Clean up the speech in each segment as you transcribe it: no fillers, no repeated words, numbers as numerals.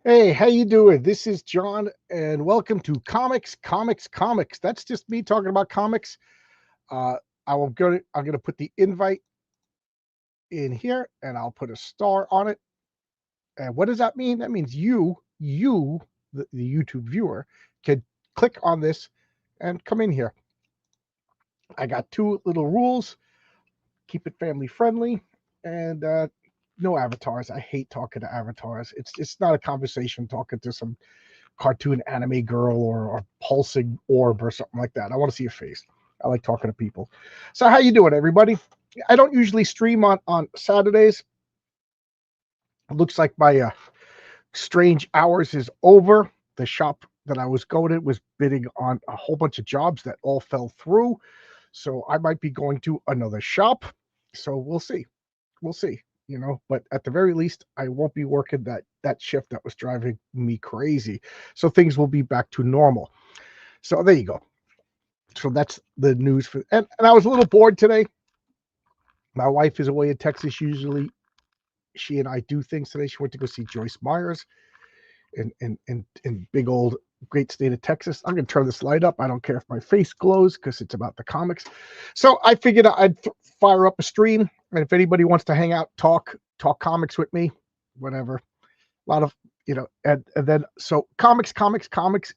Hey, how you doing? This is John, and welcome to Comics. That's just me talking about comics. Uh, I'm gonna put the invite in here, and I'll put a star on it. And what does that mean? That means the YouTube viewer, can click on this and come in here. I got two little rules: keep it family friendly, and no avatars. I hate talking to avatars. It's not a conversation talking to some cartoon anime girl or pulsing orb or something like that. I want to see your face. I like talking to people. So how you doing, everybody? I don't usually stream on Saturdays. It looks like my strange hours is over. The shop that I was going to was bidding on a whole bunch of jobs that all fell through. So I might be going to another shop. So we'll see. We'll see. But at the very least, I won't be working that shift that was driving me crazy. So things will be back to normal. So there you go. So that's the news for and I was a little bored today. My wife is away in Texas. Usually she and I do things today. She went to go see Joyce Myers in big old great state of Texas. I'm gonna turn this light up. I don't care if my face glows because it's about the comics. So I figured I'd fire up a stream, and if anybody wants to hang out, talk comics with me, whatever. A lot of and then so comics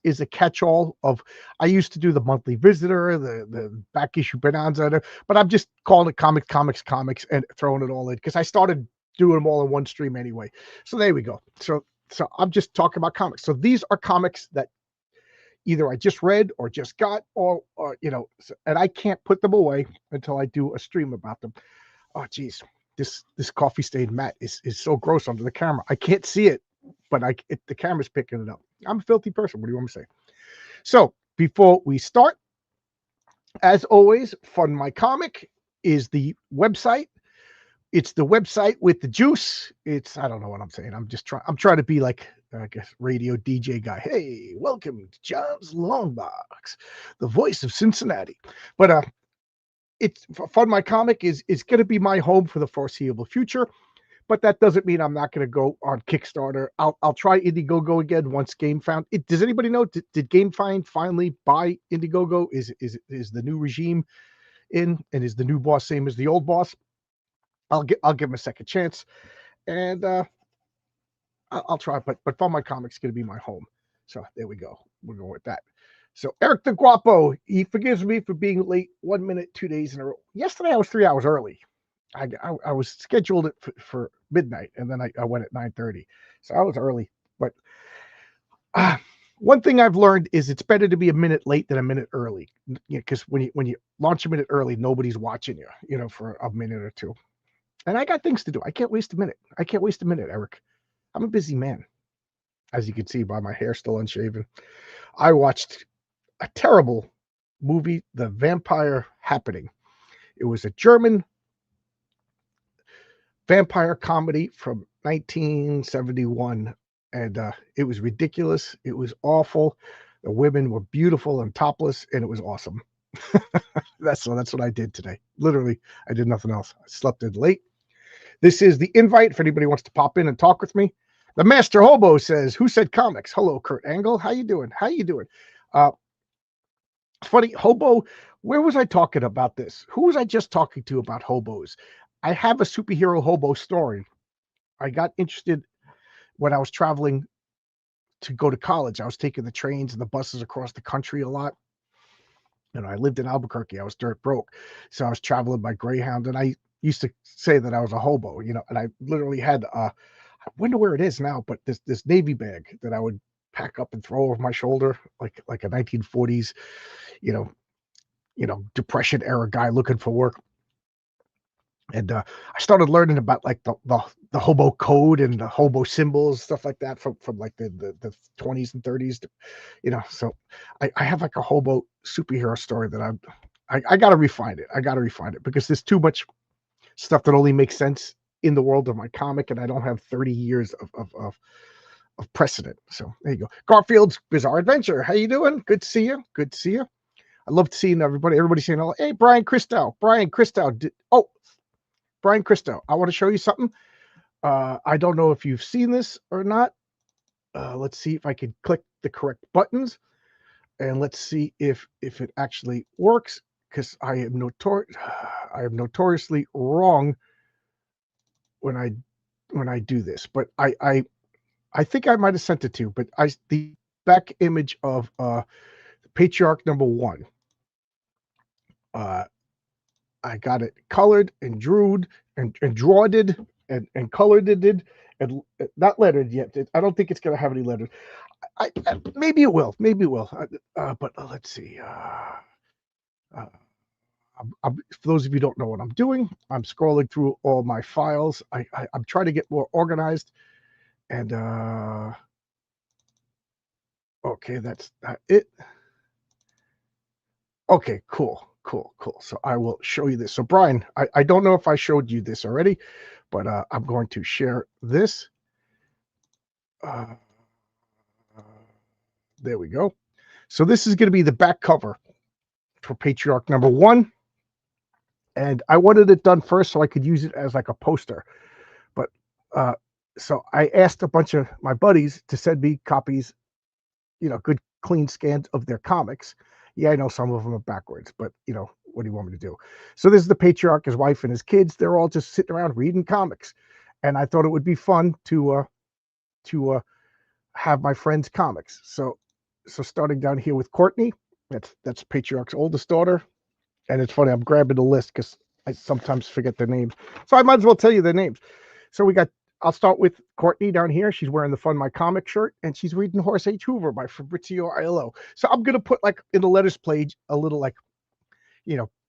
is a catch-all of. I used to do the monthly visitor, the back issue bonanza, but I'm just calling it comics and throwing it all in because I started doing them all in one stream anyway. So there we go. So I'm just talking about comics. So these are comics that either I just read or just got, or and I can't put them away until I do a stream about them. Oh geez, this coffee stained mat is so gross under the camera. I can't see it, but the camera's picking it up. I'm a filthy person. What do you want me to say? So before we start, as always, Fund My Comic is the website. It's the website with the juice. I don't know what I'm saying. I'm trying to be like, I guess, radio DJ guy. Hey, welcome to John's Long Box, the voice of Cincinnati. But it's Fund My Comic is going to be my home for the foreseeable future. But that doesn't mean I'm not going to go on Kickstarter. I'll try Indiegogo again once GameFound. Does anybody know? Did GameFind finally buy Indiegogo? Is the new regime in, and is the new boss same as the old boss? I'll give him a second chance, and I'll try. But Fun My Comics going to be my home. So there we go. We're going with that. So Eric the Guapo, he forgives me for being late 1 minute, 2 days in a row. Yesterday I was 3 hours early. I was scheduled for midnight, and then I went at 9:30, so I was early. But uh, one thing I've learned is it's better to be a minute late than a minute early. Because when you launch a minute early, nobody's watching you. For a minute or two. And I got things to do. I can't waste a minute. I can't waste a minute, Eric. I'm a busy man, as you can see by my hair still unshaven. I watched a terrible movie, The Vampire Happening. It was a German vampire comedy from 1971, and it was ridiculous. It was awful. The women were beautiful and topless, and it was awesome. That's what I did today. Literally, I did nothing else. I slept in late. This is the invite if anybody wants to pop in and talk with me. The Master Hobo says, "Who said comics?" Hello, Kurt Angle. How you doing? How you doing? Uh, Funny, Hobo. Where was I talking about this? Who was I just talking to about hobos? I have a superhero hobo story. I got interested when I was traveling to go to college. I was taking the trains and the buses across the country a lot. And I lived in Albuquerque. I was dirt broke. So I was traveling by Greyhound, and I used to say that I was a hobo, and I literally had I wonder where it is now, but this Navy bag that I would pack up and throw over my shoulder like a 1940s, you know, depression era guy looking for work. And I started learning about like the hobo code and the hobo symbols, stuff like that from like the 20s and 30s. So I have like a hobo superhero story that I got to refine it. I got to refine it because there's too much stuff that only makes sense in the world of my comic, and I don't have 30 years of precedent. So there you go. Garfield's Bizarre Adventure. How you doing? Good to see you. Good to see you. I love seeing everybody. Everybody saying, "Oh, hey, Brian Christo. Brian Christo. Brian Christo. I want to show you something. I don't know if you've seen this or not. let's see if I can click the correct buttons, and let's see if it actually works, because I am notoriously wrong when I do this. But I think I might have sent it to you, but the back image of Patriarch number 1. I got it colored and drewed and drawed and colored it and not lettered yet. I don't think it's going to have any letters. Maybe it will. Maybe it will. But let's see. For those of you who don't know what I'm doing, I'm scrolling through all my files. I'm trying to get more organized. And okay, that's not it. Okay, cool. So I will show you this. So Brian, I don't know if I showed you this already, but I'm going to share this. There we go. So this is going to be the back cover for Patriarch number 1. And I wanted it done first so I could use it as like a poster. But so I asked a bunch of my buddies to send me copies, good clean scans of their comics. Yeah, I know some of them are backwards, but what do you want me to do? So this is the Patriarch, his wife, and his kids. They're all just sitting around reading comics, and I thought it would be fun to have my friends' comics. So starting down here with Courtney, that's Patriarch's oldest daughter, and it's funny, I'm grabbing the list because I sometimes forget their names, so I might as well tell you their names. So I'll start with Courtney down here. She's wearing the Fund My Comic shirt, and she's reading Horace H. Hoover by Fabrizio Aiello. So I'm going to put, like, in the letters page, a little, like,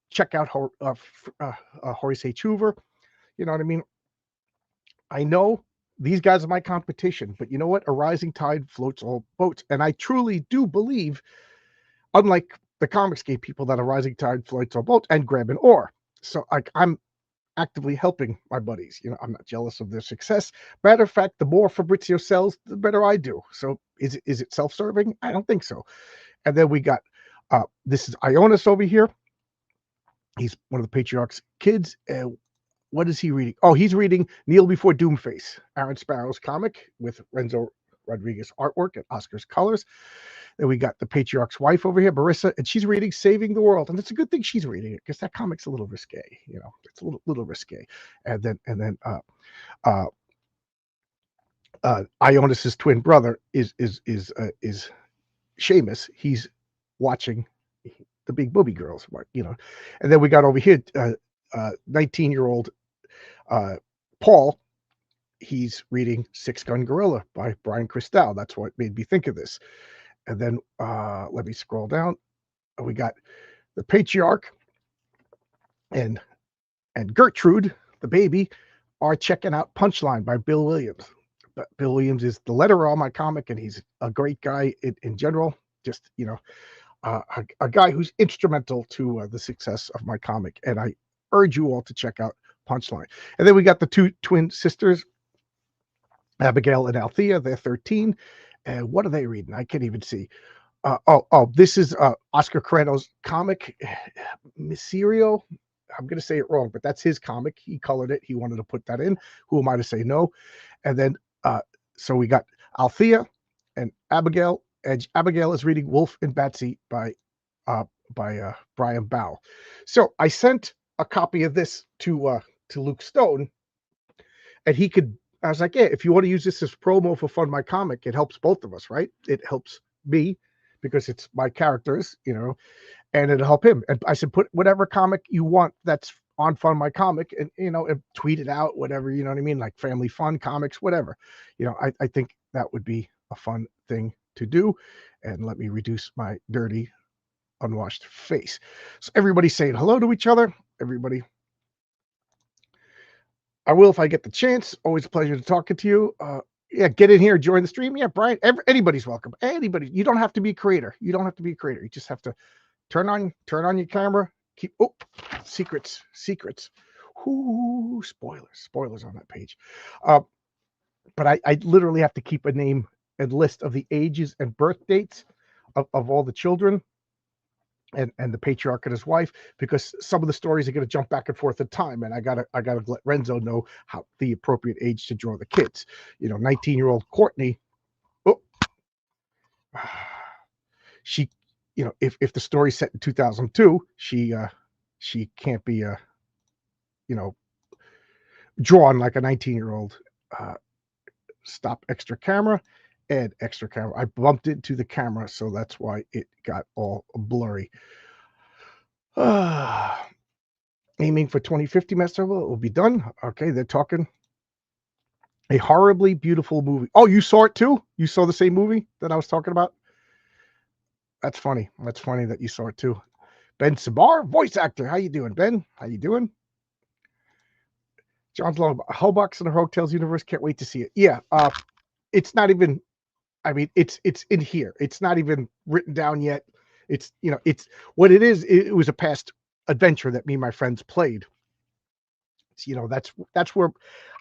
check out Horace H. Hoover. You know what I mean? I know these guys are my competition, but you know what? A rising tide floats all boats. And I truly do believe, unlike the Comicsgate people, that a rising tide floats all boats, and grab an oar. So I'm actively helping my buddies. I'm not jealous of their success. Matter of fact, the more Fabrizio sells, the better I do. So is it self-serving? I don't think so. And then we got this is Ionis over here. He's one of the Patriarch's kids. What is he reading? Oh, he's reading Kneel Before Doomface, Aaron Sparrow's comic with Renzo Rodriguez artwork and Oscar's colors. Then we got the Patriarch's wife over here, Marissa, and she's reading Saving the World. And it's a good thing she's reading it, because that comic's a little risque. It's a little risque. And then Ionis's twin brother is Seamus. He's watching the Big Booby Girls, And then we got over here 19-year-old Paul. He's reading Six Gun Gorilla by Brian Cristal. That's what made me think of this. And then let me scroll down. We got the Patriarch and Gertrude, the baby, are checking out Punchline by Bill Williams. But Bill Williams is the letterer on my comic, and he's a great guy in general. Just, a guy who's instrumental to the success of my comic. And I urge you all to check out Punchline. And then we got the two twin sisters, Abigail and Althea. They're 13. And what are they reading? I can't even see. This is Oscar Carreno's comic, Miserio. I'm going to say it wrong, but that's his comic. He colored it. He wanted to put that in. Who am I to say no? And then, so we got Althea and Abigail. And Abigail is reading Wolf and Batsy by Brian Bow. So I sent a copy of this to Luke Stone, and I was like, yeah, if you want to use this as promo for Fund My Comic, it helps both of us, right? It helps me because it's my characters, and it'll help him. And I said, put whatever comic you want that's on Fund My Comic, and and tweet it out, whatever, you know what I mean, like Family Fun Comics, whatever. I think that would be a fun thing to do. And let me reduce my dirty, unwashed face. So everybody's saying hello to each other. Everybody. I will if I get the chance. Always a pleasure to talking to you. Yeah, get in here, join the stream. Yeah, Brian, anybody's welcome. Anybody. You don't have to be a creator. You just have to turn on your camera. Secrets. Ooh, spoilers on that page. But I literally have to keep a name and list of the ages and birth dates of all the children and the Patriarch and his wife, because some of the stories are going to jump back and forth in time, and I gotta let Renzo know how the appropriate age to draw the kids. 19-year-old Courtney. she, you know, if the story's set in 2002, she can't be you know, drawn like a 19-year-old. Stop extra camera, add extra camera. I bumped into the camera, so that's why it got all blurry. Aiming for 2050 Master Level. It will be done. Okay, they're talking. A horribly beautiful movie. Oh, you saw it too? You saw the same movie that I was talking about? That's funny. That's funny that you saw it too. Ben Sabar, voice actor. How you doing, Ben? How you doing? John's Long Hellbox in the Hotels universe. Can't wait to see it. Yeah, it's not even. I mean, it's in here. It's not even written down yet. It's, you know, it's what it is. It was a past adventure that me and my friends played. It's, you know, that's where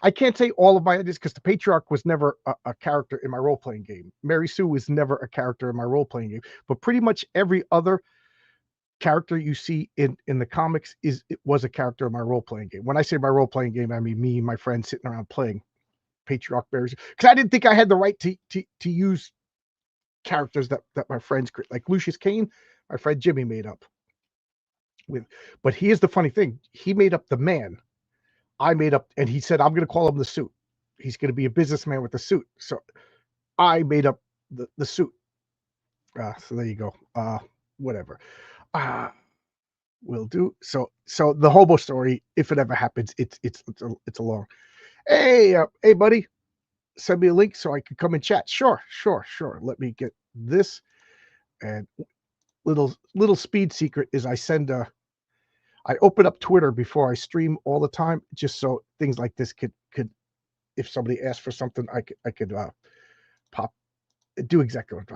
I can't say all of my ideas because the Patriarch was never a character in my role playing game. Mary Sue was never a character in my role playing game, but pretty much every other character you see in the comics was a character in my role playing game. When I say my role playing game, I mean me and my friends sitting around playing Patriarch Bears because I didn't think I had the right to use characters that my friends like Lucius Kane, my friend Jimmy made up with. But here's the funny thing: he made up the man. I made up, and he said I'm going to call him the Suit. He's going to be a businessman with the suit. So I made up the suit. So there you go. Whatever. Will do. So the hobo story, if it ever happens, it's a long. Hey, buddy, send me a link so I can come and chat. Sure. Let me get this. And little speed secret is I open up Twitter before I stream all the time, just so things like this could if somebody asks for something, I could pop, do exactly what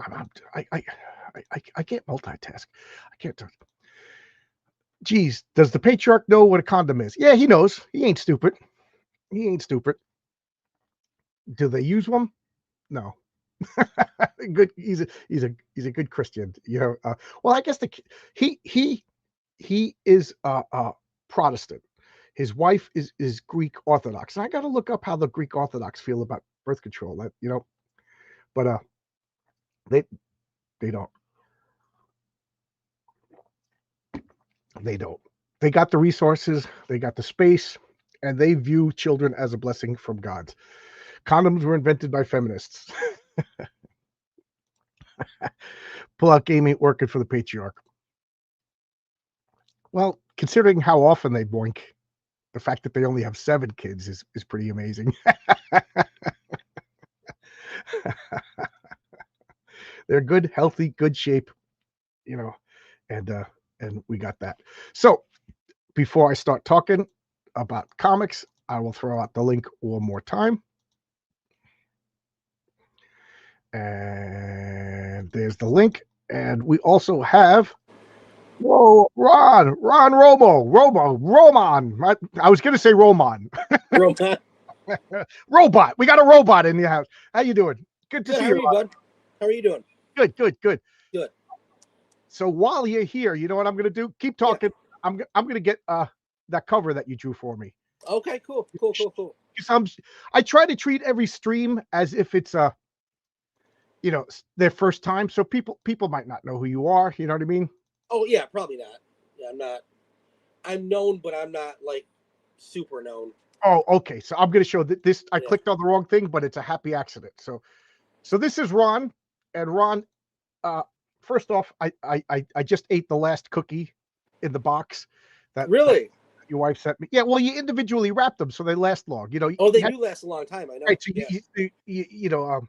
I can't multitask. I can't do. Geez, does the Patriarch know what a condom is? Yeah, he knows. He ain't stupid. Do they use one? No. Good. He's a good Christian. You know. Well, I guess he is Protestant. His wife is Greek Orthodox, and I got to look up how the Greek Orthodox feel about birth control. That, you know, but they don't. They don't. They got the resources, they got the space, and they view children as a blessing from God. Condoms were invented by feminists. Pull-out game ain't working for the Patriarch. Well, considering how often they boink, the fact that they only have 7 kids is pretty amazing. They're good, healthy, good shape, you know, and we got that. So before I start talking about comics, I will throw out the link one more time. And there's the link. And we also have, whoa, Roman. I was going to say Roman. Robot. We got a robot in the house. How you doing? Good to see you. How are you, bud? How are you doing? Good. So while you're here, you know what I'm going to do? Keep talking. Yeah. I'm going to get that cover that you drew for me. Okay, cool. I try to treat every stream as if it's you know, their first time, so people might not know who you are. You know what I mean? Oh yeah, probably not. Yeah, I'm not. I'm known, but I'm not like super known. Oh, okay. So I'm going to show that this. I clicked on the wrong thing, but it's a happy accident. So this is Ron, and Ron. First off, I just ate the last cookie in the box. That really your wife sent me. Yeah, well, you individually wrap them so they last long. You know. Oh, they do last a long time. I know. Right. So you know,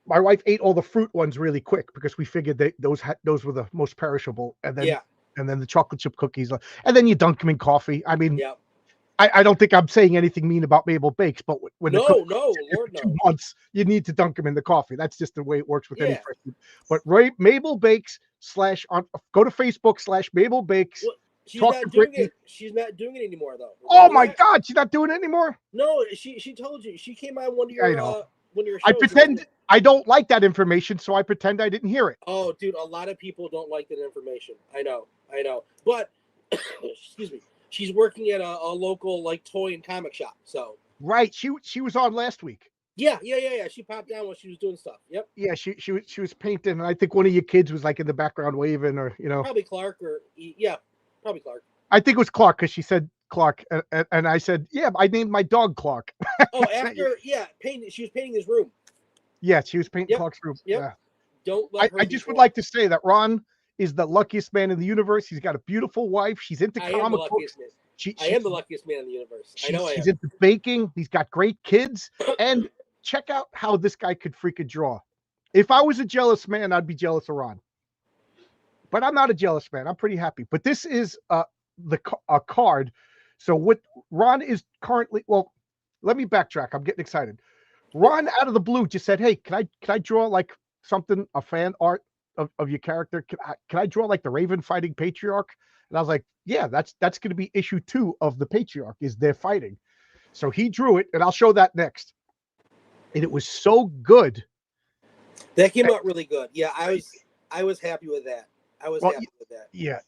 my wife ate all the fruit ones really quick because we figured those were the most perishable, and then the chocolate chip cookies, and then you dunk them in coffee. I mean, I don't think I'm saying anything mean about Mabel Bakes, but when Lord, 2 months, you need to dunk them in the coffee. That's just the way it works with any person. But Mabel Bakes go to Facebook / Mabel Bakes. Well, she's not doing it. She's not doing it anymore, though. Oh my God, she's not doing it anymore. No, she told you. She came on one of your one of your shows. I pretend I don't like that information, so I pretend I didn't hear it. Oh, dude, a lot of people don't like that information. I know. But excuse me. She's working at a local like toy and comic shop. So right, she was on last week. Yeah. She popped down when she was doing stuff. Yep. Yeah, she was painting, and I think one of your kids was like in the background waving, or Probably Clark, or yeah, probably Clark. I think it was Clark because she said Clark, and I said, yeah, I named my dog Clark. Oh, after painting. She was painting his room. Yeah, she was painting Yep. Clark's room. Yep. Yeah. Don't let her. I just would like to say that Ron is the luckiest man in the universe. He's got a beautiful wife. She's into comic books. I am the luckiest man in the universe. I know I am. She's into baking. He's got great kids. And check out how this guy could freaking draw. If I was a jealous man, I'd be jealous of Ron. But I'm not a jealous man. I'm pretty happy. But this is a card. So what Ron is currently, well, let me backtrack. I'm getting excited. Ron out of the blue just said, hey, can I draw like something, a fan art of your character? Can I draw like the Raven fighting Patriarch? And I was like, yeah, that's going to be issue 2 of the Patriarch, is they're fighting. So he drew it, and I'll show that next. And it was so good. That came out really good. Yeah, I was happy with that. I was happy with that. Yeah,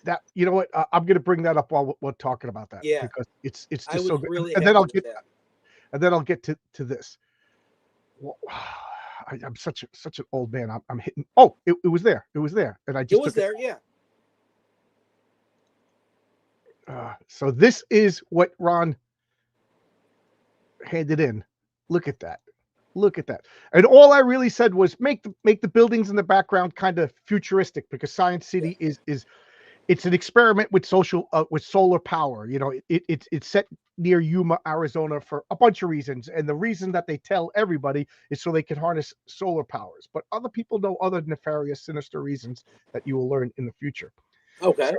that you know what? I'm going to bring that up while we're talking about that. Yeah, because it's just so good. Really and then I'll get to this. Well, I'm such an old man. I'm hitting. Oh, it was there. It was there, and I just. It was there. Yeah. So this is what Ron handed in. Look at that. Look at that. And all I really said was make the buildings in the background kind of futuristic, because Science City is it's an experiment with solar power. You know, it's set near Yuma, Arizona, for a bunch of reasons. And the reason that they tell everybody is so they can harness solar powers. But other people know other nefarious, sinister reasons that you will learn in the future. Okay.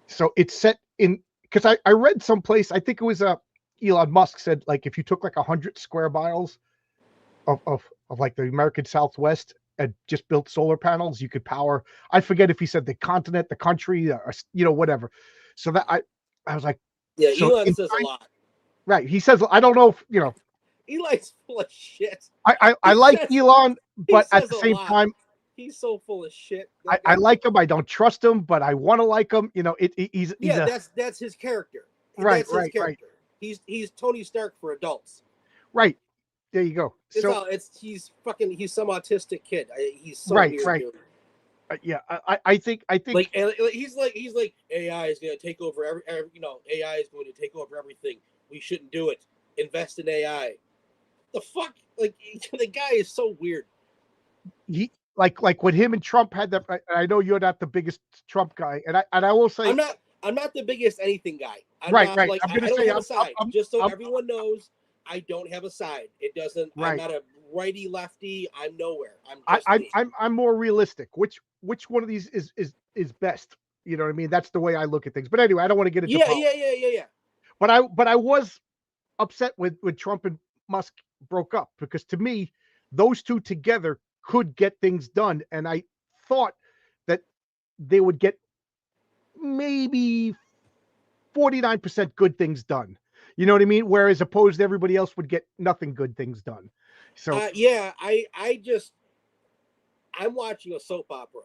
So it's set in, because I read someplace, I think it was Elon Musk said, like, if you took like 100 square miles of like the American Southwest and just built solar panels, you could power, I forget if he said the continent, the country, or, you know, whatever. So that I was like, yeah, so Elon says a lot. Right. He says, I don't know if, you know, Eli's full of shit. I like Elon, but at the same time, he's so full of shit. I like him. I don't trust him, but I want to like him. You know, he's that's his character. Right, that's his character. He's Tony Stark for adults. Right. There you go. He's some autistic kid. He's so weird, dude. Yeah, I think like he's like AI is going to take over AI is going to take over everything. We shouldn't do it. Invest in AI. The fuck, like the guy is so weird. He like when him and Trump had that. I know you're not the biggest Trump guy, and I will say I'm not the biggest anything guy. Right. Like, I don't have a side. Just so everyone knows, I don't have a side. It doesn't. Right. I'm not a righty lefty. I'm nowhere. I'm more realistic. Which one of these is best? You know what I mean? That's the way I look at things. But anyway, I don't want to get into yeah. But I was upset when Trump and Musk broke up, because to me, those two together could get things done, and I thought that they would get maybe 49% good things done. You know what I mean? Whereas opposed to everybody else would get nothing good things done. So I'm watching a soap opera.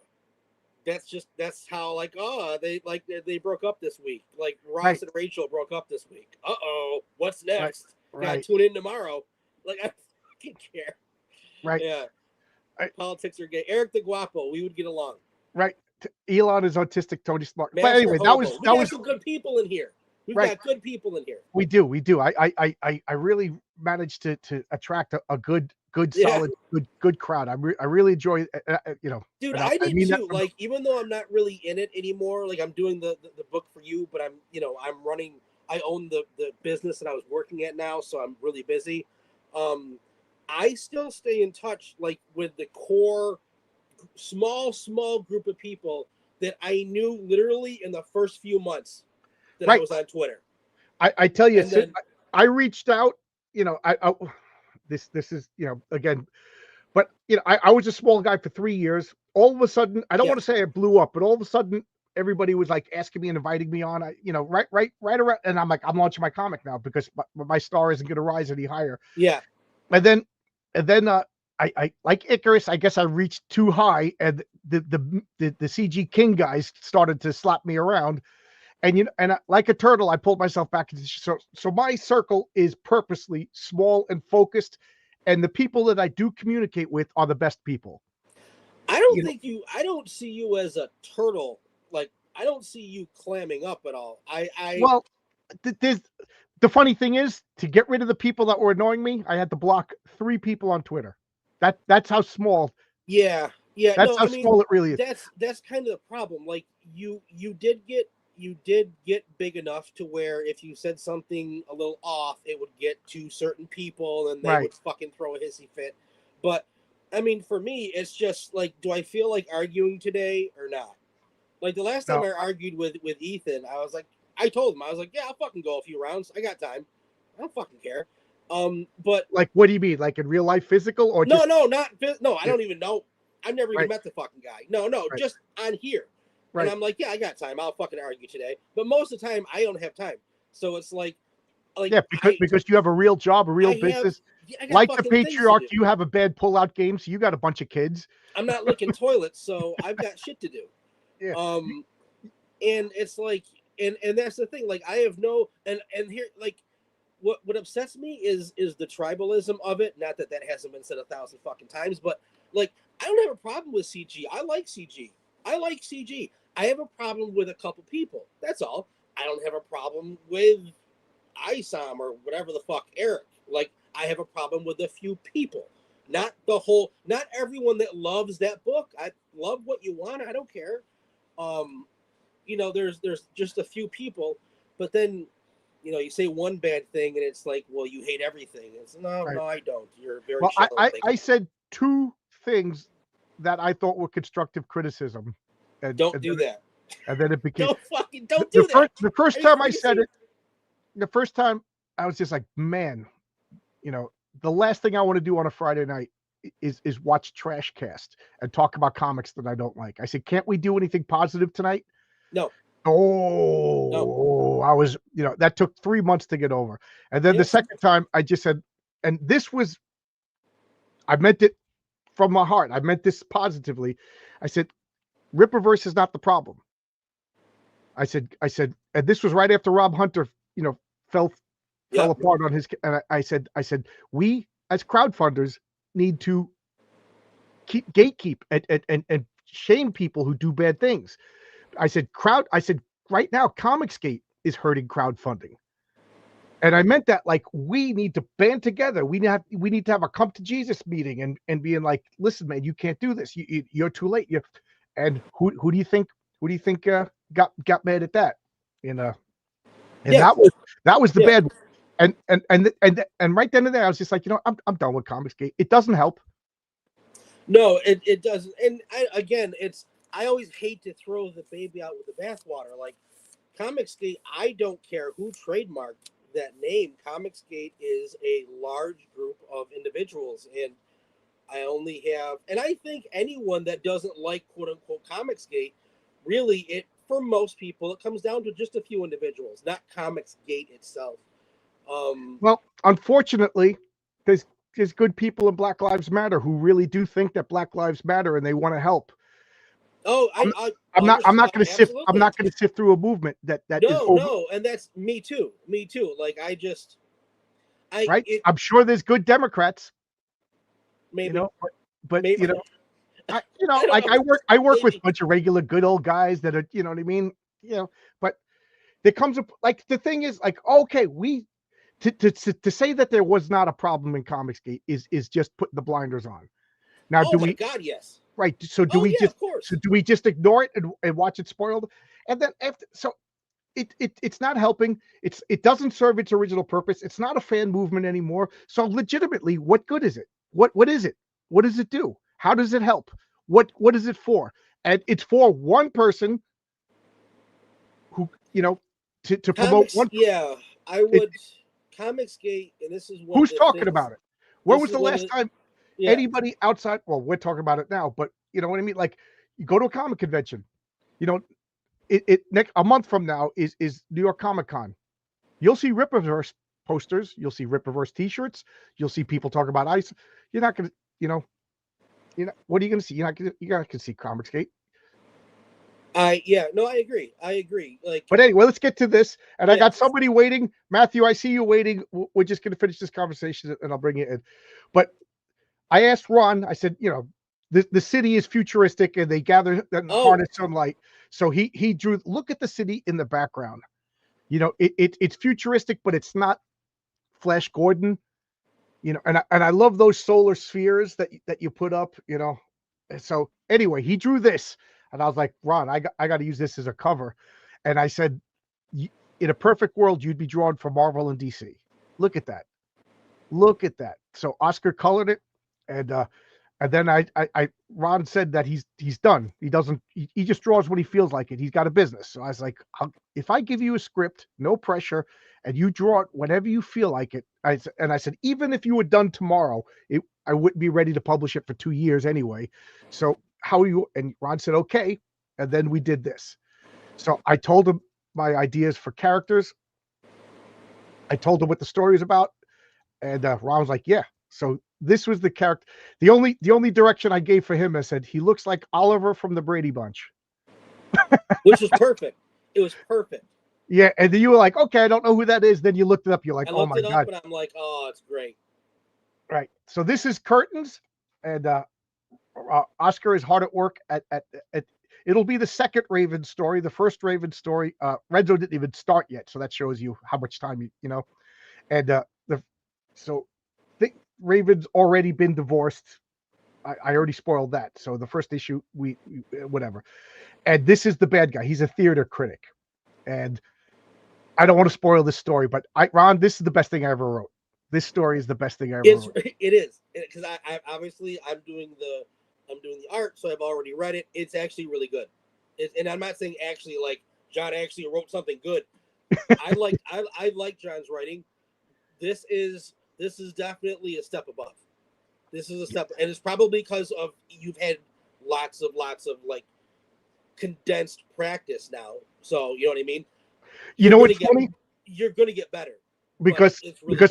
That's how they broke up this week. Like Ross and Rachel broke up this week. What's next? Gotta tune in tomorrow. Like, I fucking care. Right. Yeah. Politics are gay. Eric the Guapo, we would get along. Right. Elon is autistic, Tony Smart. But anyway, that was some good people in here. We've got good people in here. We do. I really managed to attract a good solid, good crowd. I really enjoy, you know. Dude, I did too. Like, even though I'm not really in it anymore, like I'm doing the book for you, but I'm running. I own the business that I was working at now, so I'm really busy. I still stay in touch, like, with the core, small group of people that I knew literally in the first few months that I was on Twitter. I tell you, I reached out. You know, this is, you know, again, but you know, I was a small guy for 3 years. All of a sudden, I don't want to say I blew up, but all of a sudden, everybody was like asking me and inviting me on. Right around, and I'm like, I'm launching my comic now because my star isn't going to rise any higher. Yeah, and then I like Icarus. I guess I reached too high, and the CG King guys started to slap me around. And like a turtle, I pulled myself back into so my circle is purposely small and focused, and the people that I do communicate with are the best people. I don't You know, think I don't see you as a turtle. Like, I don't see you clamming up at all. well, there's the funny thing is, to get rid of the people that were annoying me, I had to block 3 people on Twitter. That's how small. Yeah, yeah. That's No, how I mean small it really is. that's kind of the problem. Like you did get big enough to where if you said something a little off, it would get to certain people and they Right. would fucking throw a hissy fit. But I mean, for me, it's just like, do I feel like arguing today or not? Like the last time No. I argued with Ethan, I was like, I told him, I was like, yeah, I'll fucking go a few rounds. I got time. I don't fucking care. But Like, what do you mean? Like in real life, physical, or no, just no, not no. I yeah, don't even know. I've never even right, met the fucking guy. No, no, right, just on here. And right. I'm like, yeah, I got time. I'll fucking argue today. But most of the time, I don't have time. So it's like Yeah, because you have a real job, a real I have, business. yeah, I got Like the fucking things to patriarch, do. you have a bad pullout game, so you got a bunch of kids. I'm not licking toilets, so I've got shit to do. Yeah. And it's like, and that's the thing. Like, I have no, and here, like, what upsets me is the tribalism of it. Not that hasn't been said 1,000 fucking times, but like, I don't have a problem with CG. I like CG. I like CG. I have a problem with a couple people. That's all. I don't have a problem with ISOM or whatever the fuck, Eric. Like, I have a problem with a few people. Not the whole, not everyone that loves that book. I love what you want. I don't care. You know, there's just a few people, but then, you know, you say one bad thing and it's like, well, you hate everything. It's no, Right. no, I don't. You're very Well, shallow. I said 2 things that I thought were constructive criticism, and Don't do that. and then it became don't do that. the first time I said it. The first time I was just like, man, you know, the last thing I want to do on a Friday night is watch Trash Cast and talk about comics that I don't like. I said, can't we do anything positive tonight? No. Oh, I was, you know, that took 3 months to get over. And then the second time I just said, and this was, I meant it from my heart. I meant this positively. I said, Rippaverse is not the problem. I said, and this was right after Rob Hunter, you know, fell apart on his. And I said, we as crowdfunders need to gatekeep and shame people who do bad things. I said, right now, Comicsgate is hurting crowdfunding. And I meant that, like, we need to band together. We need to have a come to Jesus meeting and being like, listen, man, you can't do this. You're too late. And who do you think got mad at that? That was the bad one. And right then and there, I was just like, you know, I'm done with Comicsgate. It doesn't help. No, it doesn't. And I always hate to throw the baby out with the bathwater. Like, Comicsgate, I don't care who trademarked that name. Comicsgate is a large group of individuals, and I only have, and I think anyone that doesn't like quote unquote Comicsgate, really, for most people, it comes down to just a few individuals, not Comicsgate itself. Well, unfortunately, there's good people in Black Lives Matter who really do think that Black Lives Matter and they want to help. Oh, I'm not going to sift. I'm not going to sift through a movement that is over. No, and that's me too. Me too. Like, right. I'm sure there's good Democrats. Maybe, you know, but maybe. you know, I work with a bunch of regular good old guys that are, you know what I mean. You know, but there comes a, like, the thing is, like, okay, to say that there was not a problem in Comicsgate is just putting the blinders on. Now, oh my God, yes. Right. So do we just ignore it and watch it spoiled? And then it's not helping. It doesn't serve its original purpose. It's not a fan movement anymore. So legitimately, what good is it? What is it? What does it do? How does it help? What is it for? And it's for one person who, you know, to promote one. Yeah, I would. Comicsgate, and this is who's talking about it. When was the last time anybody outside? Well, we're talking about it now, but you know what I mean. Like, you go to a comic convention, you know, next a month from now is New York Comic Con. You'll see Rippaverse posters. You'll see Rippaverse T-shirts. You'll see people talk about ice. You're not gonna, you know, what are you gonna see? You're not gonna see Comicsgate. No, I agree. Like, But anyway, let's get to this. And I yeah, got somebody waiting. Matthew, I see you waiting. We're just going to finish this conversation and I'll bring you in. But I asked Ron, I said, the city is futuristic and they gather and harness sunlight. So he drew, look at the city in the background. It's futuristic, but it's not Flash Gordon. And I love those solar spheres that you put up. So anyway, he drew this, and I was like, Ron, I got to use this as a cover. And I said, in a perfect world, you'd be drawn for Marvel and DC. Look at that. Look at that. So Oscar colored it, and then Ron said that he's done. He doesn't. He just draws when he feels like it. He's got a business. So I was like, if I give you a script, no pressure, and you draw it whenever you feel like it. I said, even if you were done tomorrow, I wouldn't be ready to publish it for 2 years anyway. So how are you? And Ron said, okay. And then we did this. So I told him my ideas for characters. I told him what the story is about, and Ron was like, yeah. So this was the character. The only direction I gave for him, I said, he looks like Oliver from the Brady Bunch. Which was perfect. It was perfect. Yeah, and then you were like, okay, I don't know who that is. Then you looked it up. You're like, oh my God. And I'm like, oh, it's great. Right. So this is Curtains, and Oscar is hard at work at it'll be the second Raven story. The first Raven story, Renzo didn't even start yet, so that shows you how much time And Raven's already been divorced. I already spoiled that. So the first issue, we whatever. And this is the bad guy. He's a theater critic, and I don't want to spoil this story, but Ron, this is the best thing I ever wrote. This story is the best thing I ever wrote. It is, because I obviously I'm doing the art, so I've already read it. It's actually really good. And I'm not saying actually like John actually wrote something good. I like John's writing. This is definitely a step above. This is a step, and it's probably because of you've had lots of like condensed practice now. So you know what I mean. You know what's funny? You're going to get better because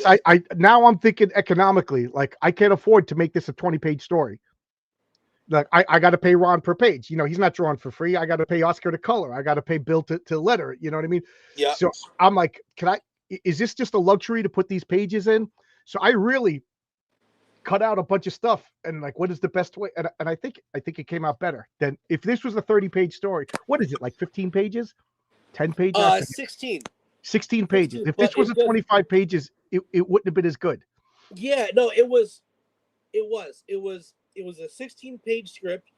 I now I'm thinking economically. Like I can't afford to make this a 20-page story. Like I got to pay Ron per page. He's not drawing for free. I got to pay Oscar to color. I got to pay Bill to letter. You know what I mean? Yeah. So I'm like, is this just a luxury to put these pages in? So I really cut out a bunch of stuff and like, what is the best way? And I think it came out better than if this was a 30-page story. What is it, like 15 pages? 10 pages? 16 pages. 16, if this was a 25 pages, it wouldn't have been as good. Yeah, no, it was a 16-page script.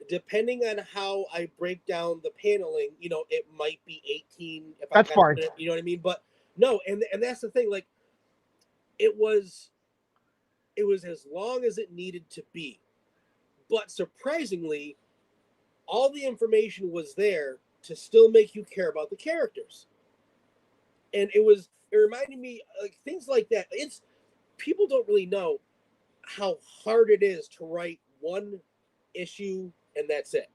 Depending on how I break down the paneling, it might be 18. That's fine. You know what I mean? But no, and that's the thing. Like, it was as long as it needed to be. But surprisingly, all the information was there to still make you care about the characters. And it reminded me, like, things like that. People don't really know how hard it is to write one issue and that's it.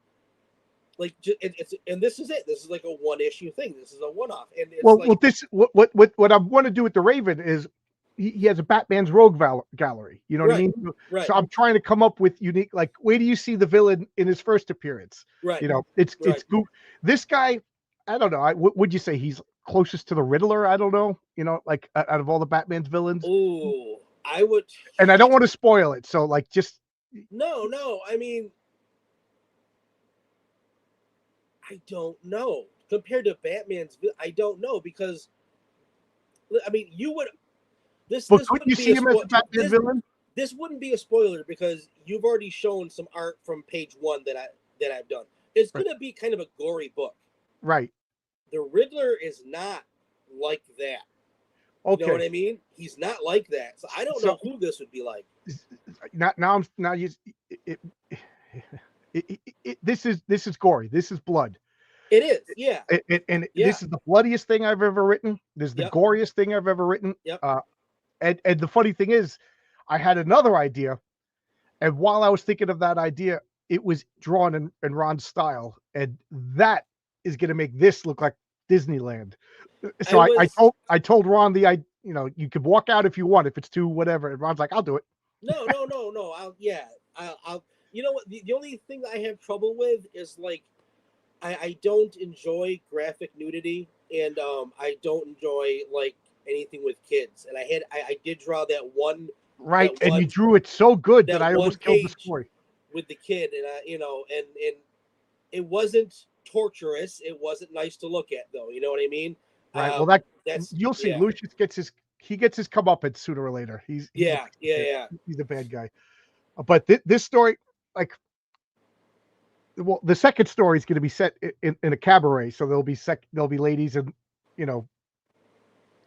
Like, and this is it. This is like a one-issue thing. This is a one-off. And what I want to do with the Raven is he has a Batman's Rogue Gallery. You know what I mean? Right. So I'm trying to come up with unique, like, where do you see the villain in his first appearance? Right. It's this guy. I don't know. Would you say he's closest to the Riddler? I don't know. Like out of all the Batman's villains. Ooh, I would. And I don't want to spoil it. So like, just no. I mean, I don't know. Compared to Batman's, I don't know, because I mean, you would. But couldn't you see him as a Batman villain? This wouldn't be a spoiler because you've already shown some art from page 1 that I've done. It's going to be kind of a gory book. Right. The Riddler is not like that. Okay. You know what I mean? He's not like that. So I don't know who this would be like. This is gory. This is blood. It is, yeah. This is the bloodiest thing I've ever written. This is the goriest thing I've ever written. Yep. And the funny thing is, I had another idea, and while I was thinking of that idea, it was drawn in Ron's style, and that is going to make this look like Disneyland. So I told Ron you could walk out if you want, if it's too whatever, and Ron's like, I'll do it. No. I'll you know what? The only thing I have trouble with is, like, I don't enjoy graphic nudity, and I don't enjoy like anything with kids. And I did draw Right, that and you one drew it so good that that I one almost killed the page story. with the kid, and and it wasn't torturous. It wasn't nice to look at, though. You know what I mean? Right. Well, that That's you'll see. yeah, Lucius gets his comeuppance sooner or later. He's a yeah, piece of yeah, shit. yeah. He's a bad guy. But this story, like, well, the second story is going to be set in a cabaret, so there'll be ladies and you know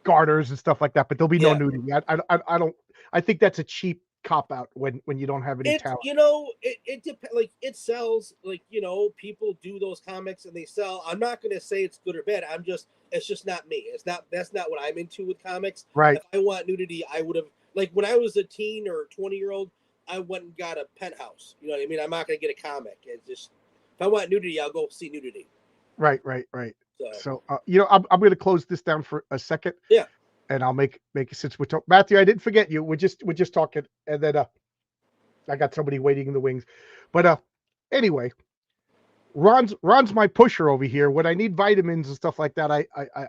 garters and stuff like that, but there'll be no Yeah. nudity. I don't. I think that's a cheap cop out when you don't have any It talent. it depends. Like it sells. Like people do those comics and they sell. I'm not gonna say it's good or bad. It's just not me. That's not what I'm into with comics. Right. If I want nudity, I would have like when I was a teen or 20-year-old, I went and got a penthouse. You know what I mean? I'm not gonna get a comic. It's just if I want nudity, I'll go see nudity. Right. So So I'm going to close this down for a second, yeah, and I'll make it since we're talking. Matthew, I didn't forget you. We're just talking, and then I got somebody waiting in the wings, but anyway, Ron's my pusher over here. When I need vitamins and stuff like that, I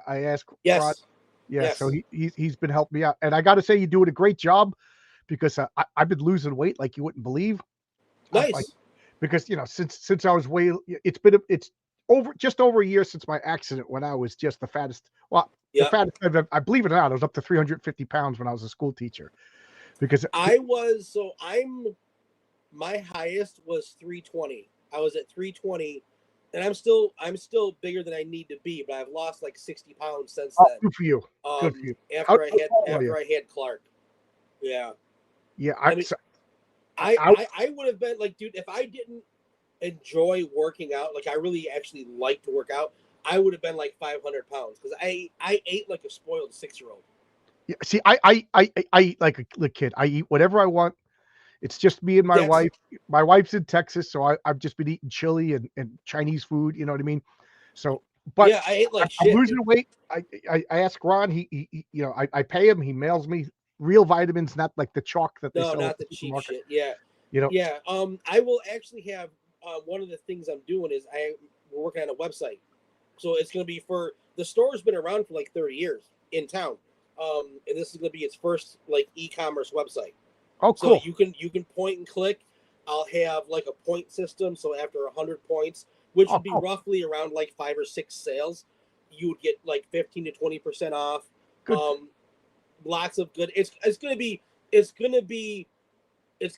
ask Ron. yes, Yeah, so yes, he's been helping me out, and I got to say you're doing a great job because I've been losing weight like you wouldn't believe. I'm like nice. because since I was it's over just over a year since my accident when I was just the fattest. Well, the Yeah, fattest I believe it or not, I was up to 350 pounds when I was a school teacher because my highest was 320. I was at 320, and I'm still bigger than I need to be, but I've lost like 60 pounds since oh, then. good for you, good for you. How tall are you? After I had Clark. Yeah. Yeah, I mean, I I would have been like, dude, if I didn't enjoy working out, like I really actually like to work out, I would have been like 500 pounds because I ate like a spoiled 6-year-old. yeah, see, I eat like a kid. I eat whatever I want. It's just me and my That's wife. My wife's in Texas, so I've just been eating chili and Chinese food. You know what I mean? So, but yeah, I ate like I'm shit, losing dude. weight. I ask Ron. I pay him. He mails me real vitamins, not like the chalk that they No, sell at not the the cheap supermarket. shit. Yeah. You know, Yeah. I will actually have one of the things I'm doing is we're working on a website. So it's going to be for the store's been around for like 30 years in town. And this is going to be its first like e-commerce website. oh, So cool, you can point and click. I'll have like a point system. So after 100 points, which oh, would be cool, roughly around like 5 or 6 sales, you would get like 15 to 20% off. good. Um, Lots of good. It's gonna be it's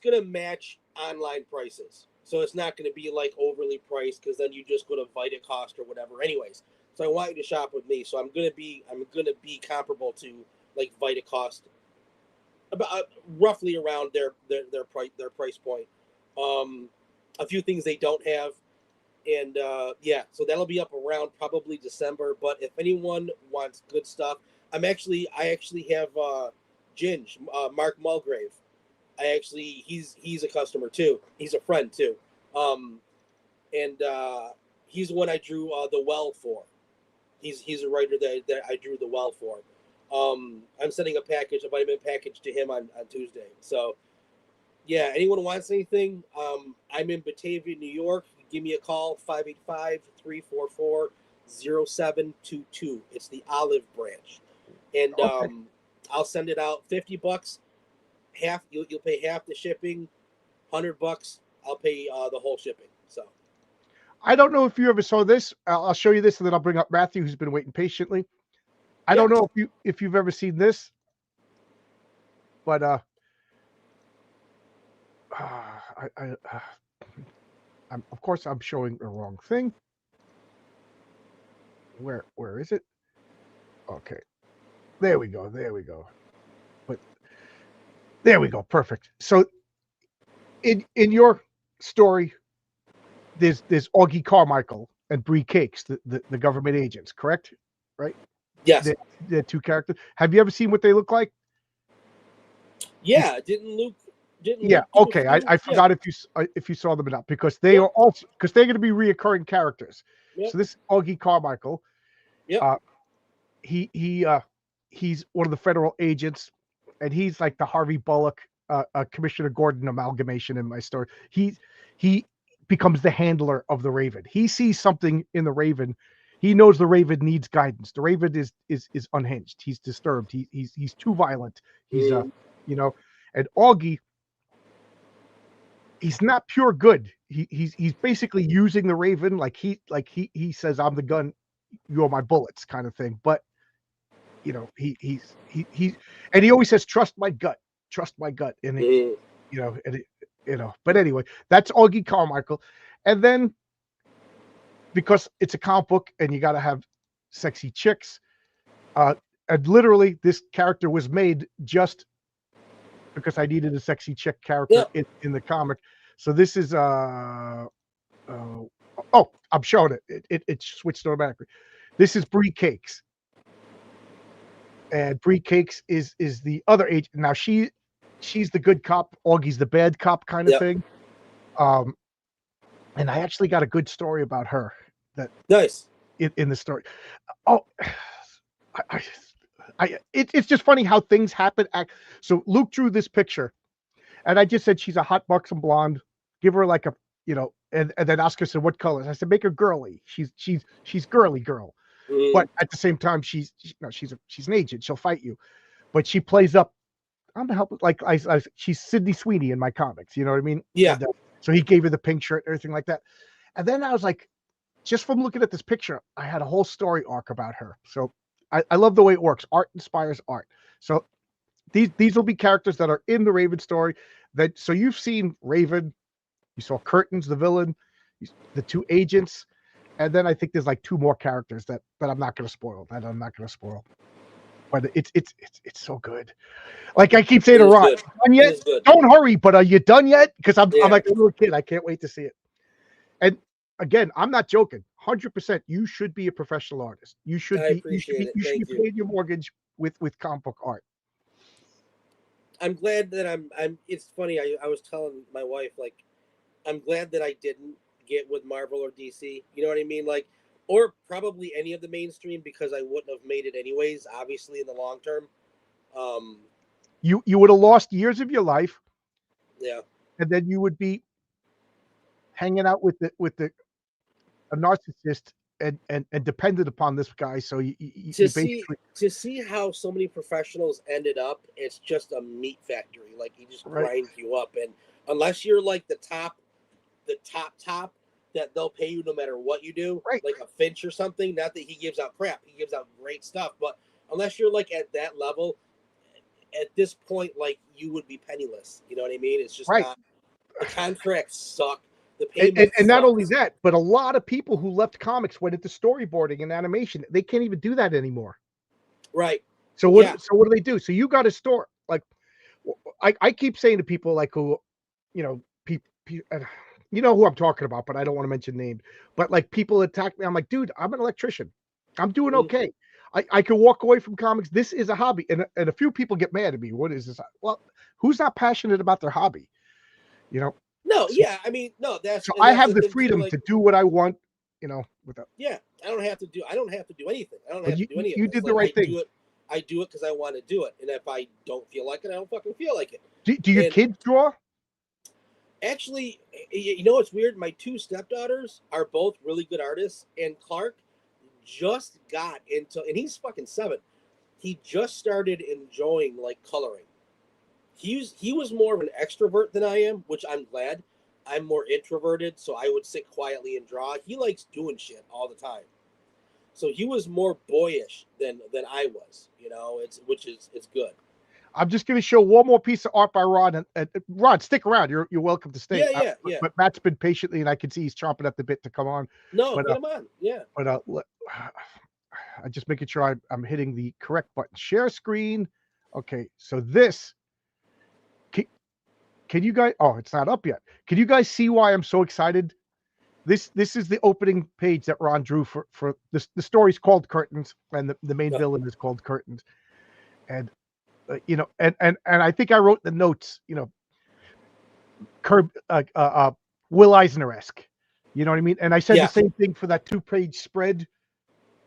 gonna match online prices. So it's not gonna be like overly priced because then you just go to Vitacost or whatever. Anyways, so I want you to shop with me. So I'm gonna be comparable to like Vitacost, about roughly around their price point. Um, a few things they don't have, and yeah, so that'll be up around probably December. But if anyone wants good stuff, I actually have Ginge, Mark Mulgrave. He's a customer too. He's a friend too, um, and he's the one I drew the well for. He's a writer that I drew the well for. I'm sending a vitamin package to him on Tuesday. So yeah, anyone wants anything? I'm in Batavia, New York. Give me a call, 585-344-0722. It's the Olive Branch. And Okay. I'll send it out $50. Half you'll pay half the shipping, $100. I'll pay the whole shipping. So I don't know if you ever saw this. I'll show you this, and then I'll bring up Matthew, who's been waiting patiently. I yeah, don't know if you've ever seen this, but of course I'm showing the wrong thing. Where is it? Okay, there we go. But there we go. Perfect. So in your story, there's Augie Carmichael and Bree Cakes, the government agents, correct? Right? yes, They're two characters. Have you ever seen what they look like? You, yeah. Didn't yeah. Luke do a Okay. few? I Yeah, forgot if you saw them or not because they yep, are also because they're going to be reoccurring characters. yep, So this Augie Carmichael, yep. uh, he's one of the federal agents, and he's like the Harvey Bullock, Commissioner Gordon amalgamation in my story. He becomes the handler of the Raven. He sees something in the Raven. He knows the Raven needs guidance. The Raven is unhinged. He's disturbed. He's too violent. He's you know, and Augie, he's not pure good. He's basically using the Raven like he says, I'm the gun, you're my bullets, kind of thing. But you know, he and he always says, trust my gut, and you know, and it, you know. But anyway, that's Augie Carmichael, and then because it's a comic book and you got to have sexy chicks, and literally this character was made just because I needed a sexy chick character in the comic. So this is oh, I'm showing it. It switched automatically. This is Brie Cakes. And Brie Cakes is the other agent. Now she's the good cop, Augie's the bad cop kind of thing. And I actually got a good story about her that nice in the story. Oh, it's just funny how things happen. So Luke drew this picture, and I just said she's a hot buxom blonde. Give her like a, you know, and then Oscar said, what colors? I said, make her girly. She's girly girl. But at the same time, she's an agent. She'll fight you, but she plays up. I'm gonna help. Like she's Sydney Sweeney in my comics. You know what I mean? Yeah. And, so he gave her the pink shirt and everything like that. And then I was like, just from looking at this picture, I had a whole story arc about her. So I love the way it works. Art inspires art. So these will be characters that are in the Raven story. So you've seen Raven, you saw Curtains, the villain, the two agents. And then I think there's like two more characters that I'm not going to spoil. But it's so good. Like I keep saying to Ron, done yet? Don't hurry, but are you done yet? Because I'm like a little kid. I can't wait to see it. And again, I'm not joking. 100%. You should be a professional artist. You should be paying your mortgage with comic book art. I'm glad that I'm. It's funny. I was telling my wife, like, I'm glad that I didn't get with Marvel or DC. You know what I mean? Like, or probably any of the mainstream, because I wouldn't have made it anyways. Obviously, in the long term. You would have lost years of your life. Yeah. And then you would be hanging out with a narcissist and dependent upon this guy. So you to see how so many professionals ended up, it's just a meat factory. Like he just grinds you up, and unless you're like the top, that they'll pay you no matter what you do, like a Finch or something. Not that he gives out crap; he gives out great stuff. But unless you're like at that level, at this point, like you would be penniless. You know what I mean? It's just not. The contracts suck. The payment and not only that, but a lot of people who left comics went into storyboarding and animation. They can't even do that anymore. Right. So what? So what do they do? So you got a store. Like I keep saying to people like who, you know, you know who I'm talking about, but I don't want to mention names. But like people attack me. I'm like, dude, I'm an electrician. I'm doing okay. I can walk away from comics. This is a hobby. And a few people get mad at me. What is this? Well, who's not passionate about their hobby? You know? No, I mean, no, so I have the freedom to do what I want, you know, without. Yeah, I don't have to do anything. I don't have to do anything. You did the right thing. I do it because I want to do it. And if I don't feel like it, I don't fucking feel like it. Do your kids draw? Actually, you know what's weird? My two stepdaughters are both really good artists, and Clark just got into, and he's fucking 7. He just started enjoying like coloring. He was more of an extrovert than I am, which I'm glad. I'm more introverted, so I would sit quietly and draw. He likes doing shit all the time. So he was more boyish than I was, you know, it's good. I'm just going to show one more piece of art by Rod. And Rod, stick around. You're welcome to stay. Yeah. But Matt's been patiently, and I can see he's chomping at the bit to come on. No, get him on. Yeah. But I'm just making sure I'm hitting the correct button. Share screen. Okay, so this. Can you guys? Oh, it's not up yet. Can you guys see why I'm so excited? This is the opening page that Ron drew for this. The story's called Curtains, and the main villain is called Curtains. And you know, and I think I wrote the notes. You know, Will Eisner-esque. You know what I mean? And I said the same thing for that 2-page spread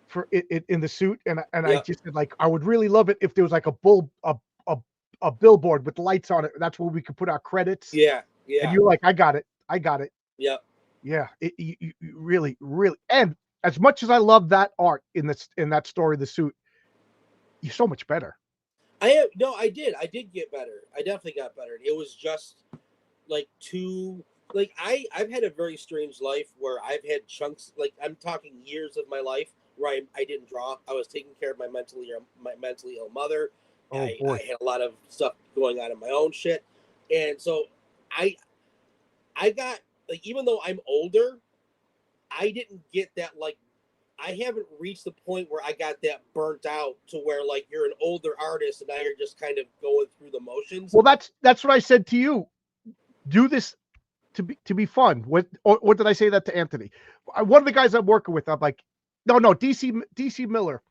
for it in the suit. And I just said, like, I would really love it if there was like a billboard with lights on it. That's where we could put our credits. Yeah. And you're like, I got it. Yeah. Yeah, you really, really, and as much as I love that art in that story, the suit, you're so much better. I did get better. I definitely got better. It was just like too like I've had a very strange life where I've had chunks, like I'm talking years of my life where I didn't draw. I was taking care of my mentally ill mother. Oh I boy. had a lot of stuff going on in my own shit, and so I I got like, even though I'm older, I didn't get that, like, I haven't reached the point where I got that burnt out to where like you're an older artist and now you're just kind of going through the motions. Well, that's what I said to you. Do this to be fun. What did I say that to Anthony? One of the guys I'm working with, I'm like, no, DC Miller.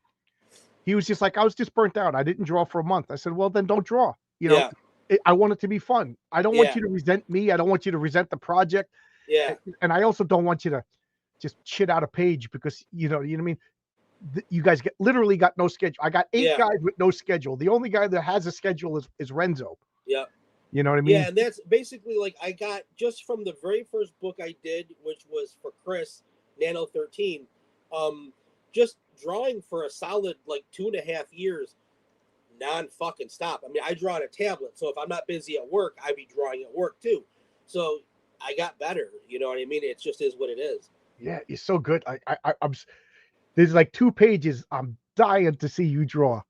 He was just like, I was just burnt out. I didn't draw for a month. I said, well, then don't draw. You know, Yeah, I want it to be fun. I don't want yeah, you to resent me. I don't want you to resent the project. yeah, And I also don't want you to just shit out a page because you know what I mean. You guys literally got no schedule. I got 8 yeah, guys with no schedule. The only guy that has a schedule is Renzo. yeah. You know what I Yeah, mean? and that's basically like I got just from the very first book I did, which was for Chris, Nano 13, just drawing for a solid like 2.5 years, non fucking stop. I mean, I draw on a tablet, so if I'm not busy at work, I'd be drawing at work too. So I got better. You know what I mean? It just is what it is. Yeah, you're so good. I'm. There's like 2 pages. I'm dying to see you draw.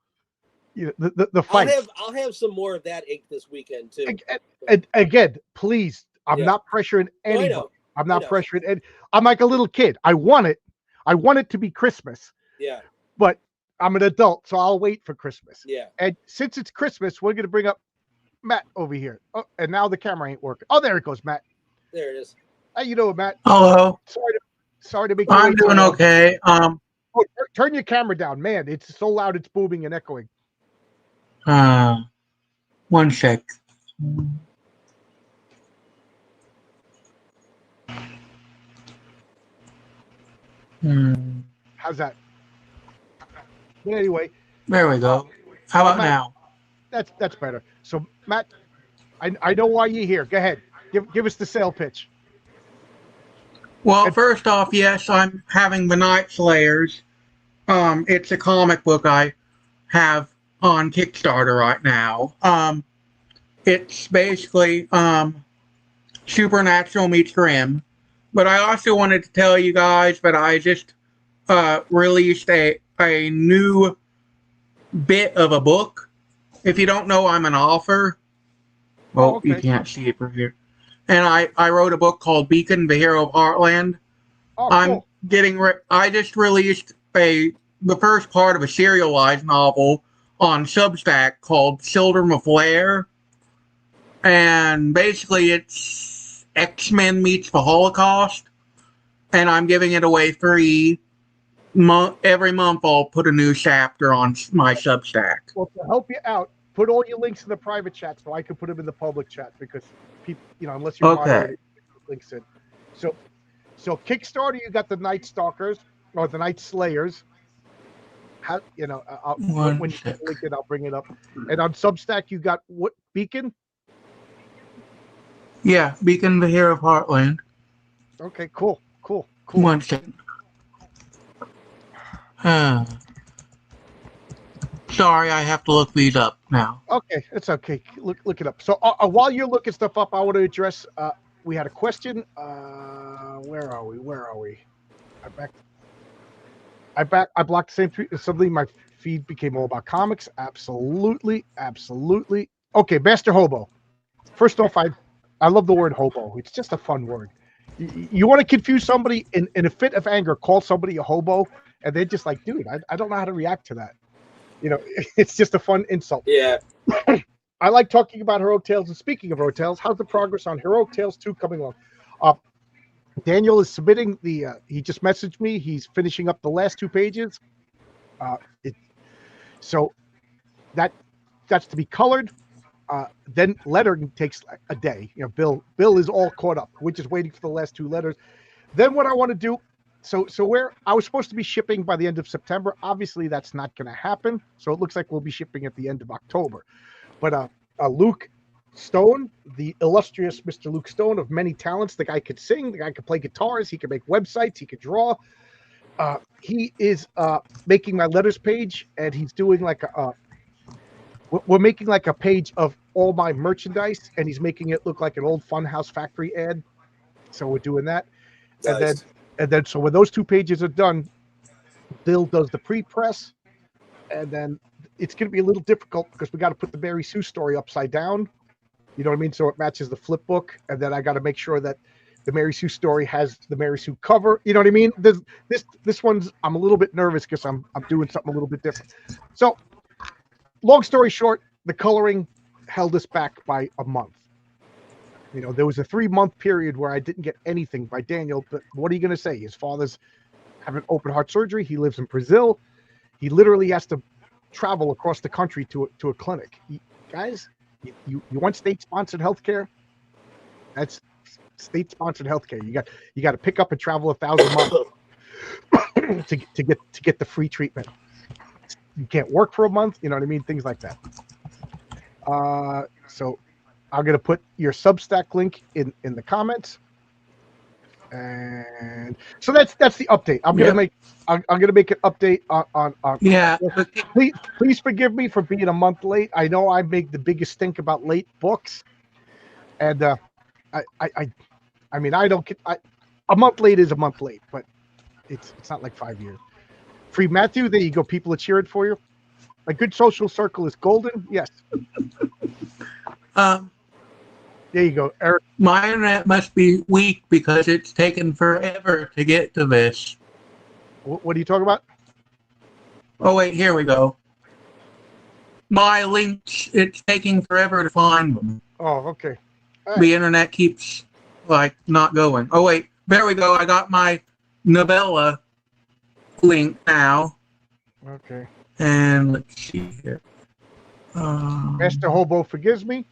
You know, the fights. I'll have some more of that ink this weekend too. And again, please, I'm Yeah. not pressuring No, I anybody. know. I'm I not know. pressuring. And I'm like a little kid. I want it. I want it to be Christmas, Yeah. but I'm an adult, so I'll wait for Christmas. Yeah. And since it's Christmas, we're going to bring up Matt over here. Oh, and now the camera ain't working. Oh, there it goes, Matt. There it is. How you doing, Matt? Hello. Sorry to make you I'm wait. doing okay. Oh, turn your camera down, man. It's so loud, it's booming and echoing. One sec. How's that? But anyway, There we go. How about Matt, now? that's better. So, Matt, I know why you're here. Go ahead. Give us the sale pitch. Well, first off, yes, I'm having the Night Slayers. It's a comic book I have on Kickstarter right now. It's basically Supernatural meets Grimm. But I also wanted to tell you guys that I just released a new bit of a book. If you don't know, I'm an author. Well, okay. You can't see it from here. And I wrote a book called Beacon, the Hero of Heartland. Oh, I'm cool. I just released the first part of a serialized novel on Substack called Children of Lair. And basically it's X-Men meets the Holocaust. And I'm giving it away free. Every month I'll put a new chapter on my Substack. Well, to help you out, put all your links in the private chat so I can put them in the public chat because people, unless you're moderating, links in. So Kickstarter, you got the Night Stalkers or the Night Slayers. How when you link it, I'll bring it up. And on Substack, you got what, Beacon? Yeah, Beacon, the Hero of Heartland. Okay, cool. One second. Sorry, I have to look these up now. Okay, it's okay. Look it up. So while you're looking stuff up, I want to address. We had a question. Where are we? I blocked the same tweet. Suddenly my feed became all about comics. Absolutely. Okay, Master Hobo. First off, I love the word hobo. It's just a fun word. You want to confuse somebody in a fit of anger, call somebody a hobo, and they're just like, dude, I don't know how to react to that. It's just a fun insult. Yeah. I like talking about Heroic Tales. And speaking of Heroic Tales, how's the progress on Heroic Tales 2 coming along? Daniel is submitting he just messaged me. He's finishing up the last 2 pages. So that's to be colored. Then lettering takes a day. Bill is all caught up. We're just waiting for the last 2 letters. Then what I want to do, so where I was supposed to be shipping by the end of September, obviously that's not going to happen. So it looks like we'll be shipping at the end of October. But Luke Stone, the illustrious Mr. Luke Stone of many talents. The guy could sing, the guy could play guitars, he could make websites, he could draw. He is making my letters page, and he's doing like we're making like a page of all my merchandise, and he's making it look like an old Funhouse Factory ad. So we're doing that. Nice. And then so when those 2 pages are done, Bill does the pre-press, and then it's going to be a little difficult because we got to put the Mary Sue story upside down. You know what I mean? So it matches the flip book, and then I got to make sure that the Mary Sue story has the Mary Sue cover. You know what I mean? This one's, I'm a little bit nervous because I'm doing something a little bit different. So, long story short, the coloring held us back by a month. You know, there was a 3-month period where I didn't get anything by Daniel. But what are you going to say? His father's having open heart surgery. He lives in Brazil. He literally has to travel across the country to a clinic. Guys, you want state-sponsored healthcare? That's state-sponsored healthcare. You got to pick up and travel 1,000 miles to get the free treatment. You can't work for a month. You know what I mean? Things like that. So I'm gonna put your Substack link in the comments, and so that's the update. I'm gonna make an update on Yeah. Please forgive me for being a month late. I know I make the biggest stink about late books, and I mean I don't get a month late is a month late, but it's not like 5 years. Free Matthew, there you go. People are cheering for you. A good social circle is golden. Yes. There you go, Eric. My internet must be weak because it's taken forever to get to this. What are you talking about? Oh, wait, here we go. My links, it's taking forever to find them. Oh, okay. All right. The internet keeps, like, not going. Oh, wait, there we go. I got my novella link now. Okay. And let's see here. Master Hobo forgives me.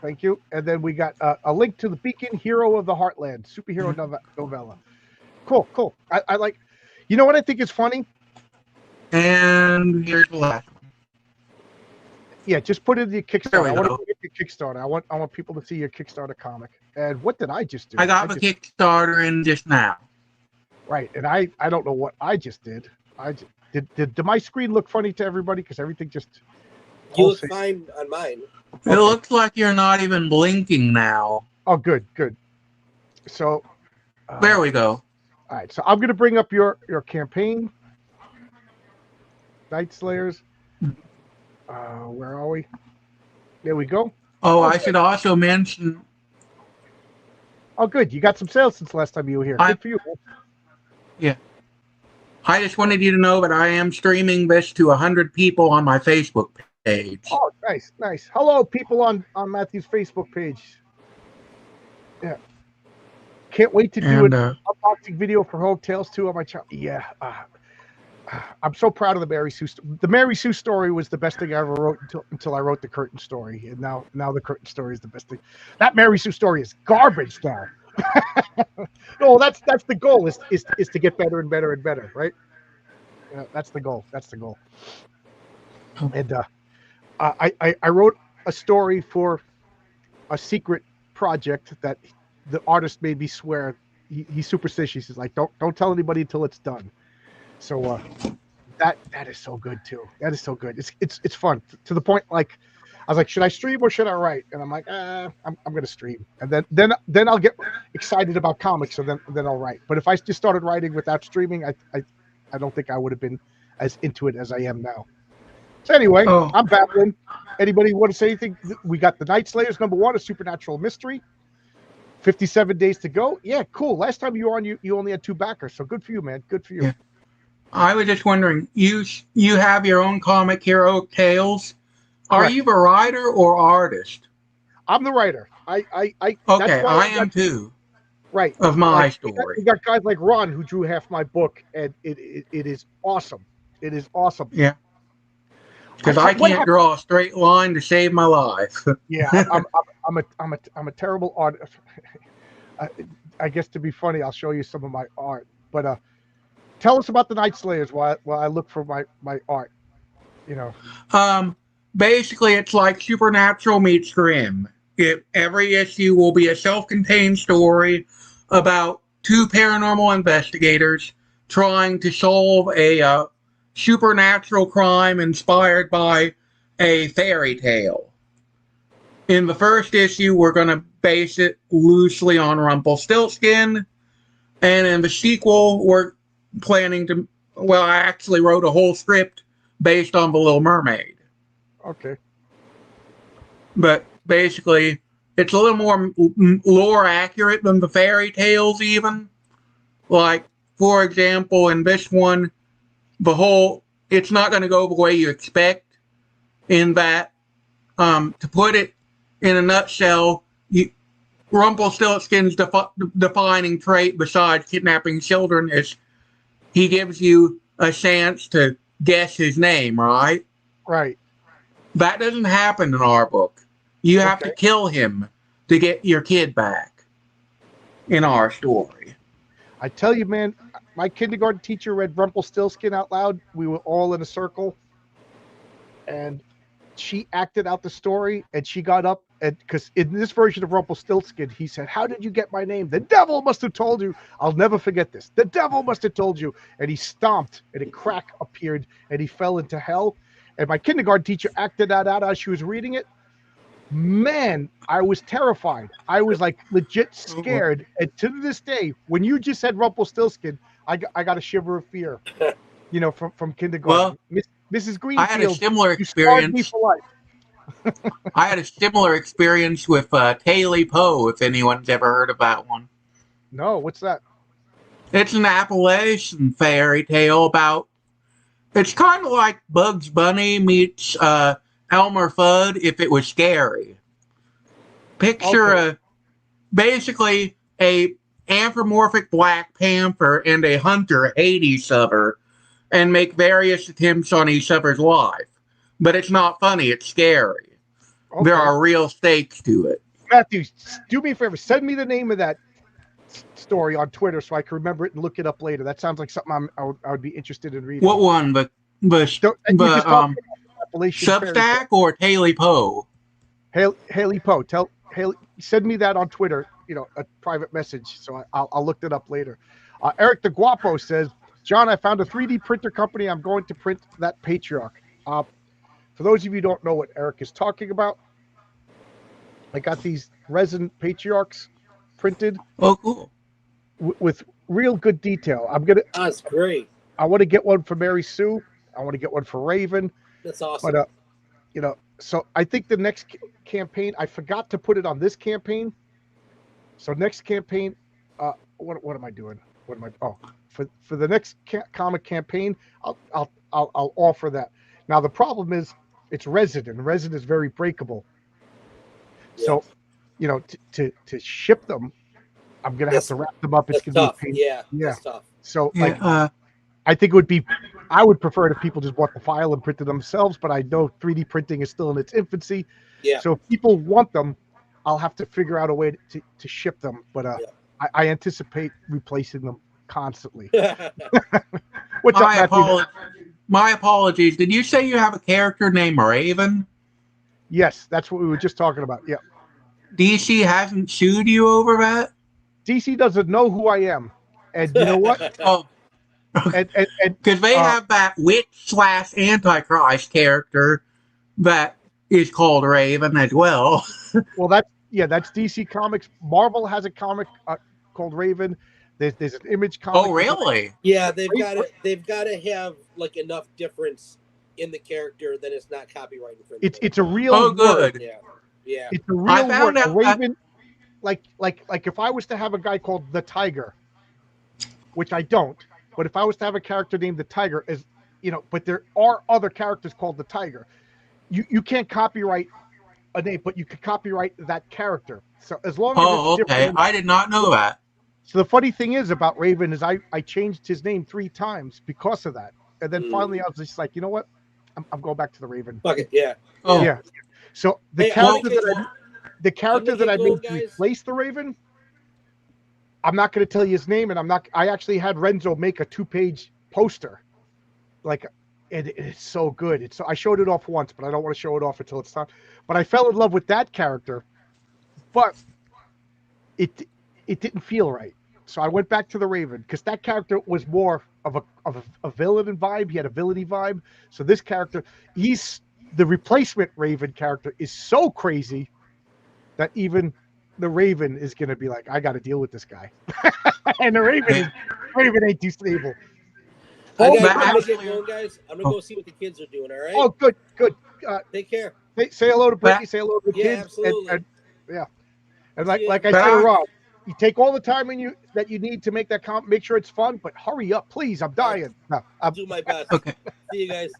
Thank you. And then we got a link to the Beacon Hero of the Heartland superhero novella. Cool. I like. You know what I think is funny? And here's the last one. Yeah, just put in the Kickstarter. There we I want go. to put your Kickstarter. I want people to see your Kickstarter comic. And what did I just do? I got my Kickstarter in just now. Right, and I don't know what I just did. Did my screen look funny to everybody? Because everything just. You look fine on mine. It looks like you're not even blinking now. Oh, good. So. There we go. All right, so I'm going to bring up your campaign. Night Slayers. Where are we? There we go. Oh, I should also mention. Oh, good. You got some sales since last time you were here. Good for you. Yeah. I just wanted you to know that I am streaming this to 100 people on my Facebook page. Oh, nice. Hello, people on Matthew's Facebook page. Yeah. Can't wait to do an unboxing video for Home Tales 2 on my channel. Yeah. I'm so proud of the Mary Sue. The Mary Sue story was the best thing I ever wrote until I wrote the Curtain story, and now the Curtain story is the best thing. That Mary Sue story is garbage now. No, that's the goal is to get better and better and better, right? That's the goal. And I wrote a story for a secret project that the artist made me swear. He's superstitious. He's like, don't tell anybody until it's done. So that is so good too. That is so good. It's fun to the point like I was like, should I stream or should I write? And I'm like, I'm gonna stream, and then I'll get excited about comics, so then I'll write. But if I just started writing without streaming, I don't think I would have been as into it as I am now. So anyway, I'm babbling. Anybody want to say anything? We got the Night Slayers #1, a supernatural mystery. 57 days to go. Yeah, cool. Last time you were on, you only had 2 backers, so good for you, man. Good for you. Yeah. I was just wondering, you have your own comic, Hero Tales. Are you the writer or artist? I'm the writer. Okay, I am too. Right. Of my story. We got guys like Ron who drew half my book, and it is awesome. It is awesome. Yeah. Because I can't draw a straight line to save my life. Yeah, I'm a terrible artist. I guess to be funny, I'll show you some of my art. But tell us about the Night Slayers while I look for my art. You know. Basically, it's like Supernatural meets Grimm. every issue will be a self-contained story about two paranormal investigators trying to solve a supernatural crime inspired by a fairy tale. In the first issue, we're going to base it loosely on Rumpelstiltskin, and in the sequel, we're planning to. Well, I actually wrote a whole script based on The Little Mermaid. Okay. But basically, it's a little more lore accurate than the fairy tales, even. Like, for example, in this one, it's not going to go the way you expect, in that, to put it in a nutshell, Rumpelstiltskin's defining trait besides kidnapping children is he gives you a chance to guess his name, right? Right. That doesn't happen in our book. You have to kill him to get your kid back in our story. I tell you, man, my kindergarten teacher read Rumpelstiltskin out loud. We were all in a circle, and she acted out the story, and she got up, and because in this version of Rumpelstiltskin, he said, "How did you get my name? The devil must have told you." I'll never forget this. The devil must have told you. And he stomped, and a crack appeared, and he fell into hell. And my kindergarten teacher acted that out as she was reading it. Man, I was terrified. I was like legit scared. And to this day, when you just said Rumpelstiltskin, I got a shiver of fear. You know, from kindergarten. Well, Mrs. Greenfield, I had a similar experience. Me for life. I had a similar experience with Taily Poe, if anyone's ever heard of that one. No, what's that? It's an Appalachian fairy tale about. It's kind of like Bugs Bunny meets Elmer Fudd if it was scary. Picture basically a anthropomorphic Black Panther and a hunter hate each other and make various attempts on each other's life. But it's not funny, it's scary. Okay. There are real stakes to it. Matthew, do me a favor, send me the name of that story on Twitter so I can remember it and look it up later. That sounds like something I would be interested in reading. What one? The Substack or Taily Poe? Haley Poe. Tell Haley, send me that on Twitter, a private message, so I'll look it up later. Eric the Guapo says, "John, I found a 3D printer company. I'm going to print that Patriarch." For those of you who don't know what Eric is talking about, I got these resin Patriarchs printed. Oh, cool. With real good detail. That's great. I want to get one for Mary Sue. I want to get one for Raven. That's awesome. But so I think the next campaign, I forgot to put it on this campaign. So next campaign, what am I doing? For the next comic campaign, I'll offer that. Now the problem is it's resin, and resin is very breakable. Yes. So, to ship them, I'm gonna have to wrap them up. It's gonna be a pain. Yeah. That's tough. So I think I would prefer it if people just bought the file and printed themselves, but I know 3D printing is still in its infancy. Yeah. So if people want them, I'll have to figure out a way to ship them. But I anticipate replacing them constantly. What's up, Matthew? My apologies. Did you say you have a character named Raven? Yes, that's what we were just talking about. Yeah. DC hasn't sued you over that? DC doesn't know who I am. And you know what? Because they have that witch/Antichrist character that is called Raven as well. Well, that's DC Comics. Marvel has a comic called Raven. There's an Image comic. Oh, really? Yeah, they've got to have like enough difference in the character that it's not copyright infringement. It's a real good. Word. Yeah. It's a real word. A Raven, like if I was to have a guy called the Tiger, which I don't, but if I was to have a character named the Tiger, but there are other characters called the Tiger. You can't copyright a name, but you could copyright that character. So as long as it's different. I did not know that. So the funny thing is about Raven is I changed his name 3 times because of that. And then finally I was just like, you know what? I'm going back to the Raven. Fuck it, yeah. Oh. Yeah. So the character that I made to replace the Raven, I'm not going to tell you his name, and I actually had Renzo make a 2-page poster. Like, it's so good. I showed it off once, but I don't want to show it off until it's time. But I fell in love with that character but it didn't feel right. So I went back to the Raven because that character was more of a villain vibe. He had a villainy vibe. So this character, he's the replacement Raven character is so crazy that even the Raven is going to be like, I got to deal with this guy. And the Raven ain't too stable. I'm But gonna get actually- going, guys. I'm gonna go see what the kids are doing. All right. Oh, good. Take care. Say hello to Brittany. Say hello to the Yeah, kids. absolutely. And See ya. like I said to Rob, you take all the time that you need to make that comp. Make sure it's fun, but hurry up, please. I'm dying. No, I'll do my best. Okay. See you guys.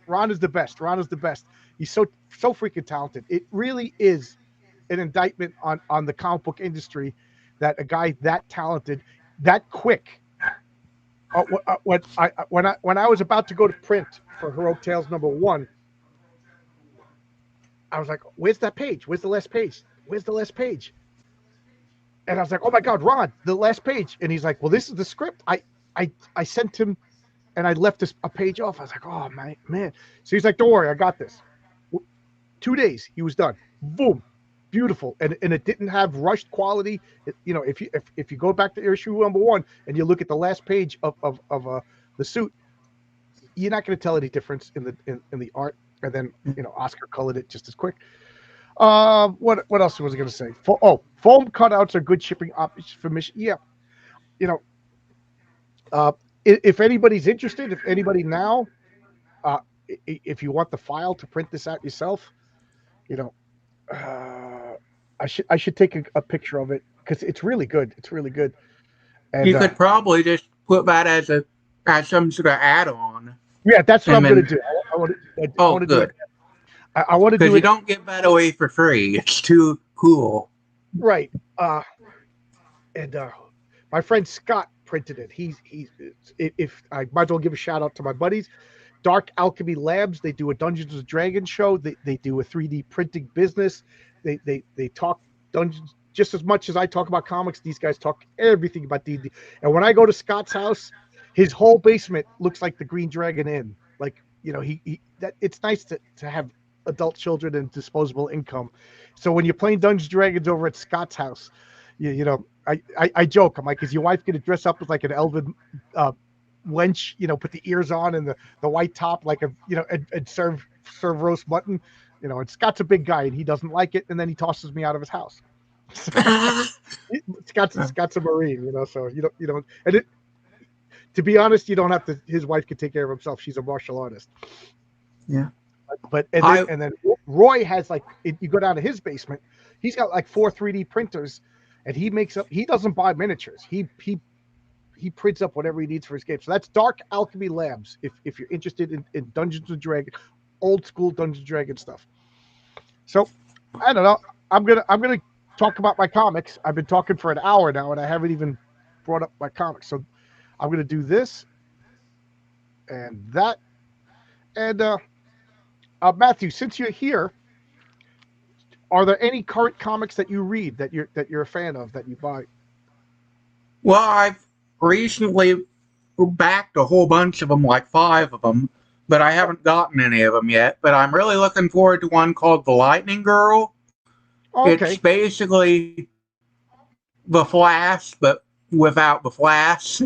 Ron is the best. Ron is the best. He's so freaking talented. It really is an indictment on the comic book industry that a guy that talented, that quick. When I was about to go to print for Heroic Tales #1, I was like, "Where's that page? Where's the last page? Where's the last page?" And I was like, "Oh my God, Ron, the last page!" And he's like, "Well, this is the script. I sent him, and I left a page off." I was like, "Oh man." So he's like, "Don't worry, I got this." 2 days, he was done. Boom, beautiful, and it didn't have rushed quality. If you go back to issue #1 and you look at the last page of the suit, you're not going to tell any difference in the art. And then Oscar colored it just as quick. What else was I going to say? Foam cutouts are good shipping options for mission. Yeah, if anybody's interested, if anybody now, if you want the file to print this out yourself, I should take a picture of it because it's really good. It's really good. And You could probably just put that as some sort of add-on. Yeah, that's what I'm and going then- to do. I want to. Oh, good. I want to Because do you it don't give that away for free. It's too cool. right. And my friend Scott printed it. If I might as well give a shout out to my buddies, Dark Alchemy Labs. They do a Dungeons and Dragons show. They do a 3D printing business. They talk Dungeons just as much as I talk about comics. These guys talk everything about D&D. And when I go to Scott's house, his whole basement looks like the Green Dragon Inn. Like it's nice to have adult children and disposable income. So when you're playing Dungeons and Dragons over at Scott's house, I joke. I'm like, is your wife going to dress up as like an elven wench? Put the ears on and the white top, like and serve roast mutton. And Scott's a big guy and he doesn't like it, and then he tosses me out of his house. Scott's a Marine, so you don't. And to be honest, you don't have to. His wife can take care of himself. She's a martial artist. Yeah. But and then Roy has you go down to his basement. He's got like 4 3D printers, and he doesn't buy miniatures. He prints up whatever he needs for his game. So that's Dark Alchemy Labs. If you're interested in Dungeons and Dragons, old school Dungeons and Dragons stuff. So I don't know. I'm gonna talk about my comics. I've been talking for an hour now, and I haven't even brought up my comics. So I'm gonna do this and that. And Matthew, since you're here, are there any current comics that you read that you're a fan of that you buy? Well, I've recently backed a whole bunch of them, like 5 of them, but I haven't gotten any of them yet. But I'm really looking forward to one called The Lightning Girl. Oh, okay. It's basically the Flash, but without the Flash.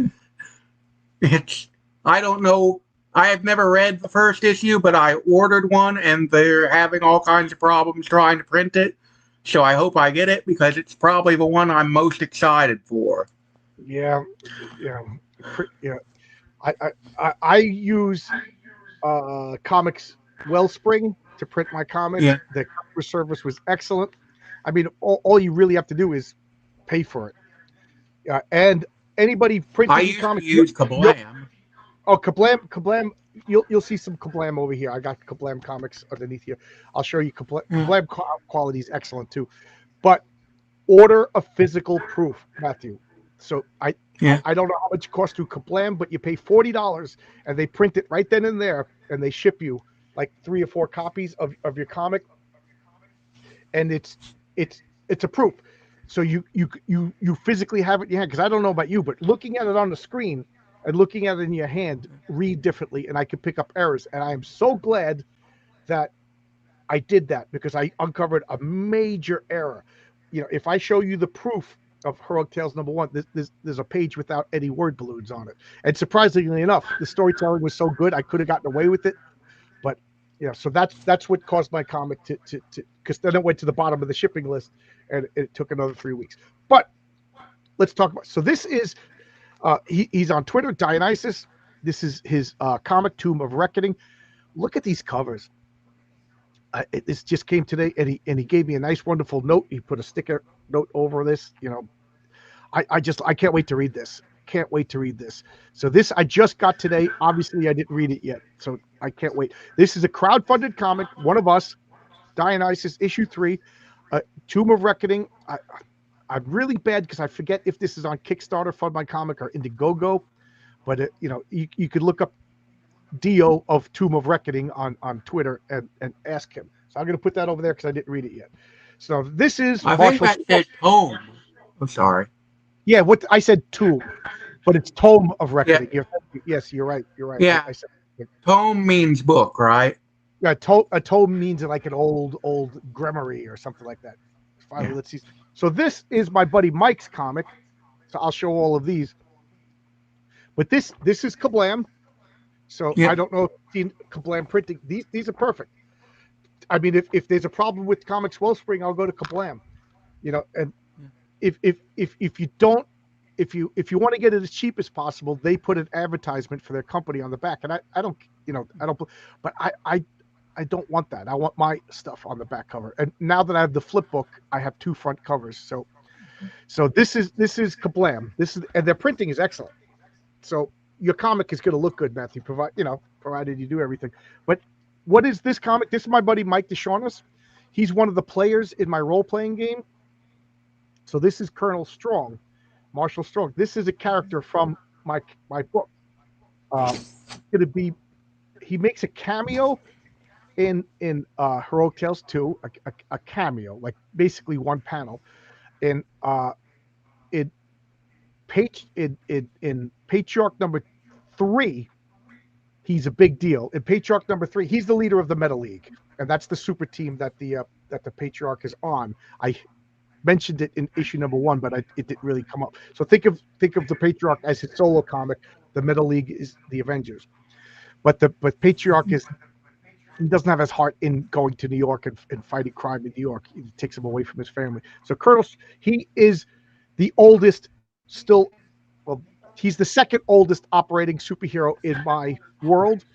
I don't know. I have never read the first issue, but I ordered one, and they're having all kinds of problems trying to print it. So I hope I get it, because it's probably the one I'm most excited for. Yeah. I use Comics Wellspring to print my comics. Yeah. The customer service was excellent. I mean, all you really have to do is pay for it. And anybody printing I used comics, to use Kablam. Oh, Kablam! You'll see some Kablam over here. I got Kablam comics underneath here. I'll show you. Kablam quality is excellent too, but order a physical proof, Matthew. So I don't know how much it costs to Kablam, but you pay $40 and they print it right then and there, and they ship you like 3 or 4 copies of your comic, and it's a proof. So you physically have it in your hand, because I don't know about you, but looking at it on the screen and looking at it in your hand read differently, and I can pick up errors. And I am so glad that I did that because I uncovered a major error. If I show you the proof of Heroic Tales #1, there's a page without any word balloons on it. And surprisingly enough, the storytelling was so good I could have gotten away with it. But so that's what caused my comic to because then it went to the bottom of the shipping list, and it took another 3 weeks. But let's talk about. So this is he's on Twitter, Dionysus. This is his comic, Tomb of Reckoning. Look at these covers. This just came today, and he gave me a nice, wonderful note. He put a sticker note over this. I can't wait to read this. Can't wait to read this. So this I just got today. Obviously, I didn't read it yet, so I can't wait. This is a crowdfunded comic. One of Us, Dionysus, issue 3, Tomb of Reckoning. I'm really bad because I forget if this is on Kickstarter, Fund My Comic, or Indiegogo. But you could look up Dio of Tomb of Reckoning on Twitter and ask him. So I'm going to put that over there because I didn't read it yet. So this is I think that said Tome. I'm sorry. Yeah, what I said Tomb, but it's Tome of Reckoning. Yeah. Yes, you're right. You're right. Yeah. Tome means book, right? Yeah, a tome means like an old grimoire or something like that. Finally, let's see. So this is my buddy Mike's comic. So I'll show all of these. But this is Kablam. So I don't know if you've seen Kablam printing. These are perfect. I mean, if there's a problem with Comics Wellspring, I'll go to Kablam. And if you don't, if you want to get it as cheap as possible, they put an advertisement for their company on the back. And I don't, but I don't want that. I want my stuff on the back cover. And now that I have the flip book, I have 2 front covers. So this is Kablam. And their printing is excellent. So your comic is going to look good, Matthew, provided you do everything. But what is this comic? This is my buddy Mike DeShaunis. He's one of the players in my role-playing game. So this is Colonel Strong, Marshall Strong. This is a character from my book. He makes a cameo in Heroic Tales 2, a cameo, like basically one panel. In Patriarch #3, he's a big deal. In Patriarch #3, he's the leader of the Meta League, and that's the super team that the Patriarch is on. I mentioned it in issue #1, but it didn't really come up. So think of the Patriarch as his solo comic. The Meta League is the Avengers, but Patriarch he doesn't have his heart in going to New York and fighting crime in New York. It takes him away from his family. So he is the oldest still. Well, he's the second oldest operating superhero in my world,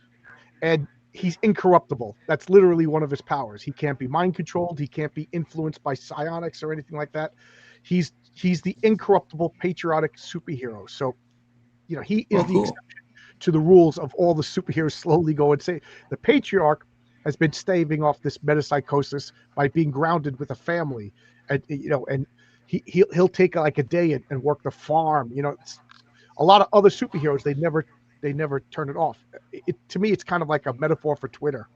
and he's incorruptible. That's literally one of his powers. He can't be mind controlled. He can't be influenced by psionics or anything like that. He's the incorruptible patriotic superhero. So, he is the exception to the rules of all the superheroes slowly go insane. The Patriarch has been staving off this metapsychosis by being grounded with a family, and he'll take like a day and work the farm. A lot of other superheroes they never turn it off. To me, it's kind of like a metaphor for Twitter.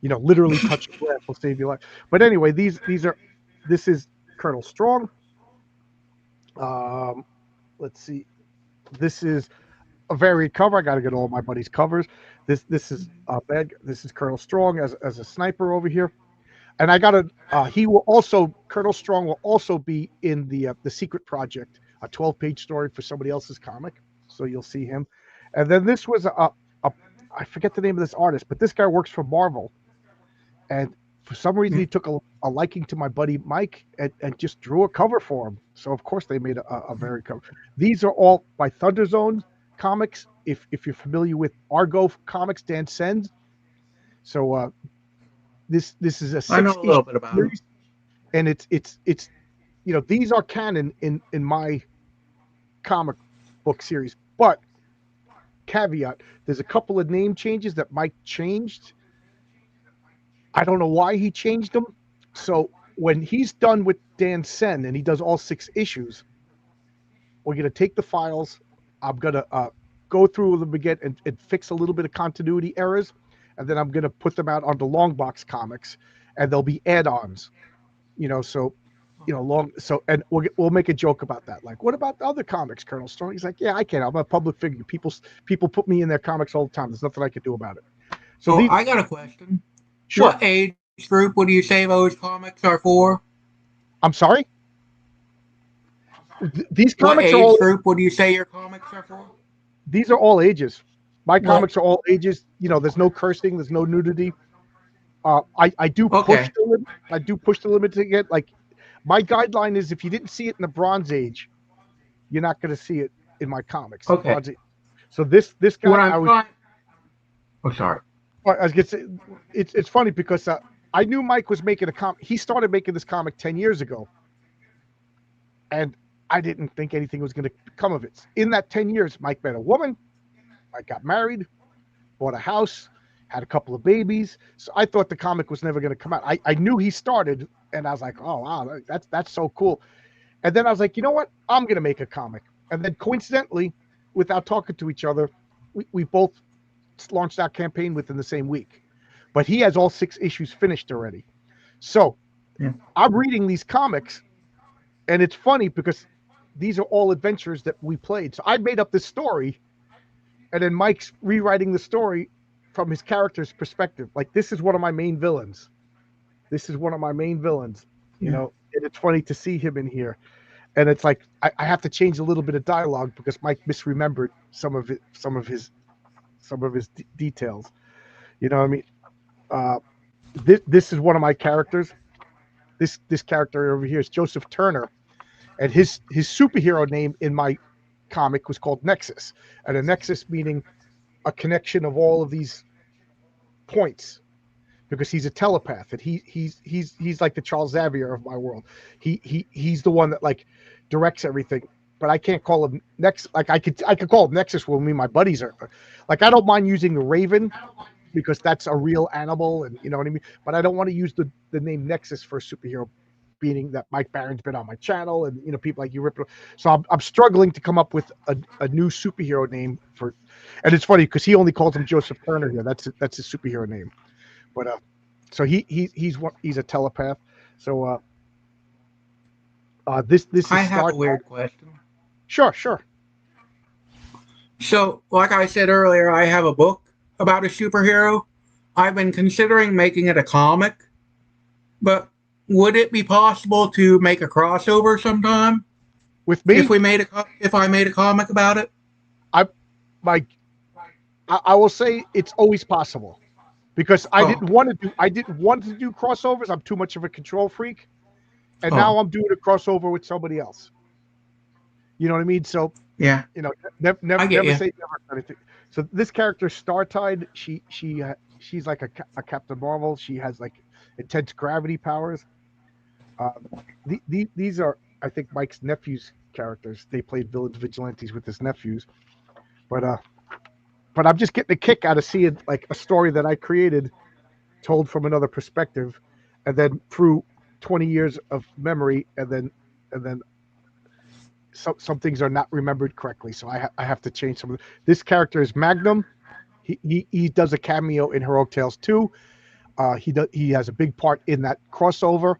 Literally touch the grass will save your life. But anyway, this is Colonel Strong. Let's see. This is a varied cover. I got to get all my buddies' covers. This is This is Colonel Strong as a sniper over here, and I got Colonel Strong will also be in the Secret Project, a 12-page story for somebody else's comic. So you'll see him, and then this was I forget the name of this artist, but this guy works for Marvel, and for some reason he took a liking to my buddy Mike and just drew a cover for him. So of course they made a varied cover. These are all by Thunder Zone Comics. If you're familiar with Argo Comics, Dan Send. So this is a 6 I know a little bit about series, and it's these are canon in my comic book series. But caveat, there's a couple of name changes that Mike changed. I don't know why he changed them. So when he's done with Dan Sen and he does all 6 issues, we're going to take the files. I'm going to go through them again and fix a little bit of continuity errors. And then I'm going to put them out onto Longbox Comics, and there'll be add-ons, and we'll make a joke about that. Like, what about the other comics, Colonel Strong? He's like, yeah, I can't. I'm a public figure. People put me in their comics all the time. There's nothing I can do about it. So I got a question. Sure. What age group would you say those comics are for? I'm sorry. These What comics are age all. group would you say your comics are for? These are all ages. My What? comics are all ages. You know, there's no cursing, there's no nudity. I do push Okay. the limit. I do push the limit to get like. My guideline is if you didn't see it in the Bronze Age, you're not going to see it in my comics. Okay. Bronze Age. So this guy, What I I'm was. trying. Oh, sorry. I was gonna say, it's funny because I knew Mike was making a comic. He started making this comic 10 years ago, and I didn't think anything was going to come of it. In that 10 years, Mike met a woman, Mike got married, bought a house, had a couple of babies. So I thought the comic was never going to come out. I knew he started, and I was like, oh wow, that's so cool. And then I was like, you know what? I'm going to make a comic. And then coincidentally, without talking to each other, we both launched our campaign within the same week. But he has all 6 issues finished already. So Yeah. I'm reading these comics, and it's funny because these are all adventures that we played. So I made up this story, and then Mike's rewriting the story from his character's perspective. Like, this is one of my main villains. This is one of my main villains, you know, and it's funny to see him in here. And it's like I have to change a little bit of dialogue because Mike misremembered some of his details. You know what I mean? This is one of my characters. This character over here is Joseph Turner, and his superhero name in my comic was called Nexus, and a nexus meaning a connection of all of these points, because he's a telepath, and he's like the Charles Xavier of my world. He's the one that like directs everything, but I can't call him Nexus. Like I could call him Nexus when me and my buddies are like, I don't mind using the Raven because that's a real animal, and you know what I mean. But I don't want to use the name Nexus for a superhero, being that Mike Barron's been on my channel, and you know people like you rip. So I'm struggling to come up with a new superhero name for, and it's funny because he only calls him Joseph Turner here. That's his superhero name. But so he's a telepath. So this is I have a weird question. Sure. So, like I said earlier, I have a book about a superhero. I've been considering making it a comic, but would it be possible to make a crossover sometime with me if I made a comic about it? I will say it's always possible. Because I didn't want to do crossovers. I'm too much of a control freak, and now I'm doing a crossover with somebody else. You know what I mean? So yeah, you know, never say never. So this character, Startide, she's like a Captain Marvel. She has like intense gravity powers. These are, I think, Mike's nephew's characters. They played villains, vigilantes with his nephews, but I'm just getting a kick out of seeing like a story that I created told from another perspective, and then through 20 years of memory, and then some things are not remembered correctly. So I have to change some of this character is Magnum. He does a cameo in Heroic Tales 2. He has a big part in that crossover,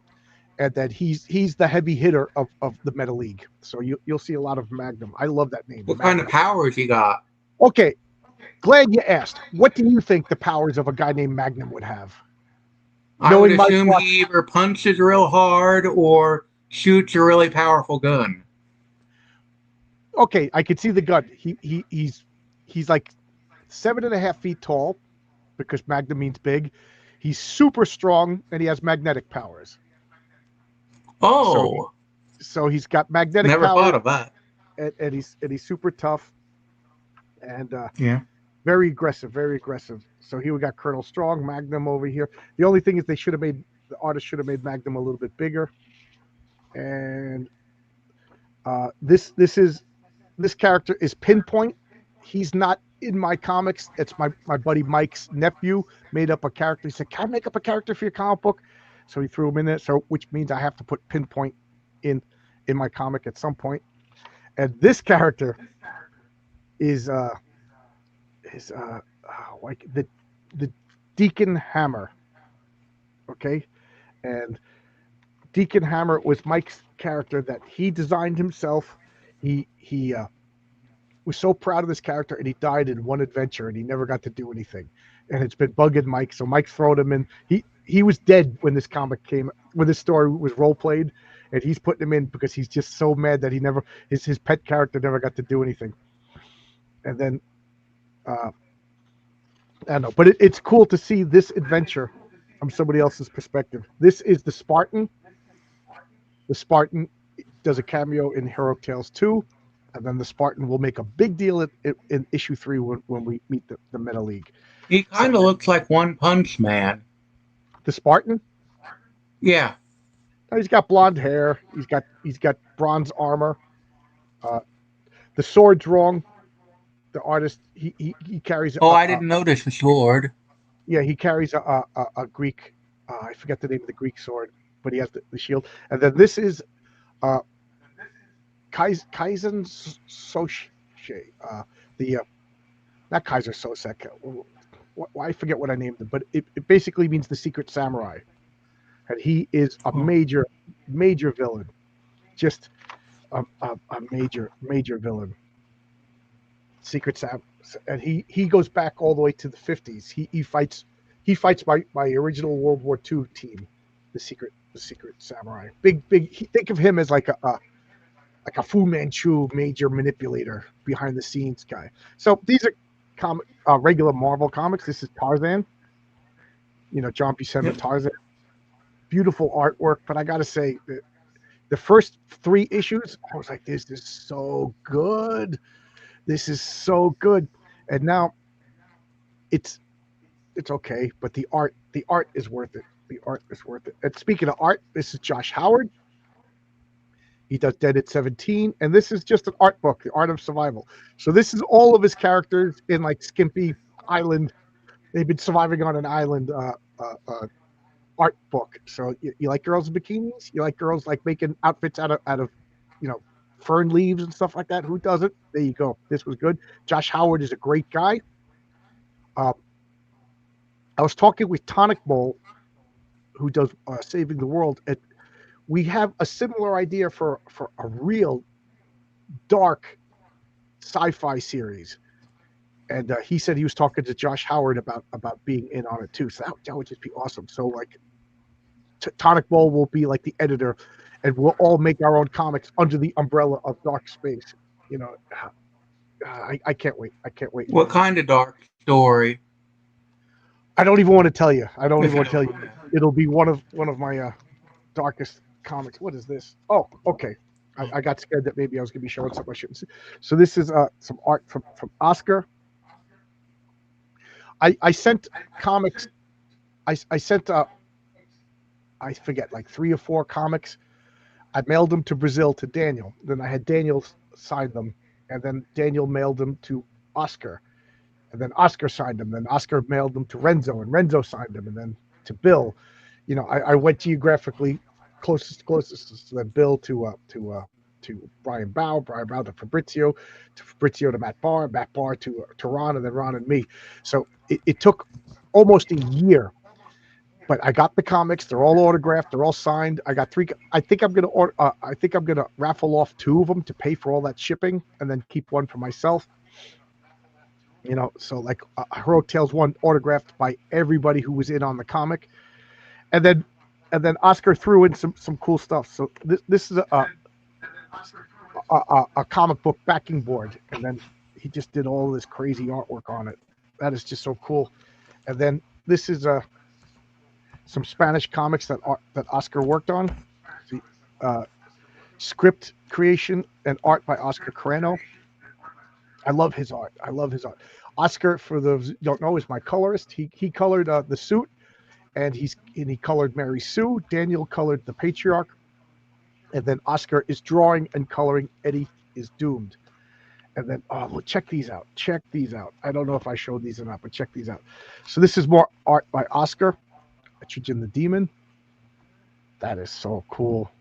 and then he's the heavy hitter of the Meta League. So you'll see a lot of Magnum. I love that name. What Magnum. kind of powers he got? Okay, glad you asked. What do you think the powers of a guy named Magnum would have? I would assume he either punches real hard or shoots a really powerful gun. Okay, I can see the gun. He's like 7.5 feet tall, because Magnum means big. He's super strong, and he has magnetic powers. Oh, so he's got magnetic never powers. thought of that. And he's super tough, and yeah, very aggressive, very aggressive. So here we got Colonel Strong, Magnum over here. The only thing is the artist should have made Magnum a little bit bigger. And this character is Pinpoint. He's not in my comics. It's my buddy Mike's nephew made up a character. He said, "Can I make up a character for your comic book?" So he threw him in there. So which means I have to put Pinpoint in my comic at some point. And this character is like the Deacon Hammer. Okay, and Deacon Hammer was Mike's character that he designed himself. He was so proud of this character, and he died in one adventure, and he never got to do anything. And it's been bugging Mike, so Mike's thrown him in. he was dead when this comic came, when this story was role played, and he's putting him in because he's just so mad that he never his pet character never got to do anything. And then I don't know, but it's cool to see this adventure from somebody else's perspective. This is the Spartan. The Spartan does a cameo in Hero Tales 2, and then the Spartan will make a big deal in issue 3 when we meet the Meta League. He kind of looks like One Punch Man. The Spartan? Yeah. He's got blonde hair. He's got bronze armor. The sword's wrong. The artist he carries. Oh, I didn't notice the sword. Yeah, he carries a Greek. I forget the name of the Greek sword, but he has the shield. And then this is Kaizen Soche. Not Kaiser Sosek. I forget what I named him, but it basically means the secret samurai, and he is a major villain, just a major villain. Secret Sam, and he goes back all the way to the 50s. He fights my original World War II team, the secret samurai. Big. Think of him as like a Fu Manchu major manipulator, behind the scenes guy. So these are regular Marvel comics. This is Tarzan. John Buscema, Tarzan. Beautiful artwork, but I got to say, the first 3 issues, I was like, this is so good. This is so good. And now it's okay, but the art is worth it. The art is worth it. And speaking of art, this is Josh Howard. He does Dead at 17, and this is just an art book, The Art of Survival. So this is all of his characters in like skimpy island. They've been surviving on an island art book. So you like girls in bikinis? You like girls like making outfits out of fern leaves and stuff like that? Who doesn't? There you go. This was good. Josh Howard is a great guy. I was talking with Tonic Bowl, who does Saving the World, and we have a similar idea for a real dark sci-fi series. And he said he was talking to Josh Howard about being in on it too. So that would just be awesome. So like Tonic Bowl will be like the editor, and we'll all make our own comics under the umbrella of Dark Space. I can't wait. I can't wait. What kind of dark story? I don't even want to tell you. I don't even want to tell you. It'll be one of my darkest comics. What is this? Oh, okay. I got scared that maybe I was going to be showing something I shouldn't see. So this is some art from Oscar. I sent comics. I sent I forget, like 3 or 4 comics. I mailed them to Brazil to Daniel. Then I had Daniel sign them, and then Daniel mailed them to Oscar, and then Oscar signed them. Then Oscar mailed them to Renzo, and Renzo signed them, and then to Bill. I went geographically closest to then Bill to Brian Bow to Fabrizio to Matt Barr to Ron, and then Ron and me. So it took almost a year. But I got the comics. They're all autographed. They're all signed. I got 3. I think I'm gonna raffle off 2 of them to pay for all that shipping, and then keep 1 for myself. So like Hero Tales 1 autographed by everybody who was in on the comic, and then Oscar threw in some cool stuff. So this is a comic book backing board, and then he just did all this crazy artwork on it. That is just so cool. And then this is some Spanish comics that Oscar worked on. Script creation and art by Oscar Carreno. I love his art. Oscar, for those who don't know, is my colorist. He colored the suit, and he colored Mary Sue. Daniel colored the Patriarch, and then Oscar is drawing and coloring Eddie is Doomed. And then check these out. I don't know if I showed these or not, but check these out. So this is more art by Oscar. Etrigan the Demon. That is so cool.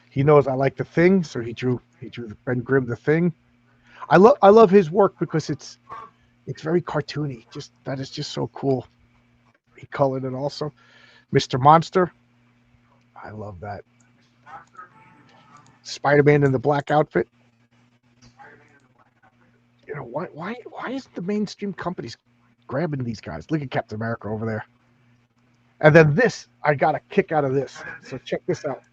He knows I like The Thing, so he drew Ben Grimm The Thing. I love his work because it's very cartoony. That is just so cool. He colored it also. Mr. Monster. I love that. Spider-Man in the black outfit. Why is the mainstream companies grabbing these guys? Look at Captain America over there. And then this, I got a kick out of this. So check this out.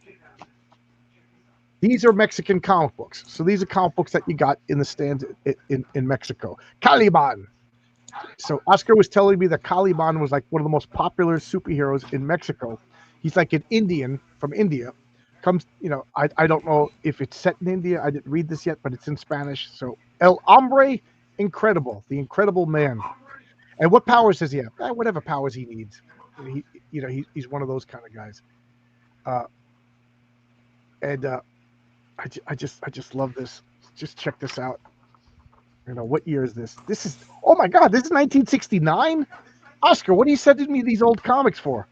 These are Mexican comic books. So these are comic books that you got in the stands in Mexico. Caliban. So Oscar was telling me that Caliban was like one of the most popular superheroes in Mexico. He's like an Indian from India. Comes, I don't know if it's set in India. I didn't read this yet, but it's in Spanish. So El Hombre Incredible, the Incredible Man. And what powers does he have? Whatever powers he needs. He's one of those kind of guys. I just love this. Just check this out. What year is this? This is, oh my God, this is 1969? Oscar, what are you sending me these old comics for?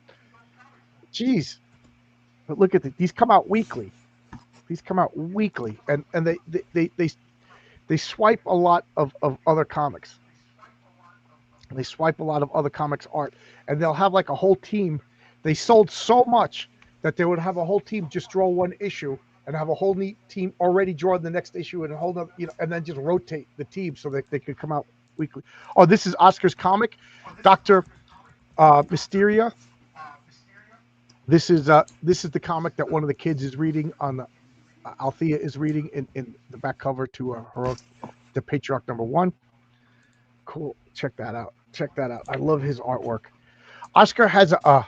Jeez. But look at these come out weekly. These come out weekly. And they swipe a lot of other comics. They swipe a lot of other comics art. And they'll have like a whole team. They sold so much that they would have a whole team just draw one issue and have a whole neat team already draw the next issue and a whole other, and then just rotate the team so that they could come out weekly. Oh, this is Oscar's comic, Dr. Mysteria. This is the comic that one of the kids is reading on the Althea is reading in the back cover to the Patriarch #1. Cool. Check that out. I love his artwork. Oscar has a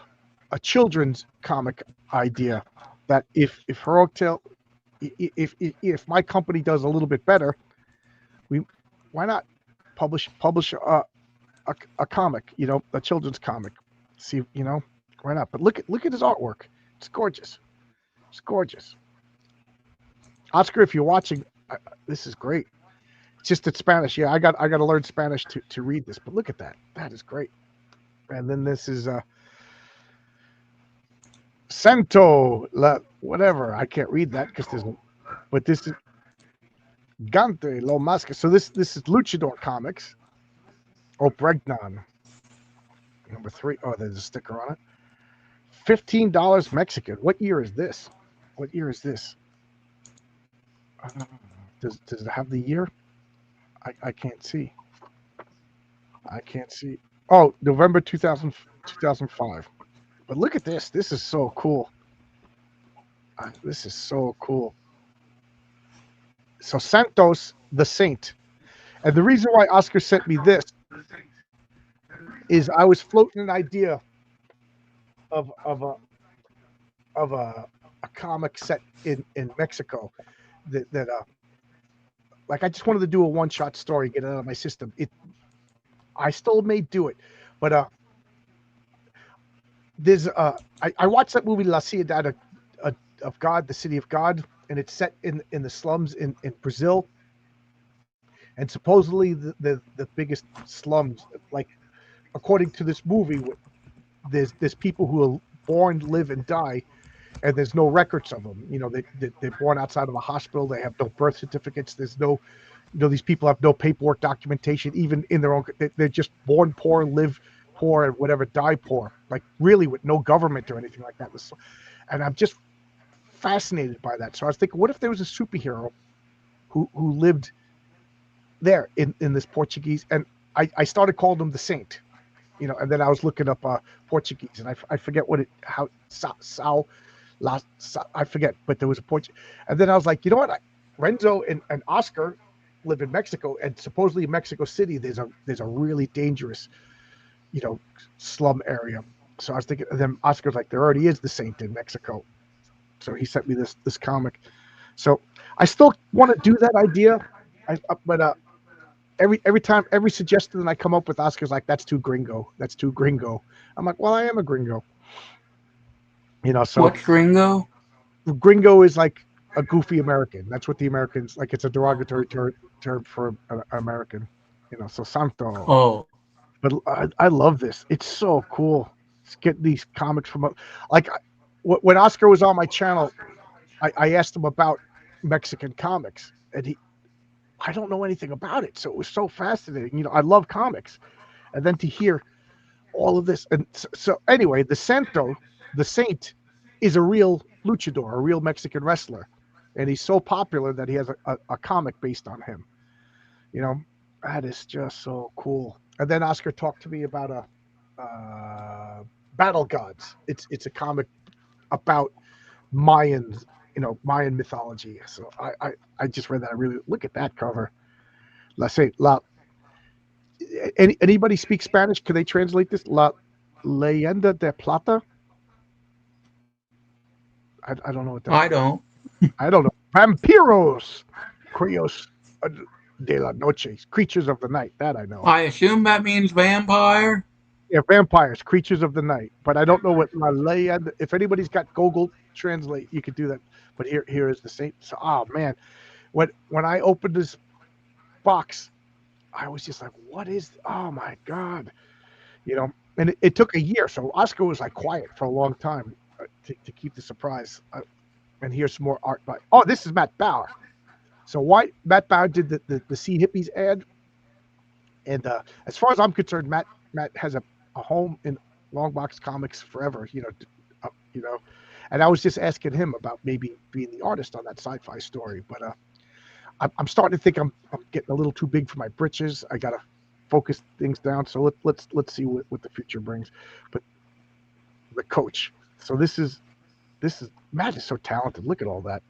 children's comic idea that if Heroic Tale, if my company does a little bit better, why not publish a comic, a children's comic. See, why not? But look at his artwork. It's gorgeous. Oscar, if you're watching, this is great. It's just in Spanish. Yeah, I got to learn Spanish to read this. But look at that. That is great. And then this is Santo whatever. I can't read that because there's, but this is Gante Lo Masca. So this is Luchador Comics. Oh, Bregnan. #3. Oh, there's a sticker on it. $15 Mexican. What year is this? Does it have the year? I can't see. Oh, November 2005. But look at this. This is so cool. So Santos the Saint. And the reason why Oscar sent me this is I was floating an idea of a comic set in Mexico that like I just wanted to do a one-shot story, get it out of my system. I still may do it, but there's I watched that movie La Ciudad of God, the City of God, and it's set in the slums in Brazil, and supposedly the biggest slums, like according to this movie, there's people who are born, live, and die, and there's no records of them. They're born outside of a hospital. They have no birth certificates. There's no, these people have no paperwork documentation, even in their own. They're just born poor, live poor, and whatever, die poor. Like really, with no government or anything like that. And I'm just fascinated by that. So I was thinking, what if there was a superhero who lived there in this Portuguese? And I started calling him the Saint. And then I was looking up Portuguese, and I forget I forget, but there was a Portuguese. And then I was like, you know what? Renzo and Oscar live in Mexico, and supposedly in Mexico City, there's a really dangerous, slum area. So I was thinking, and then Oscar's like, there already is the Saint in Mexico. So he sent me this comic. So I still want to do that idea, but every time, every suggestion that I come up with, Oscar's like, that's too gringo. I'm like, well, I am a gringo. So What's gringo? Gringo is like a goofy American. That's what the Americans like. It's a derogatory term for an American. So Santo. Oh, But I love this. It's so cool. Let's get these comics from like when Oscar was on my channel, I asked him about Mexican comics, and I don't know anything about it. So it was so fascinating. I love comics. And then to hear all of this. And so anyway, the Saint, is a real luchador, a real Mexican wrestler. And he's so popular that he has a comic based on him. That is just so cool. And then Oscar talked to me about Battle Gods. It's a comic about Mayans, Mayan mythology. So I just read that. I really look at that cover. Let's say La. Anybody speak Spanish? Can they translate this? La Leyenda de Plata. I don't know what that. I don't. I don't know. Vampiros, Crios de la Noche, creatures of the night. That I know. I assume that means vampire. Yeah, vampires, creatures of the night. But I don't know what La Leyenda. If anybody's got Google Translate, you could do that. But here is the same. So, oh man, when I opened this box, I was just like, what is? Oh my god, And it took a year, so Oscar was like quiet for a long time to keep the surprise. And here's some more art by. Oh, this is Matt Bauer. So why Matt Bauer did the Sea Hippies ad, and as far as I'm concerned, Matt has a home in Longbox Comics forever. And I was just asking him about maybe being the artist on that sci-fi story, but I'm starting to think I'm getting a little too big for my britches. I gotta focus things down. So let's see what the future brings. But the coach. So this is Matt is so talented. Look at all that,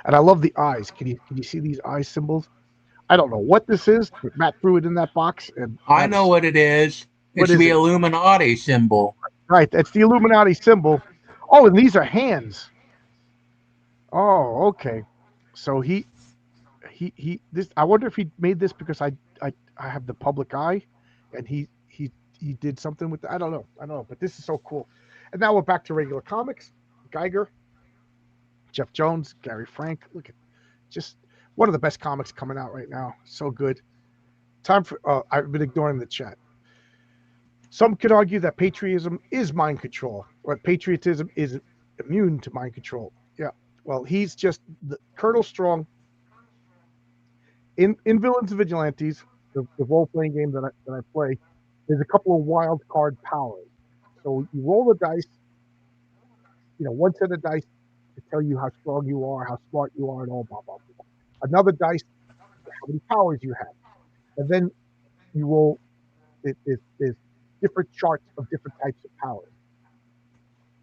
and I love the eyes. Can you see these eye symbols? I don't know what this is, but Matt threw it in that box, and I know what it is. It's the Illuminati symbol. Right, that's the Illuminati symbol. Oh, and these are hands. Oh, okay. So he this. I wonder if he made this because I have the public eye, and he did something with. I don't know. But this is so cool. And now we're back to regular comics. Geiger, Jeff Jones, Gary Frank. Look at just one of the best comics coming out right now. So good. Time for. I've been ignoring the chat. Some could argue that patriotism is mind control, or patriotism is immune to mind control. Yeah. Well, he's just Colonel Strong. In Villains and Vigilantes, the role-playing game that I play, there's a couple of wild card powers. So you roll the dice, one set of dice to tell you how strong you are, how smart you are, and all blah, blah, blah. Another dice, how many powers you have. And then you roll, there's different charts of different types of powers.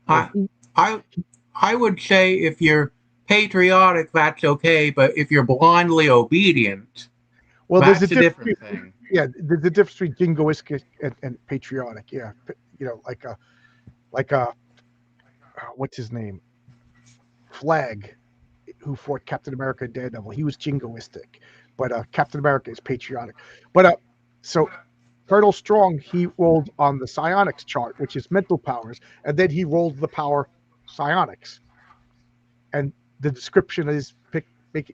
So I would say if you're patriotic, that's okay, but if you're blindly obedient, that's a different thing. Yeah, there's a difference between jingoistic and patriotic. Yeah, like a what's his name? Flag, who fought Captain America and Daredevil. He was jingoistic, but Captain America is patriotic. But so Colonel Strong, he rolled on the psionics chart, which is mental powers, and then he rolled the power psionics. And the description is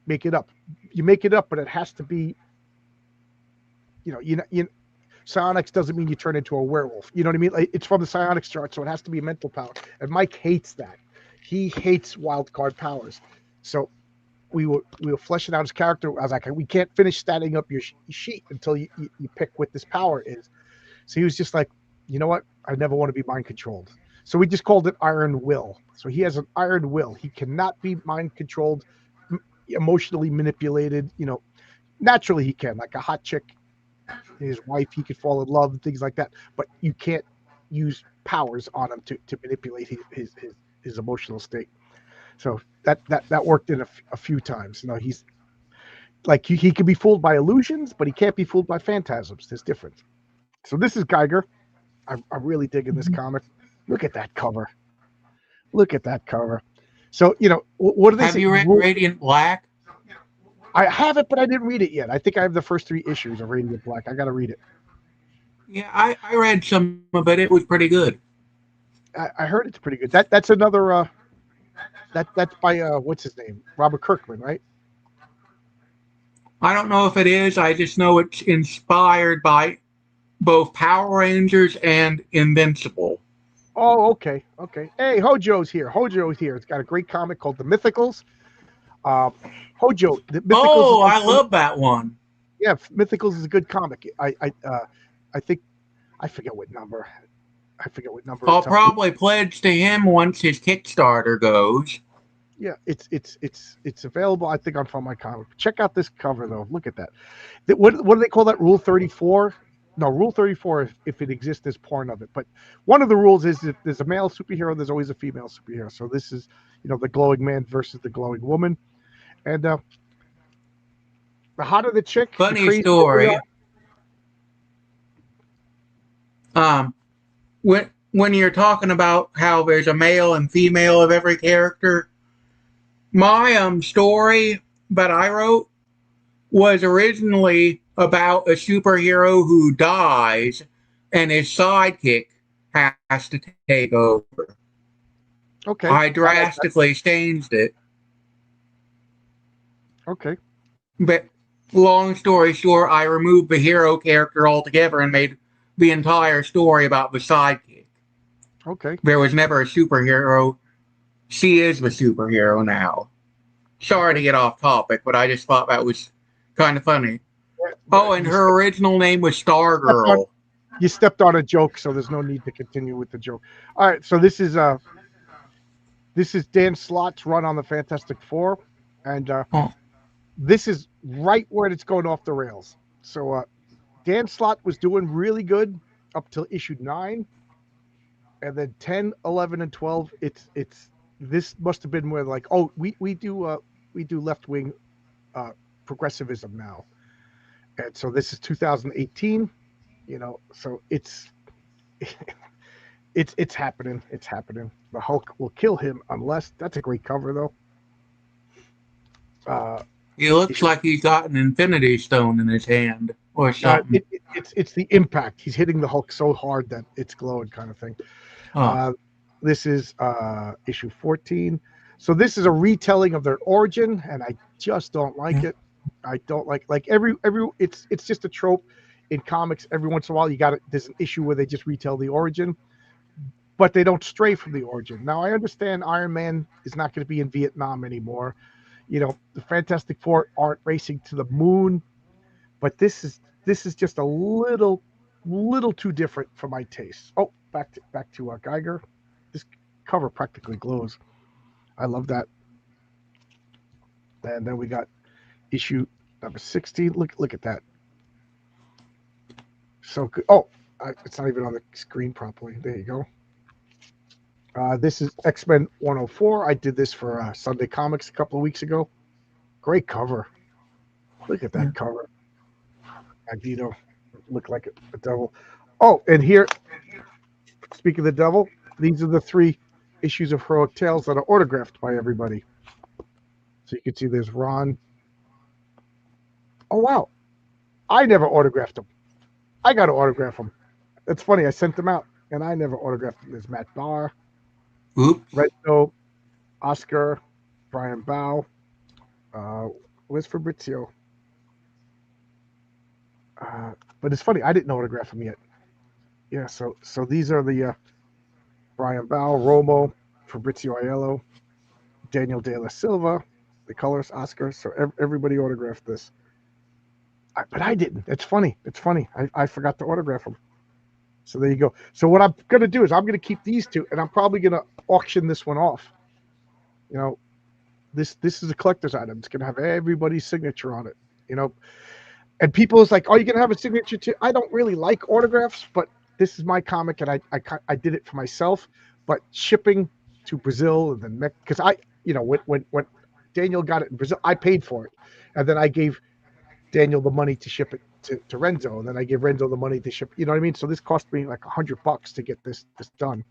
make it up. You make it up, but it has to be. Psionics doesn't mean you turn into a werewolf. You know what I mean? Like, it's from the psionics chart, so it has to be a mental power. And Mike hates that. He hates wild card powers. So we were fleshing out his character. I was like, we can't finish statting up your sheet until you pick what this power is. So he was just like, you know what? I never want to be mind controlled. So we just called it Iron Will. So he has an iron will. He cannot be mind controlled, emotionally manipulated. Naturally he can, like a hot chick. His wife, he could fall in love and things like that, but you can't use powers on him to manipulate his emotional state. So that worked in a few times. He's like he can be fooled by illusions, but he can't be fooled by phantasms. There's difference. So this is Geiger. I'm really digging this comic. Look at that cover. So what do they say? Have you read Radiant Black? I have it, but I didn't read it yet. I think I have the first 3 issues of Radiant Black. I got to read it. Yeah, I read some of it. It was pretty good. I heard it's pretty good. That's another. That's by what's his name? Robert Kirkman, right? I don't know if it is. I just know it's inspired by both Power Rangers and Invincible. Oh, okay. Hey, Hojo's here. It's got a great comic called The Mythicals. Hojo. The Mythicals I love that one. Yeah, Mythicals is a good comic. I think I forget what number. I'll probably pledge to him once his Kickstarter goes. Yeah, it's available. I think on From My Comic. Check out this cover though. Look at that. What do they call that? Rule 34. no, Rule 34 if it exists, there's porn of it. But one of the rules is if there's a male superhero, there's always a female superhero. So this is, the glowing man versus the glowing woman. And the hotter the chick, the Funny crazier story. they are. When you're talking about how there's a male and female of every character, my story that I wrote was originally about a superhero who dies and his sidekick has to take over. Okay. I drastically changed it. Okay. But long story short, I removed the hero character altogether and made the entire story about the sidekick. Okay. There was never a superhero. She is the superhero now. Sorry to get off topic, but I just thought that was kind of funny. Oh, and her original name was Stargirl. You stepped on a joke, so there's no need to continue with the joke. All right, so this is Dan Slott's run on the Fantastic Four, and this is right where it's going off the rails. So Dan Slott was doing really good up till issue 9, and then 10, 11, and 12. It's this must have been where like, oh, we do left wing progressivism now, and so this is 2018. So it's happening. It's happening. The Hulk will kill him unless that's a great cover though. He looks like he's got an Infinity Stone in his hand or something. It's the impact. He's hitting the Hulk so hard that it's glowing, kind of thing. This is issue 14. So this is a retelling of their origin, and I just don't like it. I don't like every it's just a trope in comics. Every once in a while there's an issue where they just retell the origin, but they don't stray from the origin. Now I understand Iron Man is not going to be in Vietnam anymore. The Fantastic Four aren't racing to the moon, but this is just a little too different for my taste. Oh, back to Geiger. This cover practically glows. I love that. And then we got issue number 16. Look at that. So good. Oh, it's not even on the screen properly. There you go. This is X-Men 104. I did this for Sunday Comics a couple of weeks ago. Great cover. Look at that cover. Magneto looked like a devil. Oh, and here, speaking of the devil, these are the 3 issues of Heroic Tales that are autographed by everybody. So you can see there's Ron. Oh, wow. I never autographed them. I got to autograph them. That's funny. I sent them out, and I never autographed them. There's Matt Barr, Renzo, Oscar, Brian Bow. Where's Fabrizio? But it's funny. I didn't autograph them yet. Yeah, so these are the Brian Bow, Romo, Fabrizio Aiello, Daniel De La Silva, the colors, Oscar. So everybody autographed this. But I didn't. It's funny. I forgot to autograph them. So there you go. So what I'm going to do is I'm going to keep these 2, and I'm probably going to auction this one off. This is a collector's item. It's going to have everybody's signature on it. And people is like, oh, you're going to have a signature too? I don't really like autographs, but this is my comic, and I did it for myself. But shipping to Brazil and then because when Daniel got it in Brazil, I paid for it, and then I gave Daniel the money to ship it to Renzo, and then I gave Renzo the money to ship. You know what I mean? So this cost me like $100 to get this done.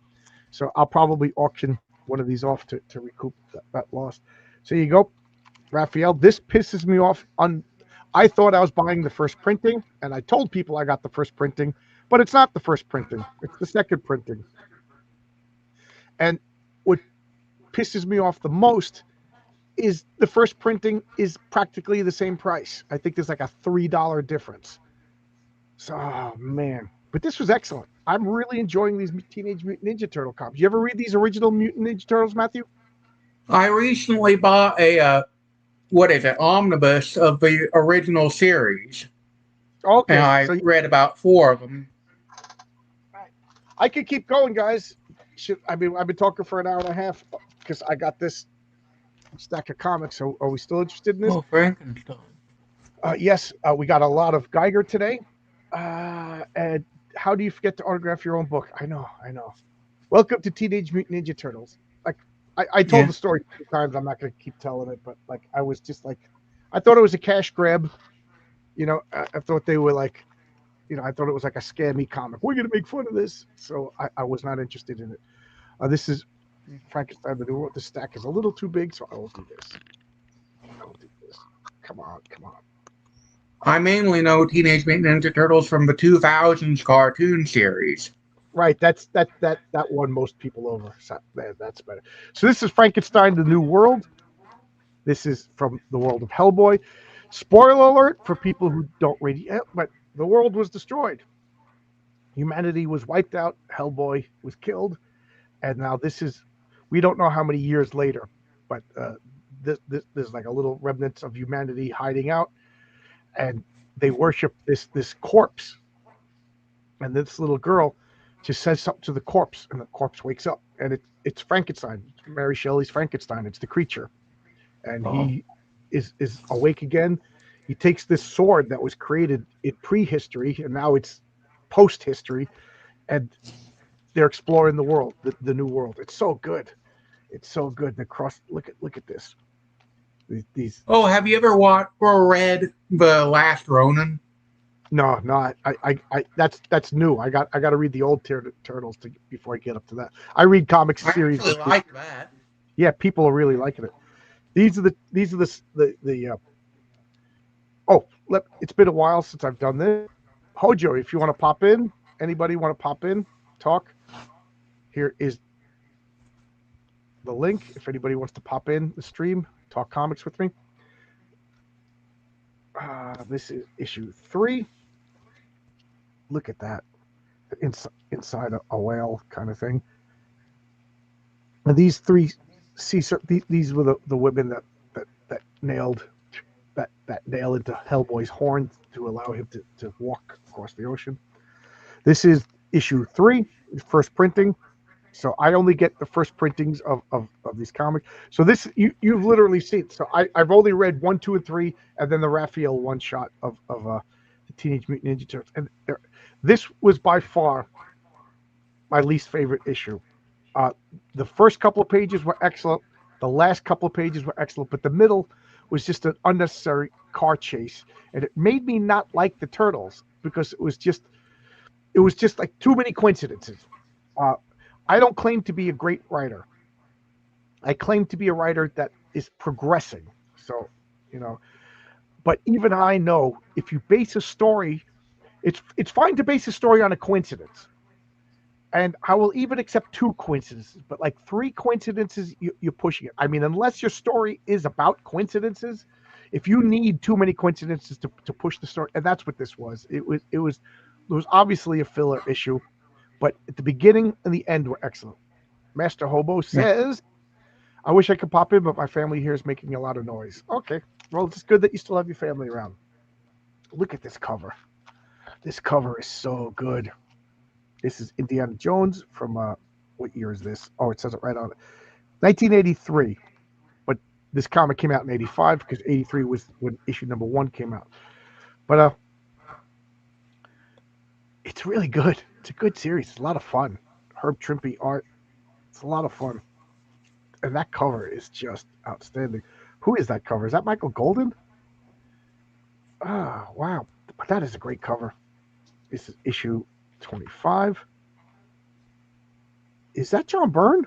So I'll probably auction one of these off to recoup that loss. So you go, Raphael. This pisses me off. I thought I was buying the first printing, and I told people I got the first printing, but it's not the first printing. It's the second printing. And what pisses me off the most is the first printing is practically the same price. I think there's like a $3 difference. So, oh man. But this was excellent. I'm really enjoying these Teenage Mutant Ninja Turtle comics. You ever read these original Mutant Ninja Turtles, Matthew? I recently bought a omnibus of the original series. Okay. And I read about 4 of them. I could keep going, guys. I've been talking for an hour and a half because I got this stack of comics. So are we still interested in this? Oh, Frankenstein. Yes, we got a lot of Geiger today. And how do you forget to autograph your own book? I know. Welcome to Teenage Mutant Ninja Turtles. Like I told Yeah. the story 2 times. I'm not going to keep telling it, but like I was just like, I thought it was a cash grab. I thought they were like, I thought it was like a scammy comic. We're going to make fun of this, so I was not interested in it. This is Frankenstein the New World. The stack is a little too big, so I will do this. Come on. I mainly know Teenage Mutant Ninja Turtles from the 2000s cartoon series. Right, that won most people over. So that's better. So this is Frankenstein the New World. This is from the world of Hellboy. Spoiler alert for people who don't read it, but the world was destroyed. Humanity was wiped out. Hellboy was killed, and now we don't know how many years later, but there's like a little remnants of humanity hiding out, and they worship this corpse, and this little girl just says something to the corpse, and the corpse wakes up, and it's Frankenstein. It's Mary Shelley's Frankenstein. It's the creature, and he is awake again. He takes this sword that was created in prehistory, and now it's post-history, and they're exploring the world, the new world. It's so good. It's so good. Look at this. These. Oh, have you ever watched or read The Last Ronin? No, that's new. I got to read the old Turtles before I get up to that. I read comic series. I actually like that. Yeah, people are really liking it. These are the it's been a while since I've done this. Hojo, if you want to pop in, anybody want to pop in, talk? Here is the link. If anybody wants to pop in the stream, talk comics with me. This is issue 3. Look at that. Inside a whale kind of thing. And these 3 these were the women that nailed that nail into Hellboy's horn to allow him to walk across the ocean. This is issue 3, first printing. So I only get the first printings of these comics. So this you've literally seen. So I've only read 1, 2, and 3, and then the Raphael one shot of the Teenage Mutant Ninja Turtles. And this was by far my least favorite issue. The first couple of pages were excellent. The last couple of pages were excellent, but the middle was just an unnecessary car chase, and it made me not like the Turtles because it was just like too many coincidences. I don't claim to be a great writer. I claim to be a writer that is progressing. So, but even I know if you base a story, it's fine to base a story on a coincidence. And I will even accept 2 coincidences, but like 3 coincidences, you're pushing it. I mean, unless your story is about coincidences, if you need too many coincidences to push the story, and that's what this was. It was obviously a filler issue, but at the beginning and the end were excellent. Master Hobo says, I wish I could pop in, but my family here is making a lot of noise. Okay, well, it's good that you still have your family around. Look at this cover. This cover is so good. This is Indiana Jones from, what year is this? Oh, it says it right on it. 1983. But this comic came out in 85 because 83 was when issue number 1 came out. But it's really good. It's a good series. It's a lot of fun. Herb Trimpe art. It's a lot of fun. And that cover is just outstanding. Who is that cover? Is that Michael Golden? Ah, wow. But that is a great cover. This is issue 25. Is that John Byrne?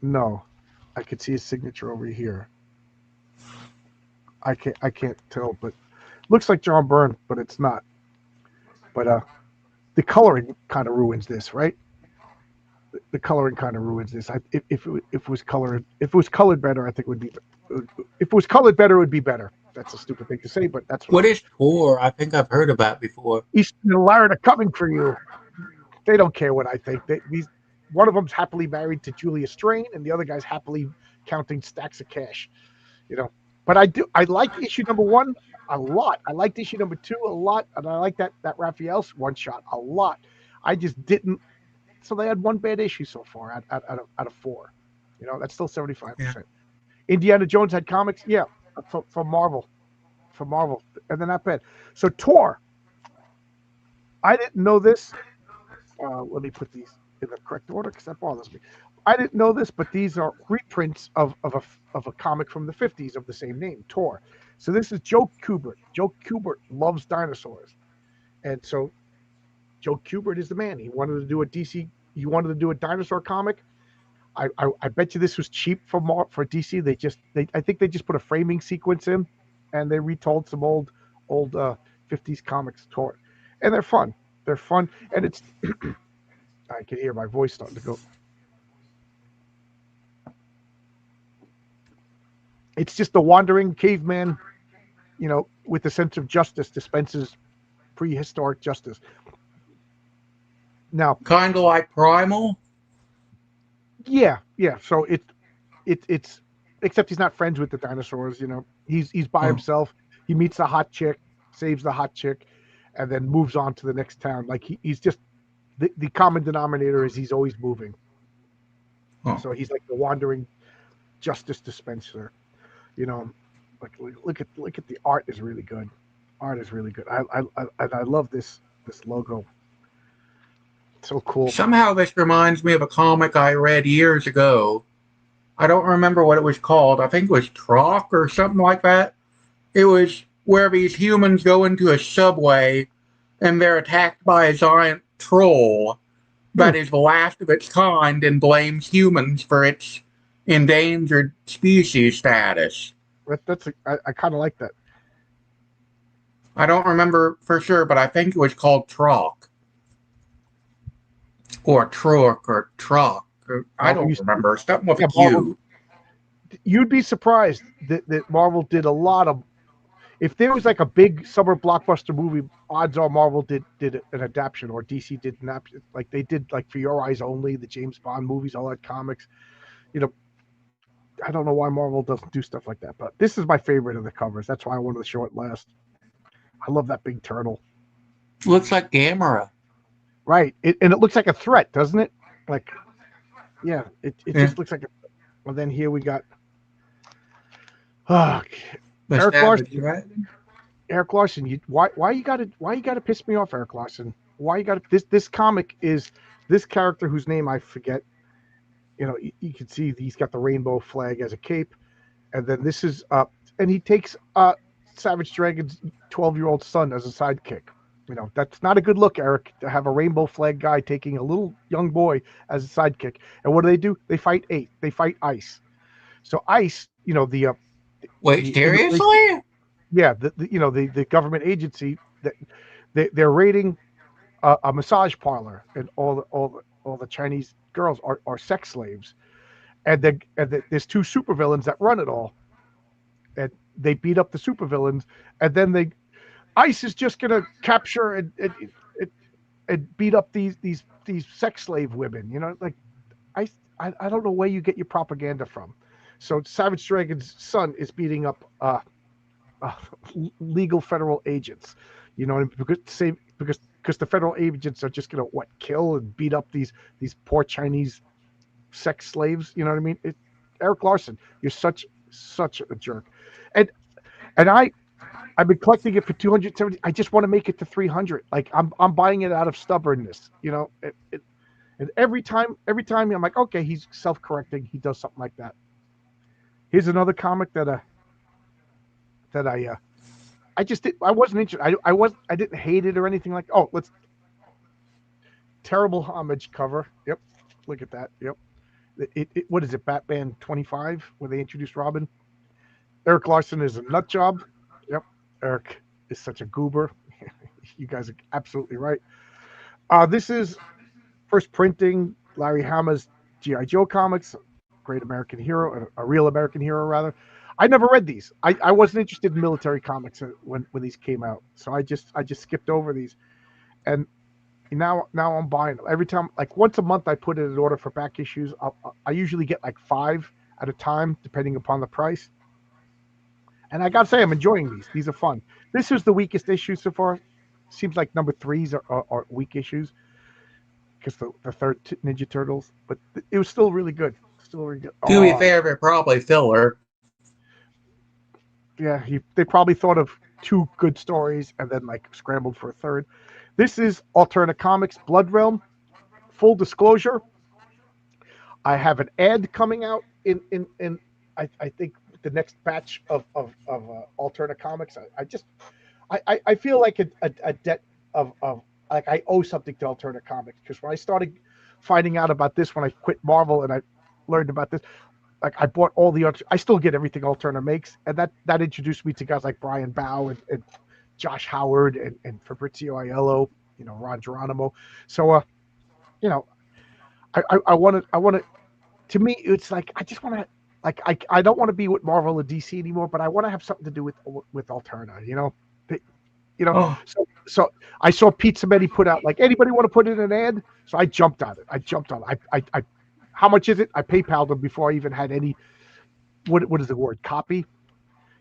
No. I could see his signature over here. I can't tell, but looks like John Byrne, but it's not. But the coloring kind of ruins this, right? The coloring kind of ruins this. If it was colored better, I think it would be. If it was colored better, it would be better. That's a stupid thing to say, but that's what is Tor? I think I've heard about before. Easton and Larry are coming for you. They don't care what I think. One of them's happily married to Julia Strain, and the other guy's happily counting stacks of cash. But I like issue number 1 a lot. I liked issue number 2 a lot, and I like that Raphael one shot a lot. I just didn't. So they had 1 bad issue so far out of 4. That's still 75%. Yeah. Indiana Jones had comics, yeah, from Marvel, and they're not bad. So Tor, I didn't know this. Let me put these in the correct order because that bothers me. I didn't know this, but these are reprints of a comic from the 50s of the same name, Tor. So this is Joe Kubert. Joe Kubert loves dinosaurs, and so Joe Kubert is the man. He wanted to do a DC. He wanted to do a dinosaur comic. I bet you this was cheap for DC. I think they just put a framing sequence in, and they retold some old 50s comics Tor, and they're fun. They're fun, and it's I can hear my voice starting to go. It's just the wandering caveman, with a sense of justice dispenses prehistoric justice. Now, Kind of like Primal. yeah. So it's except he's not friends with the dinosaurs. He's by himself. He meets the hot chick, saves the hot chick, and then moves on to the next town. Like he's just the common denominator is he's always moving. So he's like the wandering justice dispenser. Like look at the art is really good. Art is really good. I love this logo. So cool. Somehow this reminds me of a comic I read years ago. I don't remember what it was called. I think it was Troc or something like that. It was where these humans go into a subway and they're attacked by a giant troll that is the last of its kind and blames humans for its endangered species status. I kind of like that. I don't remember for sure, but I think it was called Troc. Or Troc or Troc. I don't remember. Something with a Q. You'd be surprised that Marvel did a lot of. If there was like a big summer blockbuster movie, odds are Marvel did an adaptation, or DC did an adaptation. Like they did, like For Your Eyes Only, the James Bond movies, all that comics. I don't know why Marvel doesn't do stuff like that, but this is my favorite of the covers. That's why I wanted to show it last. I love that big turtle. Looks like Gamera. Right, and it looks like a threat, doesn't it? Like, yeah, it just looks like a. Well, then here we got. Eric Larson. Right? Eric Larson, why you gotta piss me off, Eric Larson? Why you gotta this comic is this character whose name I forget. You can see he's got the rainbow flag as a cape, and then this is and he takes Savage Dragon's 12-year-old son as a sidekick. That's not a good look, Eric, to have a rainbow flag guy taking a little young boy as a sidekick. And what do? They fight They fight Ice. So Ice, wait, seriously? Yeah, the government agency that they're raiding a massage parlor, and all the Chinese girls are sex slaves, and there's two supervillains that run it all, and they beat up the supervillains, and then ICE is just gonna capture and beat up these sex slave women. Like I don't know where you get your propaganda from. So Savage Dragon's son is beating up legal federal agents. Because the federal agents are just gonna kill and beat up these poor Chinese sex slaves. You know what I mean? Eric Larson, you're such a jerk, and I've been collecting it for 270. I just want to make it to 300. Like I'm buying it out of stubbornness. And every time I'm like, okay, he's self-correcting. He does something like that. Here's another comic that I wasn't interested. I didn't hate it or anything like. Oh, terrible homage cover. Yep, look at that. Yep. What is it? Batman 25, where they introduced Robin. Eric Larson is a nut job. Yep. Eric is such a goober. You guys are absolutely right. This is first printing Larry Hama's G.I. Joe comics, Great American Hero, a real American hero rather. I never read these. I wasn't interested in military comics when these came out, so I just skipped over these, and now I'm buying them every time. Like once a month, I put in an order for back issues. I usually get like 5 at a time, depending upon the price. And I gotta say, I'm enjoying these. These are fun. This is the weakest issue so far. Seems like number 3s are weak issues because the third Ninja Turtles, but it was still really good. Still really good. To be fair, they're probably filler. Yeah, they probably thought of 2 good stories and then like scrambled for a third. This is Alterna Comics Blood Realm. Full disclosure, I have an ad coming out in I think the next batch of Alterna Comics. I feel like a debt of like I owe something to Alterna Comics, because when I started finding out about this, when I quit Marvel and I learned about this, like I bought all the I still get everything Alterna makes, and that introduced me to guys like Brian Bow and Josh Howard and Fabrizio Aiello, Ron Geronimo. So I want to. To me, it's like I just want to. Like I don't want to be with Marvel or DC anymore, but I want to have something to do with Alterna. Oh, So I saw Pete Samedi put out, like, anybody want to put in an ad? So I jumped on it. I how much is it? I PayPal'd him before I even had any. What is the word? Copy.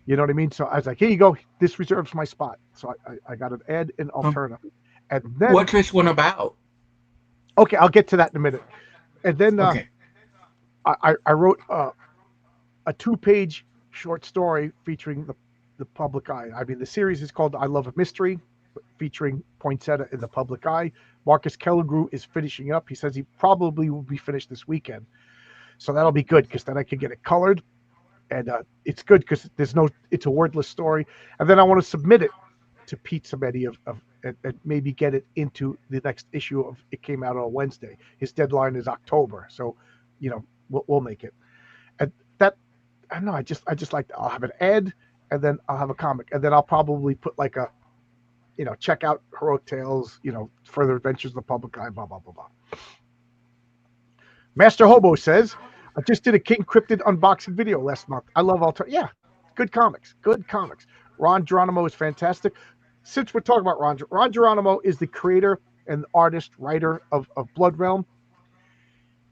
You know what I mean? So I was like, here you go. This reserves my spot. So I got an ad in Alterna, and then what's this one about? okay, I'll get to that in a minute. And then Okay. I wrote a 2-page short story featuring the public eye. I mean, the series is called I Love a Mystery, featuring Poinsettia in the public eye. Marcus Kelligrew is finishing up. He says he probably will be finished this weekend. So that'll be good, because then I can get it colored. And it's good because it's a wordless story. And then I want to submit it to Pete Samedi and maybe get it into the next issue of It Came Out on Wednesday. His deadline is October. So, we'll make it. And that, I don't know, I just like, I'll have an ad, and then I'll have a comic, and then I'll probably put like a, check out Heroic Tales, Further Adventures of the Public Eye, blah, blah, blah, blah. Master Hobo says, I just did a King Cryptid unboxing video last month. I love Yeah, good comics. Ron Geronimo is fantastic. Since we're talking about Ron Geronimo is the creator and artist, writer of Blood Realm.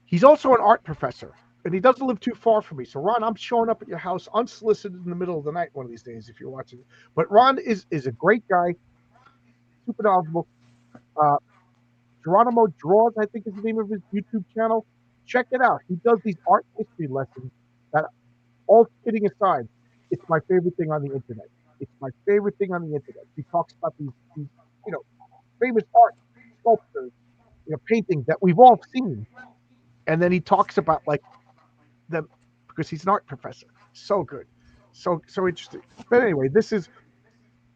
He's also an art professor, and he doesn't live too far from me. So, Ron, I'm showing up at your house unsolicited in the middle of the night one of these days if you're watching. But Ron is a great guy, super knowledgeable. Geronimo Draws, I think is the name of his YouTube channel. Check it out. He does these art history lessons that, all kidding aside, it's my favorite thing on the internet. He talks about these famous art, sculptures, paintings that we've all seen. And then he talks about like them, because he's an art professor. So good. So interesting. But anyway, this is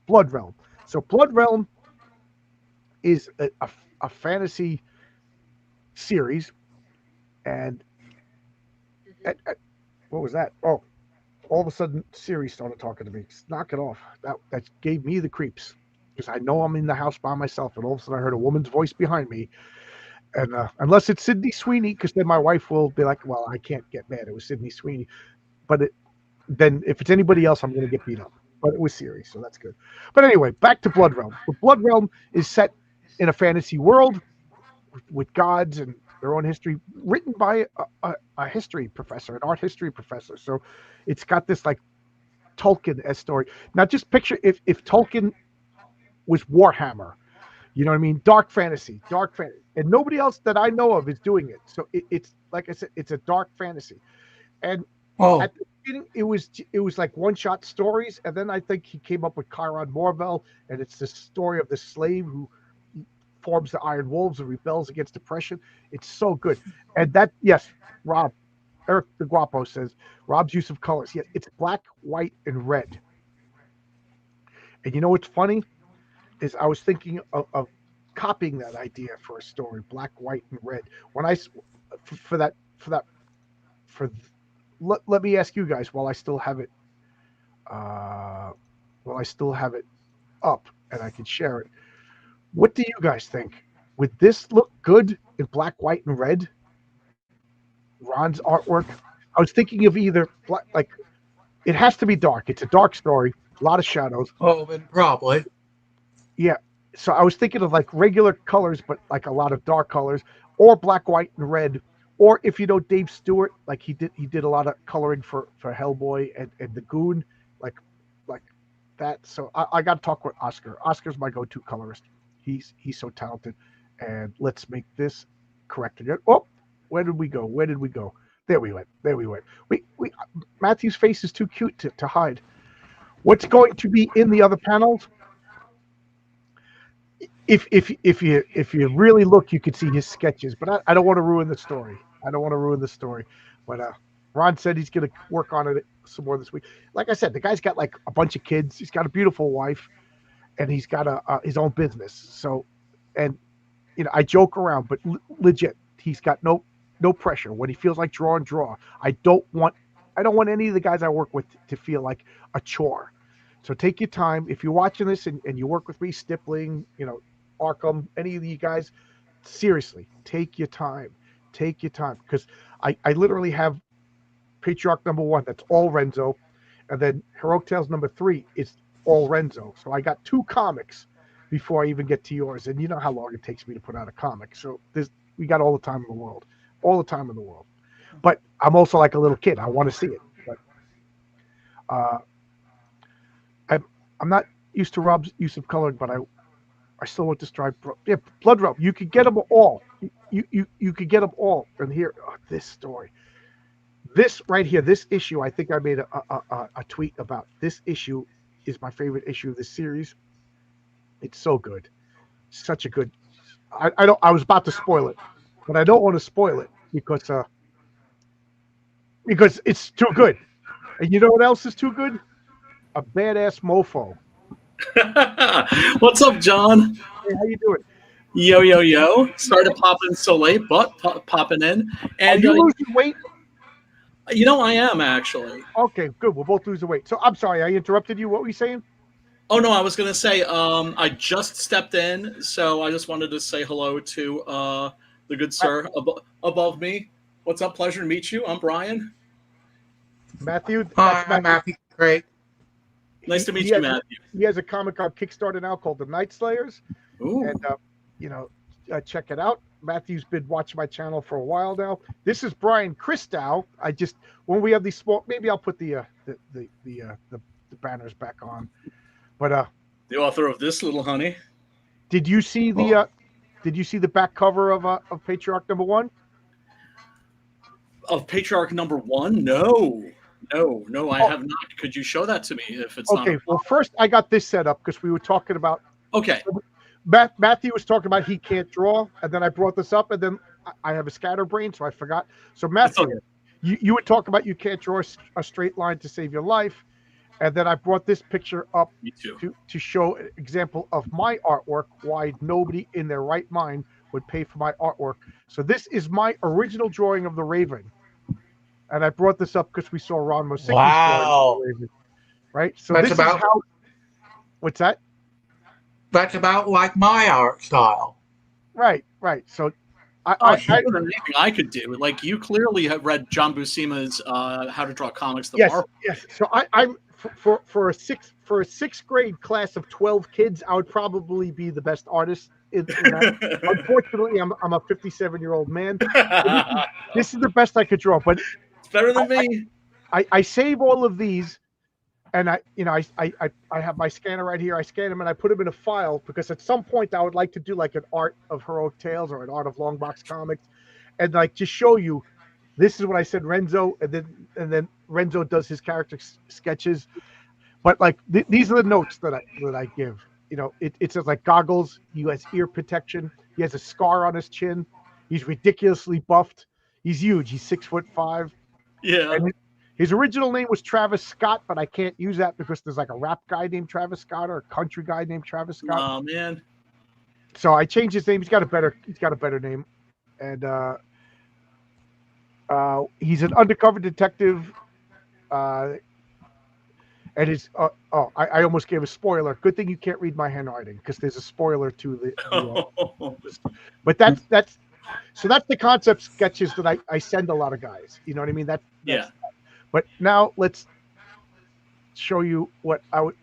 Blood Realm. So Blood Realm is a fantasy series, and what was that? Oh, all of a sudden Siri started talking to me. Knock it off. That gave me the creeps, because I know I'm in the house by myself, and all of a sudden I heard a woman's voice behind me. And unless it's Sydney Sweeney, because then my wife will be like, well, I can't get mad. It was Sydney Sweeney. But then if it's anybody else, I'm going to get beat up. But it was Siri, so that's good. But anyway, back to Blood Realm. The Blood Realm is set in a fantasy world with gods and their own history, written by a history professor, an art history professor. So it's got this like Tolkien-esque story. Now just picture if Tolkien was Warhammer. You know what I mean? Dark fantasy. And nobody else that I know of is doing it. So it's like I said, it's a dark fantasy. And at the beginning, it was like one-shot stories. And then I think he came up with Chiron Morvel, and it's the story of the slave who forms the Iron Wolves and rebels against oppression. It's so good. And that, yes, Eric the Guapo says, Rob's use of colors. Yes, it's black, white, and red. And you know what's funny? Is I was thinking of copying that idea for a story, black, white, and red. When let me ask you guys while I still have it, up and I can share it. What do you guys think? Would this look good in black, white, and red? Ron's artwork. I was thinking of either black, like it has to be dark. It's a dark story, a lot of shadows. Oh, then probably. Yeah. So I was thinking of like regular colors, but like a lot of dark colors, or black, white, and red. Or if you know Dave Stewart, like he did a lot of coloring for Hellboy and the Goon, like that. So I got to talk with Oscar. Oscar's my go-to colorist. He's so talented. And let's make this correct again. Oh, where did we go? There we went. We Matthew's face is too cute to hide. What's going to be in the other panels? if you really look, you could see his sketches. But I don't want to ruin the story. I don't want to ruin the story. But Ron said he's going to work on it some more this week. Like I said, the guy's got like a bunch of kids. He's got a beautiful wife, and he's got his own business. So, and I joke around, but legit, he's got no pressure. When he feels like draw. I don't want any of the guys I work with to feel like a chore. So take your time. If you're watching this and you work with me, Stippling, Arkham, any of you guys, seriously, take your time. Take your time, because I literally have Patriarch #1. That's all Renzo, and then Heroic Tales #3 is all Renzo. So I got 2 comics before I even get to yours, and you know how long it takes me to put out a comic. So we got all the time in the world, But I'm also like a little kid. I want to see it, but I'm not used to Rob's use of coloring, but I still want to strive. Yeah, Blood Robe. You could get them all. You could get them all. And here, this story, this right here, this issue. I think I made a tweet about this issue. Is my favorite issue of this series. It's so good, such a good. I was about to spoil it, but I don't want to spoil it because it's too good. And you know what else is too good? A badass mofo. What's up, John? Hey, how you doing? Yo. Started popping so late, but popping in. And Are you losing weight? I am actually. Okay, good. We'll both lose the weight. So I'm sorry, I interrupted you. What were you saying? Oh no, I was gonna say I just stepped in, so I just wanted to say hello to the good sir above me. What's up? Pleasure to meet you. I'm Brian. Matthew. Hi, I'm Matthew. Great. Nice to meet you, Matthew. He has a comic on Kickstarter now called The Night Slayers. Ooh. And check it out. Matthew's been watching my channel for a while now. This is Brian Christow. When we have these small, maybe I'll put the banners back on. But the author of this little honey. Did you see the back cover of Patriarch #1? Of Patriarch #1? No, I have not. Could you show that to me if it's not? Okay, well, first I got this set up because we were talking about. Okay. Matthew was talking about he can't draw, and then I brought this up, and then I have a scatterbrain, so I forgot. So Matthew, you would talk about you can't draw a straight line to save your life, and then I brought this picture up to show an example of my artwork, why nobody in their right mind would pay for my artwork. So this is my original drawing of the Raven. And I brought this up because we saw Ron Mosicki's drawing of the Raven. Right? So That's this is how... What's that? That's about like my art style. Right. So anything I could do. Like, you clearly have read John Buscema's How to Draw Comics. Yes. So I'm for a sixth grade class of 12 kids, I would probably be the best artist in that. Unfortunately, I'm a 57-year-old man. This is the best I could draw, but it's better than me. I save all of these, and I have my scanner right here. I scan them and I put them in a file because at some point I would like to do like an art of Heroic Tales or an art of Longbox Comics, and like just show you. This is what I said, Renzo, and then Renzo does his character sketches. But like these are the notes that I give. It says like goggles. He has ear protection. He has a scar on his chin. He's ridiculously buffed. He's huge. He's 6'5". Yeah. And his original name was Travis Scott, but I can't use that because there's like a rap guy named Travis Scott or a country guy named Travis Scott. Oh man. So I changed his name. He's got a better name, and he's an undercover detective. And his I almost gave a spoiler. Good thing you can't read my handwriting because there's a spoiler to the but that's the concept sketches that I send a lot of guys. You know what I mean? Yeah. But now let's show you what I would.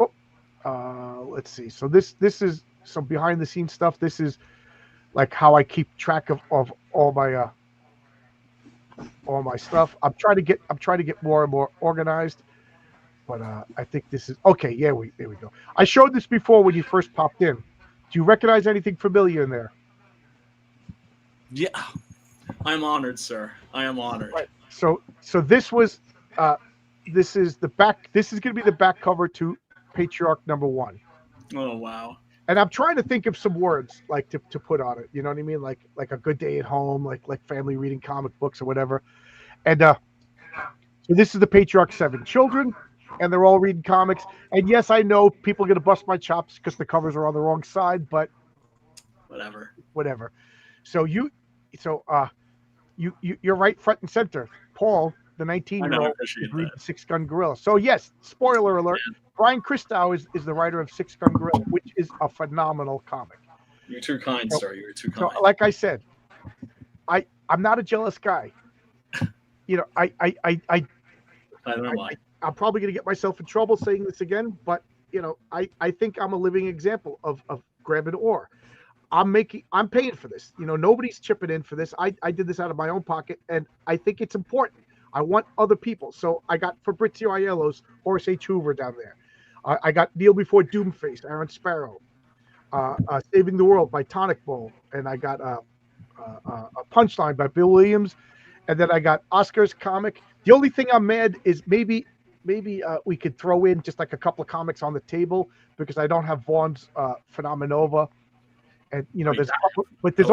Let's see. So this is some behind the scenes stuff. This is like how I keep track of all my stuff. I'm trying to get more and more organized. But I think this is okay. Yeah, there we go. I showed this before when you first popped in. Do you recognize anything familiar in there? Yeah, I'm honored, sir. I am honored. Right. So this was This is the back. This is going to be the back cover to Patriarch #1. Oh wow! and I'm trying to think of some words like to put on it. You know what I mean? Like a good day at home, like family reading comic books or whatever. And so this is the Patriarch 7 children, and they're all reading comics. And yes, I know people are gonna bust my chops because the covers are on the wrong side, but whatever. So you're right front and center. Paul, the 19-year-old, is reading Six Gun Gorilla. So yes, spoiler alert. Brian Christow is the writer of Six Gun Gorilla, which is a phenomenal comic. You're too kind, sir. You're too kind. So, like I said, I'm not a jealous guy. You know, I don't know why. I'm probably going to get myself in trouble saying this again, but you know, I think I'm a living example of grab and ore. I'm paying for this. You know, nobody's chipping in for this. I did this out of my own pocket, and I think it's important. I want other people. So I got Fabrizio Aiello's Horace H. Hoover down there. I got Kneel Before Doomface, Aaron Sparrow. Saving the World by Tonic Bowl. And I got a Punchline by Bill Williams. And then I got Oscar's comic. The only thing I'm mad is maybe we could throw in just like a couple of comics on the table because I don't have Vaughn's Phenomenova. And you know, there's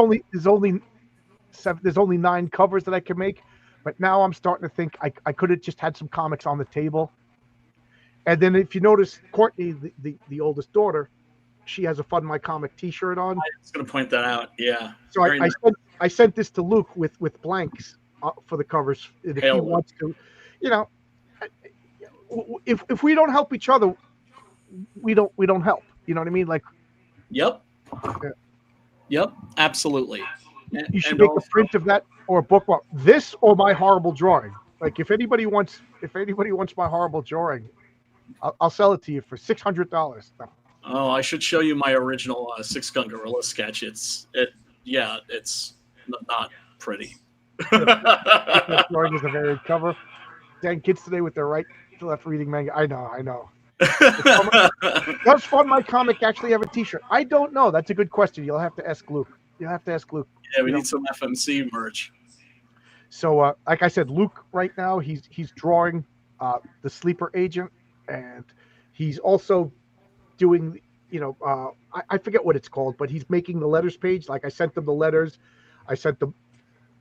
only 9 covers that I can make. But now I'm starting to think I could have just had some comics on the table. And then if you notice, Courtney, the oldest daughter, she has a Fund My Comic T-shirt on. I was going to point that out. Yeah. So I sent this to Luke with blanks for the covers. If he wants to, you know, if we don't help each other, we don't help. You know what I mean? Like. Yep. Yeah. Yep. Absolutely. You should make a print of that or a book. Well, this or my horrible drawing. Like if anybody wants my horrible drawing, I'll sell it to you for $600. Oh, I should show you my original Six Gun Gorilla sketch. It's not pretty. Drawing is a varied cover. Dang, kids today with their right to left reading manga. I know. Does Fund My Comic actually have a T-shirt? I don't know. That's a good question. You'll have to ask Luke. Yeah, we need some FMC merch. So, like I said, Luke right now he's drawing the Sleeper Agent, and he's also doing, you know, I forget what it's called, but he's making the letters page. Like I sent them the letters, I sent them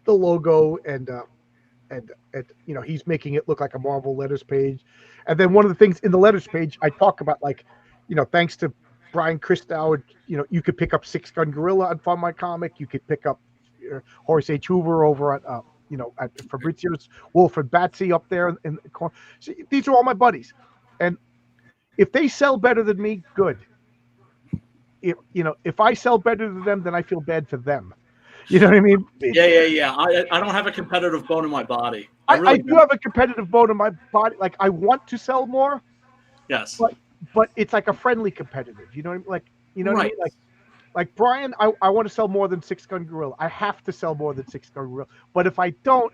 the logo, and you know, he's making it look like a Marvel letters page. And then one of the things in the letters page, I talk about, like, you know, thanks to Brian Christow, you know, you could pick up Six Gun Gorilla on Fund My Comic. You could pick up Horace H. Hoover over at, you know, at Fabrizio's Wolf and Batsy up there in the corner. So these are all my buddies, and if they sell better than me, good. If I sell better than them, then I feel bad for them. You know what I mean? Yeah. I don't have a competitive bone in my body. I do have a competitive bone in my body. Like I want to sell more. Yes. But it's like a friendly competitive. You know what I mean? Like, you know what I mean? Like Brian, I want to sell more than Six Gun Gorilla. I have to sell more than Six Gun Gorilla. But if I don't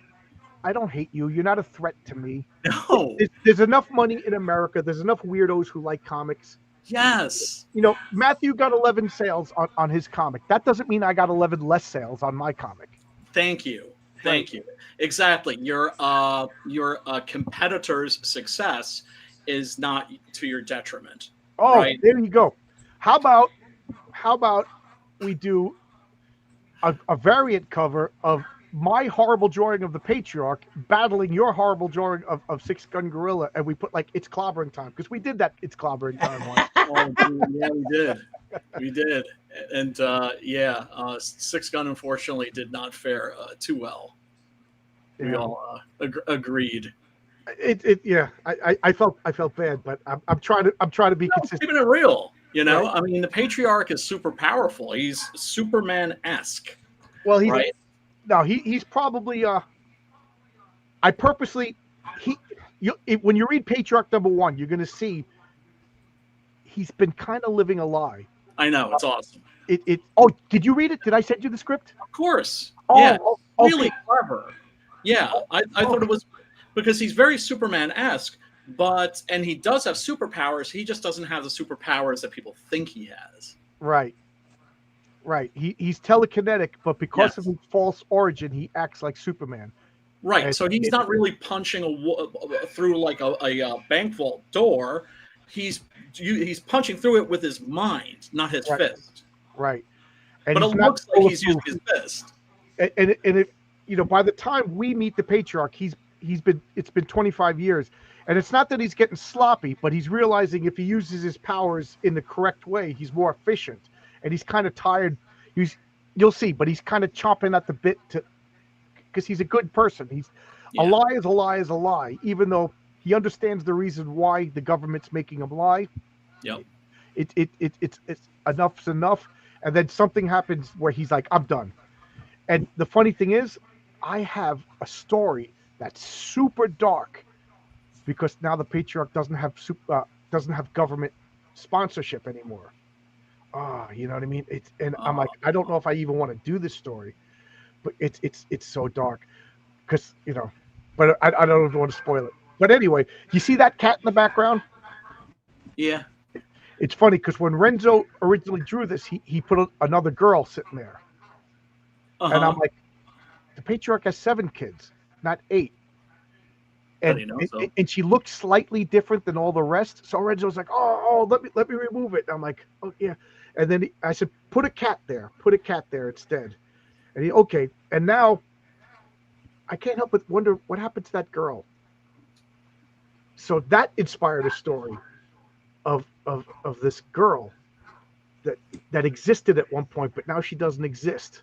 hate you. You're not a threat to me. No. There's enough money in America. There's enough weirdos who like comics. Yes. You know, Matthew got 11 sales on his comic. That doesn't mean I got 11 less sales on my comic. Thank you. Exactly. Your competitor's success is not to your detriment. Oh, right? There you go. How about we do a variant cover of my horrible drawing of the Patriarch battling your horrible drawing of Six Gun Gorilla, and we put like It's Clobbering Time, because we did that It's Clobbering Time once. Yeah, we did. And Six Gun unfortunately did not fare too well. We all agreed. I felt bad, but I'm trying to be consistent. Keeping it real, you know. Right? I mean, the Patriarch is super powerful. He's Superman-esque. Well, he's probably I purposely when you read Patriarch #1, you're going to see he's been kind of living a lie. I know, it's awesome. Did you read it? Did I send you the script? Of course. Okay. Really clever. Yeah, I thought it was because he's very Superman-esque, and he does have superpowers. He just doesn't have the superpowers that people think he has. Right. He's telekinetic, but because of his false origin, he acts like Superman. Right. So he's not really punching through like a bank vault door. He's he's punching through it with his mind, not his Right. fist. Right. And But it he's not looks like he's using bulletproof. his fist. And if by the time we meet the patriarch, it's been 25 years, and it's not that he's getting sloppy, but he's realizing if he uses his powers in the correct way, he's more efficient, and he's kind of tired. You'll see, but he's kind of chomping at the bit because he's a good person. A lie is a lie is a lie, even though he understands the reason why the government's making him lie. Yep. It's enough's enough, and then something happens where he's like, I'm done. And the funny thing is, I have a story that's super dark because now the patriarch doesn't have government sponsorship anymore. You know what I mean? I'm like, I don't know if I even want to do this story, but it's so dark because but I don't want to spoil it. But anyway, you see that cat in the background? Yeah. It's funny because when Renzo originally drew this, he put another girl sitting there. Uh-huh. And I'm like, the patriarch has 7 kids, not 8. And, and she looked slightly different than all the rest. So Renzo's like, oh, let me remove it. And I'm like, oh yeah. And then I said, put a cat there instead. And okay. And now I can't help but wonder what happened to that girl. So that inspired a story of this girl that existed at one point, but now she doesn't exist.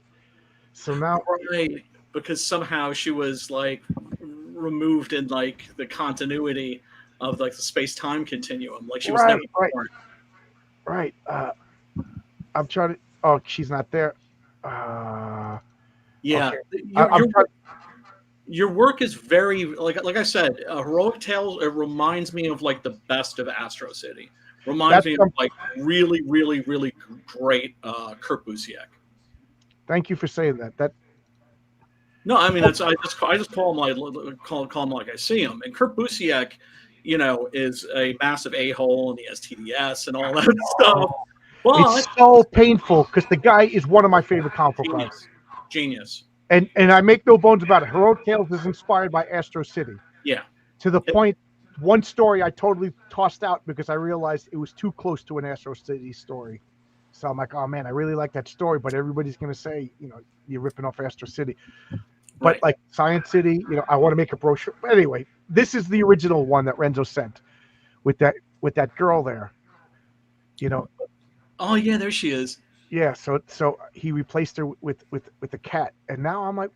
So now, right, because somehow she was like removed in like the continuity of like the space-time continuum, like she was never born. Right. I'm trying to. Oh, she's not there. Yeah, okay. Your work is very like I said, Heroic Tales. It reminds me of like the best of Astro City. Reminds me of like really, really, really great Kurt Busiek. Thank you for saying that. No, I mean I just call him like I see him. And Kurt Busiek, is a massive a-hole, and he has TDS and all that stuff. But it's so painful because the guy is one of my favorite comic book guys. Genius. And I make no bones about it. Heroic Tales is inspired by Astro City. Yeah. To the point, one story I totally tossed out because I realized it was too close to an Astro City story. So I'm like, oh man, I really like that story, but everybody's going to say, you're ripping off Astro City. But like Science City, I want to make a brochure. But anyway, this is the original one that Renzo sent with that girl there. Oh yeah, there she is. Yeah, so he replaced her with a cat, and now I'm like,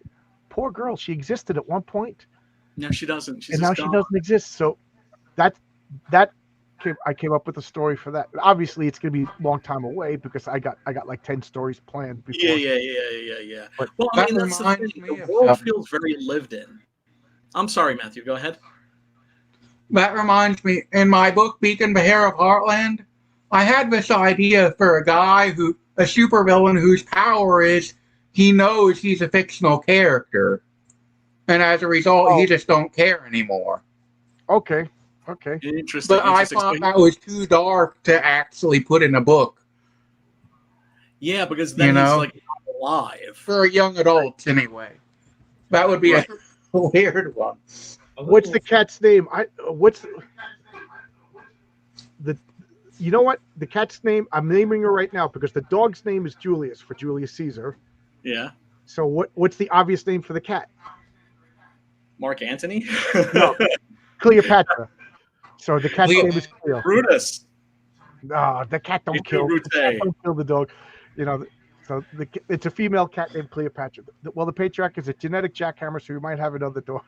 poor girl. She existed at one point. No, she doesn't. She's and now she doesn't exist. So I came up with a story for that. Obviously, it's going to be a long time away because I got like 10 stories planned before. Yeah. But well, I mean, that's the thing. The world feels very lived in. I'm sorry, Matthew. Go ahead. That reminds me, in my book, Beacon Behair of Heartland, I had this idea for a guy a supervillain whose power is he knows he's a fictional character. And as a result, he just don't care anymore. Okay. Interesting. But I thought that was too dark to actually put in a book. Yeah, because then he's like not alive. For young adults, anyway. That would be a weird one. What's the cat's name? You know what? The cat's name, I'm naming her right now because the dog's name is Julius for Julius Caesar. Yeah. So what's the obvious name for the cat? Mark Antony? No. Cleopatra. So the cat's name is Cleo. Brutus. No, the cat don't kill. The cat don't kill the dog. So it's a female cat named Cleopatra. Well, the patriarch is a genetic jackhammer, so we might have another dog.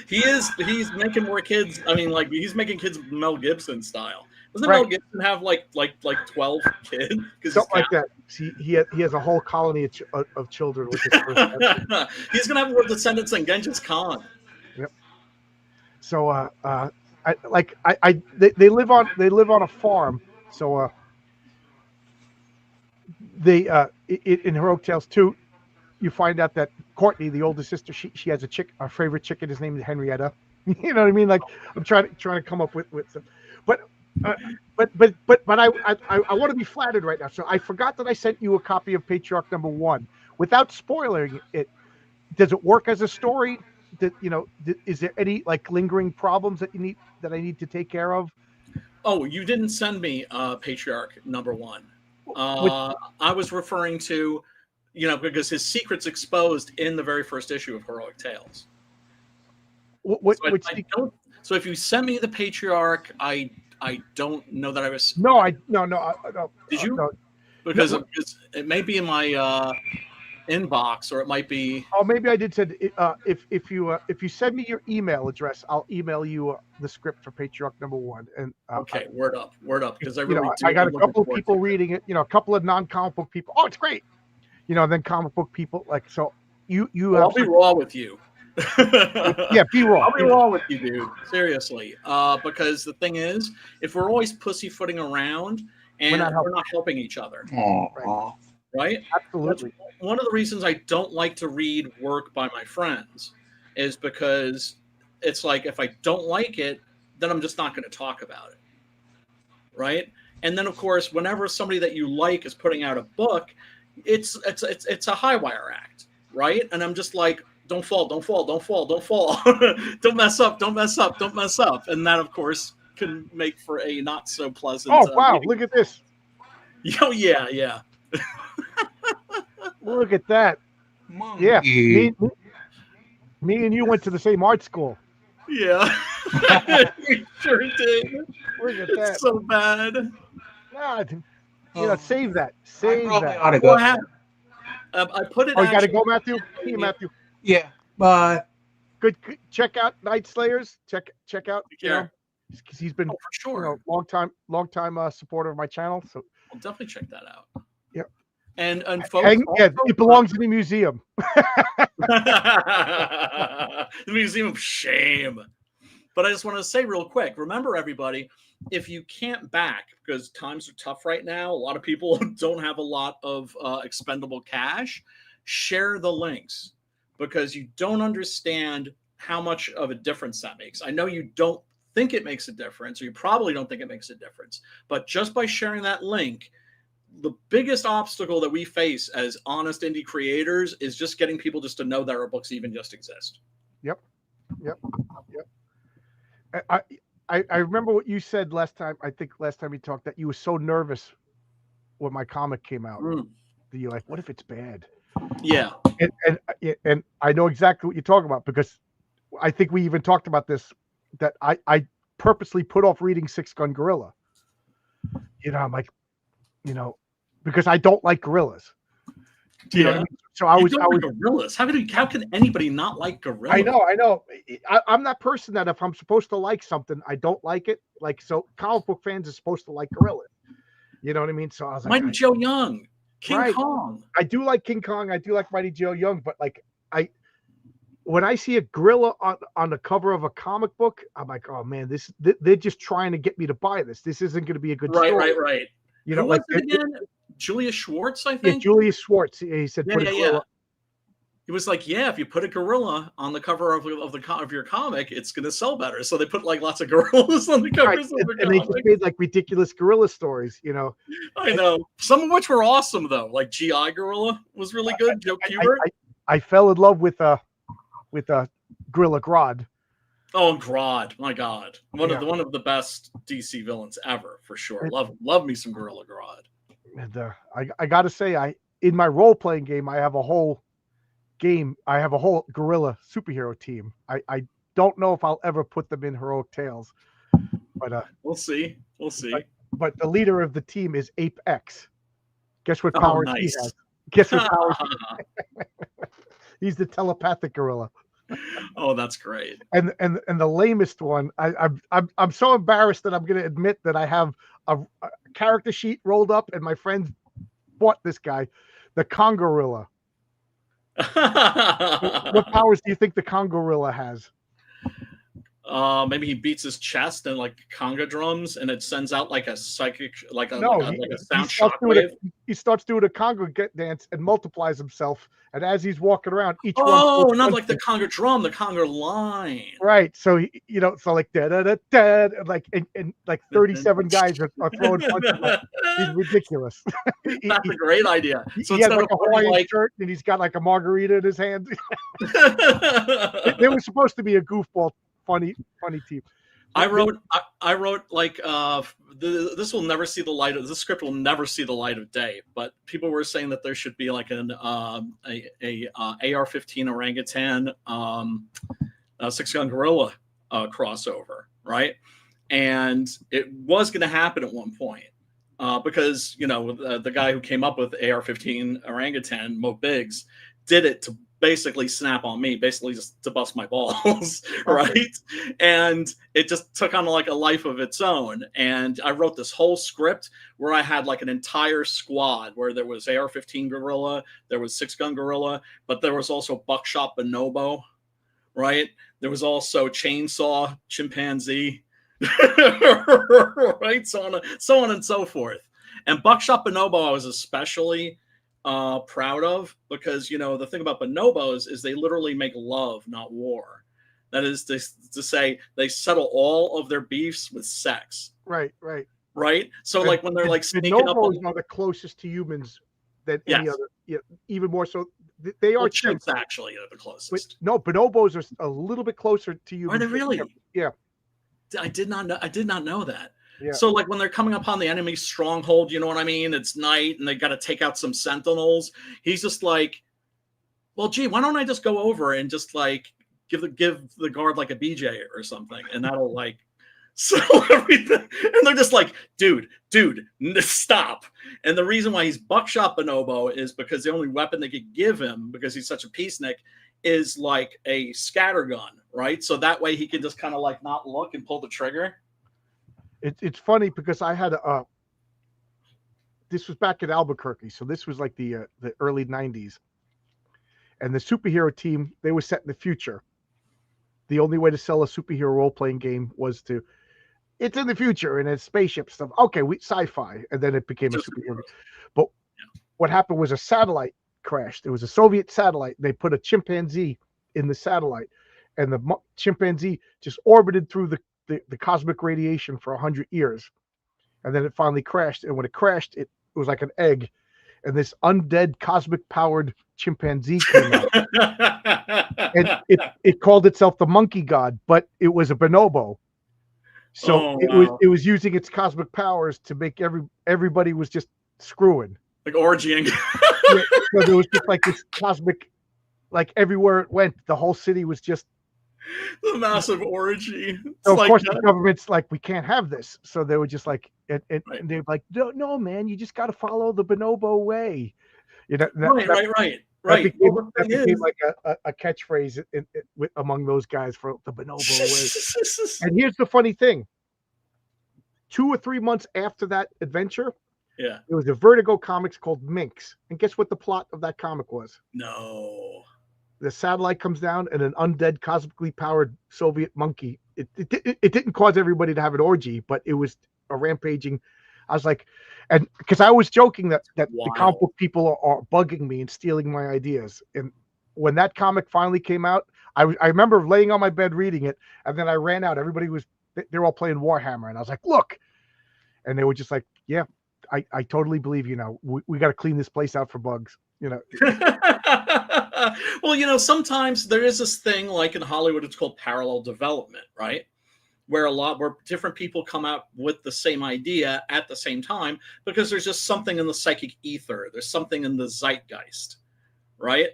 He's making more kids. I mean, like he's making kids Mel Gibson style. Doesn't Mel Gibson have like 12 kids? Something like that. He has a whole colony of children with his first He's gonna have more descendants than Genghis Khan. Yep. So they live on a farm. So they in Heroic Tales 2, you find out that Courtney, the older sister, she has a favorite chicken. His name is Henrietta. You know what I mean? Like I'm trying to come up with some, but I want to be flattered right now. So I forgot that I sent you a copy of Patriarch #1 without spoiling it. Does it work as a story? Is there any like lingering problems that I need to take care of? Oh, you didn't send me Patriarch #1. I was referring to, because his secret's exposed in the very first issue of Heroic Tales. So if you sent me the Patriarch, I don't know that I was. No. Did you? No. Because it may be in my inbox, or it might be. Oh, maybe I did send. If you send me your email address, I'll email you the script for Patriarch #1. And okay, word up, because I got a couple of people reading it. A couple of non-comic book people. Oh, it's great. Then comic book people so you. I'll be raw with you. Yeah, be raw. I'll be raw with you, dude. Seriously, because the thing is, if we're always pussyfooting around and we're not helping each other, right? Absolutely. That's one of the reasons I don't like to read work by my friends is because it's like, if I don't like it, then I'm just not going to talk about it, right? And then, of course, whenever somebody that you like is putting out a book, it's a high wire act, right? And I'm just like, don't fall, don't mess up, and that, of course, can make for a not so pleasant. Oh wow! Look at this. Oh yeah. Look at that. Monkey. Yeah, me and you went to the same art school. Yeah, we sure did. Look at that. It's so bad. Nah, save that. Save that. Ought to go. I put it. Oh, you got to go, Matthew. See you, Matthew. Yeah. Bye. Good. Check out Night Slayers. Check out. Because he's been for sure. long time supporter of my channel. So I'll definitely check that out. Yeah. And folks, it belongs in the museum. The Museum of Shame. But I just want to say real quick, remember everybody, if you can't back, because times are tough right now, a lot of people don't have a lot of expendable cash, share the links, because you don't understand how much of a difference that makes. I know you don't think it makes a difference, or you probably don't think it makes a difference, but just by sharing that link, the biggest obstacle that we face as honest indie creators is just getting people just to know that our books even just exist. Yep. I remember what you said last time. I think last time we talked that you were so nervous when my comic came out. That you're like, what if it's bad? Yeah. And I know exactly what you're talking about, because I think we even talked about this, that I purposely put off reading Six Gun Gorilla. I'm like, because I don't like gorillas. You know what I mean? So I was gorillas. How can anybody not like gorillas? I know. I'm that person that if I'm supposed to like something, I don't like it. Like, so comic book fans are supposed to like gorillas. You know what I mean? So I was like, Mighty Joe Young, King Kong. I do like King Kong. I do like Mighty Joe Young, but like when I see a gorilla on the cover of a comic book, I'm like, oh man, they're just trying to get me to buy this. This isn't going to be a good story. Right. Who was it again? Julius Schwartz, I think. Yeah, Julius Schwartz. He said, yeah. He was like, if you put a gorilla on the cover of your comic, it's going to sell better. So they put like lots of gorillas on the covers of the and they just made like ridiculous gorilla stories, I know. Some of which were awesome though. Like GI Gorilla was really good. Joe Kubert. I fell in love with Gorilla Grodd. Oh, Grodd! My God, one of the best DC villains ever, for sure. Love me some Gorilla Grodd. And I got to say, in my role playing game, I have a whole gorilla superhero team. I don't know if I'll ever put them in Heroic Tales, but we'll see. But the leader of the team is Ape X. Guess what powers he has? Guess what powers? He's the telepathic gorilla. Oh, that's great. And the lamest one, I'm so embarrassed that I'm going to admit that I have a character sheet rolled up, and my friends bought this guy, the Kongorilla. What powers do you think the Kongorilla has? Maybe he beats his chest and like conga drums, and it sends out like a psychic, like a sound shockwave. He starts doing a conga dance and multiplies himself. And as he's walking around, each one. Oh, not like the conga drum, the conga line. Right. So so like da da da da, and like 37 guys are throwing punches. He's ridiculous. That's a great idea. So he has like a Hawaiian shirt, and he's got like a margarita in his hand. They were supposed to be a goofball, funny team. I wrote like this will never see the light of, this script will never see the light of day, but people were saying that there should be like an AR-15 orangutan Six Gun Gorilla crossover, right? And it was going to happen at one point because the guy who came up with AR-15 orangutan, Mo Biggs, did it to basically snap on me, basically just to bust my balls, right? And it just took on like a life of its own. And I wrote this whole script where I had like an entire squad where there was AR-15 Gorilla, there was Six Gun Gorilla, but there was also Buckshot Bonobo, right? There was also Chainsaw Chimpanzee, right? So on and so forth. And Buckshot Bonobo I was especially proud of, because the thing about bonobos is they literally make love, not war. That is to say, they settle all of their beefs with sex. Right. So like when they're like sneaking up on, are the closest to humans than any other. Yeah, even more so. They are chimps actually are the closest. But bonobos are a little bit closer to humans. Are they really? Yeah. I did not know that. Yeah. So like when they're coming upon the enemy stronghold, you know what I mean? It's night and they got to take out some sentinels. He's just like, well, gee, why don't I just go over and just like give the guard like a BJ or something, and that'll like settle everything. And they're just like, dude, stop. And the reason why he's Buckshot Bonobo is because the only weapon they could give him, because he's such a peacenik, is like a scatter gun, right? So that way he can just kind of like not look and pull the trigger. It's funny because I had this was back in Albuquerque, so this was like the early 90s, and the superhero team, they were set in the future. The only way to sell a superhero role-playing game was to, it's in the future and it's spaceship stuff. Okay, sci-fi, and then it became a superhero. But what happened was a satellite crashed. It was a Soviet satellite. They put a chimpanzee in the satellite, and the chimpanzee just orbited through the cosmic radiation for 100 years, and then it finally crashed. And when it crashed, it was like an egg, and this undead cosmic powered chimpanzee came out. And it called itself the monkey god, but it was a bonobo. So it was using its cosmic powers to make everybody was just screwing, like orgying. Yeah, so there was just like this cosmic, like everywhere it went, the whole city was just the massive orgy. So of course the government's like, we can't have this. So they were just like, and they're like, no, man, you just got to follow the bonobo way. Right. That became like a catchphrase among those guys for the bonobo way. And here's the funny thing: 2 or 3 months after that adventure, there was a Vertigo comics called Minx, and guess what the plot of that comic was? No. The satellite comes down, and an undead, cosmically powered Soviet monkey. It didn't cause everybody to have an orgy, but it was a rampaging. I was like, and because I was joking that the comic book people are bugging me and stealing my ideas. And when that comic finally came out, I remember laying on my bed reading it, and then I ran out. They're all playing Warhammer, and I was like, look, and they were just like, yeah, I totally believe you now. We got to clean this place out for bugs. Well, sometimes there is this thing like in Hollywood, it's called parallel development, right? Where different people come out with the same idea at the same time, because there's just something in the psychic ether. There's something in the zeitgeist, right?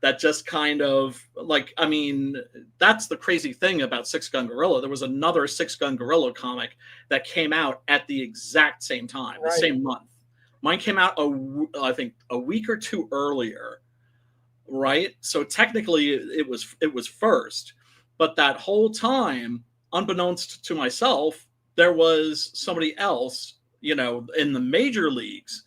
That just kind of like, I mean, that's the crazy thing about Six Gun Gorilla. There was another Six Gun Gorilla comic that came out at the exact same time, the same month. Mine came out, I think, a week or two earlier, right? So technically, it was first, but that whole time, unbeknownst to myself, there was somebody else, in the major leagues,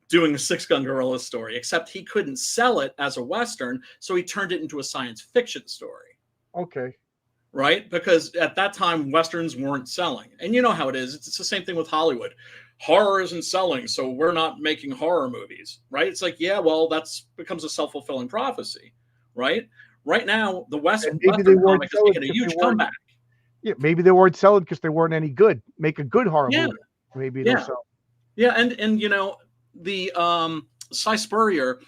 doing a Six Gun Gorilla story. Except he couldn't sell it as a Western, so he turned it into a science fiction story. Okay. Right? Because at that time, Westerns weren't selling, and you know how it is. It's the same thing with Hollywood. Horror isn't selling, so we're not making horror movies, right? It's like, yeah, well, becomes a self-fulfilling prophecy, right? Right now, the Western comic is making a huge comeback. Yeah, maybe they weren't selling because they weren't any good. Make a good horror movie. Maybe it'll sell. Yeah, and the Cy Spurrier,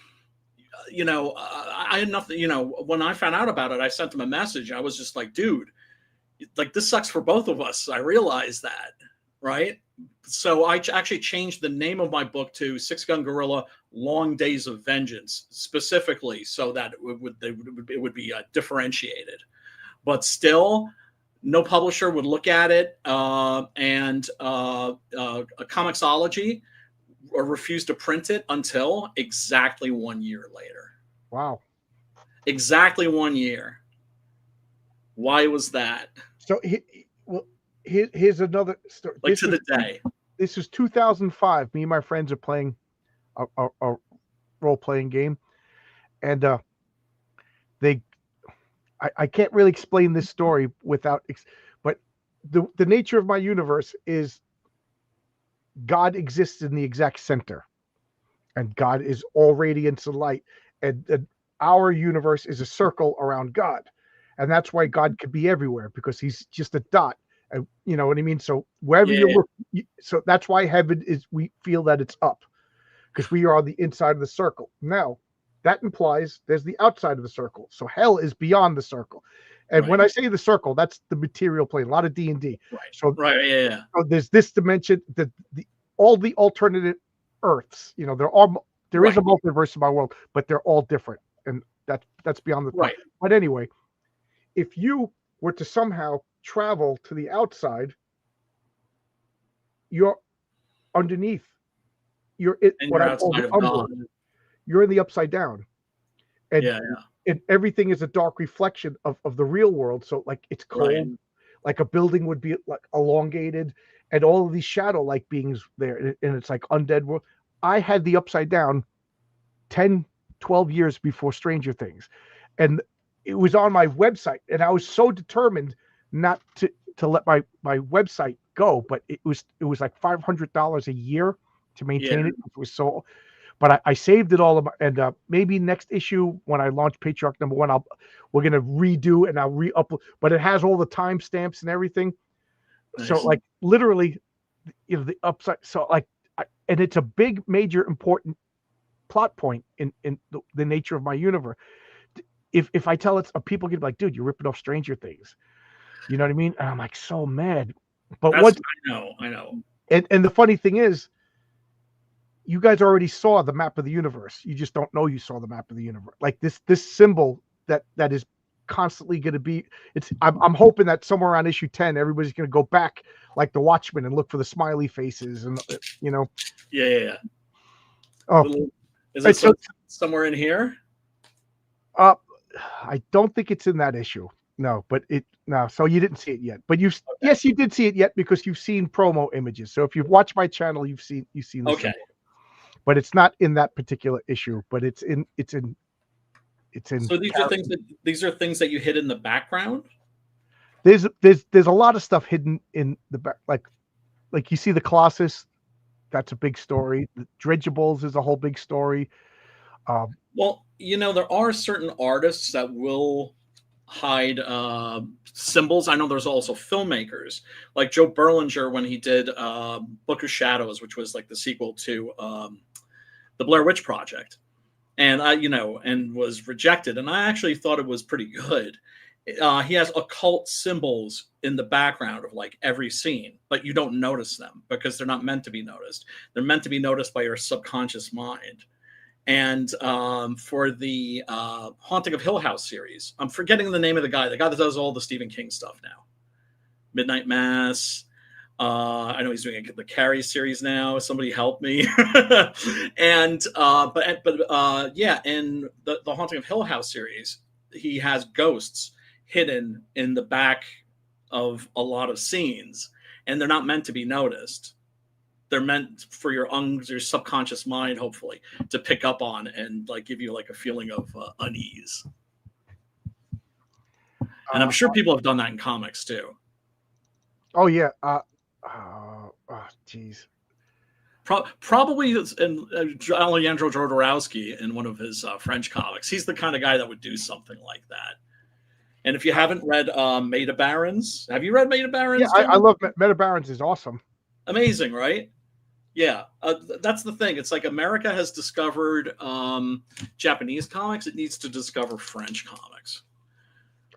I had nothing, when I found out about it, I sent him a message. I was just like, dude, like this sucks for both of us. I realize that, right? So I actually changed the name of my book to Six Gun Gorilla: Long Days of Vengeance, specifically so that it would be differentiated. But still, no publisher would look at it, and Comixology refused to print it until exactly 1 year later. Wow. Exactly 1 year. Why was that? So here's another story. Like to the day. This is 2005. Me and my friends are playing a role-playing game, and I can't really explain this story without, but the nature of my universe is God exists in the exact center, and God is all radiance and light, and our universe is a circle around God, and that's why God could be everywhere, because he's just a dot. You know what I mean? So wherever you look, so that's why heaven is, we feel that it's up, because we are on the inside of the circle. Now, that implies there's the outside of the circle. So hell is beyond the circle. And when I say the circle, that's the material plane, a lot of D&D. Right. So, So there's this dimension, all the alternate Earths, you know, there is a multiverse in my world, but they're all different. And that's beyond the right. But anyway, if you were to somehow travel to the outside, you're underneath. You're you're in the upside down, and and everything is a dark reflection of the real world. So like it's cold, like a building would be like elongated, and all of these shadow-like beings there, and it's like undead world. I had the upside down 10, 12 years before Stranger Things, and it was on my website, and I was so determined not to let my website go, but it was like $500 a year to maintain it. It was so, but I saved it all, and maybe next issue when I launch Patriarch #1, we're gonna redo and I'll re-upload, but it has all the timestamps and everything. Nice. So like literally, you know, the upside. So like, and it's a big, major, important plot point in the nature of my universe. If I tell it, people get like, dude, you're ripping off Stranger Things. You know what I mean? And I'm like so mad. But I know. And the funny thing is, you guys already saw the map of the universe. You just don't know you saw the map of the universe. Like this symbol that is constantly going to be. I'm hoping that somewhere around issue 10, everybody's going to go back like the Watchmen and look for the smiley faces, and you know. Yeah. Oh, is it somewhere in here? I don't think it's in that issue. No, but so you didn't see it yet. But yes, you did see it yet, because you've seen promo images. So if you've watched my channel, you've seen this. Okay. But it's not in that particular issue, but it's in. So these are things that you hid in the background? There's a lot of stuff hidden in the back, like you see the Colossus, that's a big story. The Dredgeables is a whole big story. Well, you know, there are certain artists that will hide symbols. I know there's also filmmakers like Joe Berlinger when he did Book of Shadows, which was like the sequel to the Blair Witch Project, and and was rejected. And I actually thought it was pretty good. He has occult symbols in the background of like every scene, but you don't notice them because they're not meant to be noticed. They're meant to be noticed by your subconscious mind. And for the Haunting of Hill House series, I'm forgetting the name of the guy that does all the Stephen King stuff now. Midnight Mass. I know he's doing the Carrie series now. Somebody help me. And yeah, in the Haunting of Hill House series, he has ghosts hidden in the back of a lot of scenes, and they're not meant to be noticed. They're meant for your subconscious mind, hopefully, to pick up on and like give you like a feeling of unease. And I'm sure people have done that in comics too. Oh yeah. Geez. Probably in Alejandro Jodorowsky in one of his French comics. He's the kind of guy that would do something like that. And if you haven't read Maida Barons, have you read Maida Barons? Yeah, I love Maida Barons. Is awesome. Amazing, right? Yeah, that's the thing. It's like America has discovered Japanese comics. It needs to discover French comics.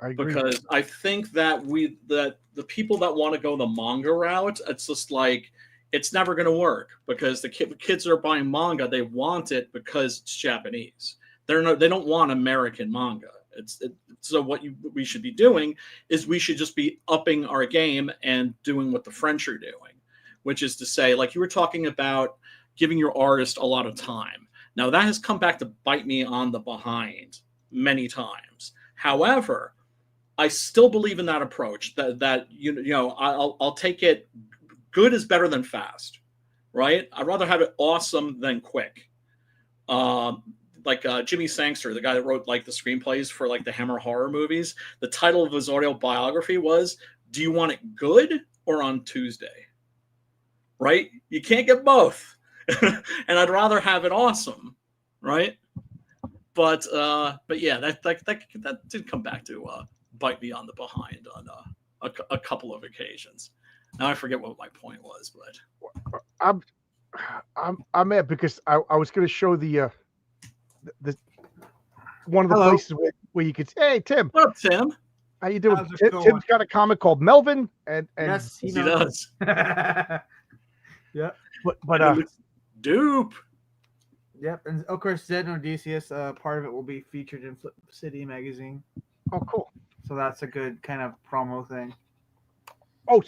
I agree. Because I think that the people that want to go the manga route, it's just like it's never going to work because the kids that are buying manga, they want it because it's Japanese. They don't want American manga. So what we should be doing is we should just be upping our game and doing what the French are doing, which is to say, like you were talking about, giving your artist a lot of time. Now that has come back to bite me on the behind many times. However, I still believe in that approach. That you know, I'll take it. Good is better than fast, right? I'd rather have it awesome than quick. Like Jimmy Sangster, the guy that wrote like the screenplays for like the Hammer horror movies. The title of his autobiography was "Do you want it good or on Tuesday?" Right? You can't get both, and I'd rather have it awesome, right? But yeah, that did come back to bite me on the behind on a couple of occasions. Now I forget what my point was, but I'm mad because I was going to show the one of the Hello. places where you could say, hey Tim, what up, Tim? how you doing? How's it going? Tim's got a comic called Melvin, and Yes, He knows. does. Yep. but Dupe. Yep. And of course, Zed Odysseus, part of it will be featured in Flip City magazine. oh cool. So that's a good kind of promo thing. Oh, so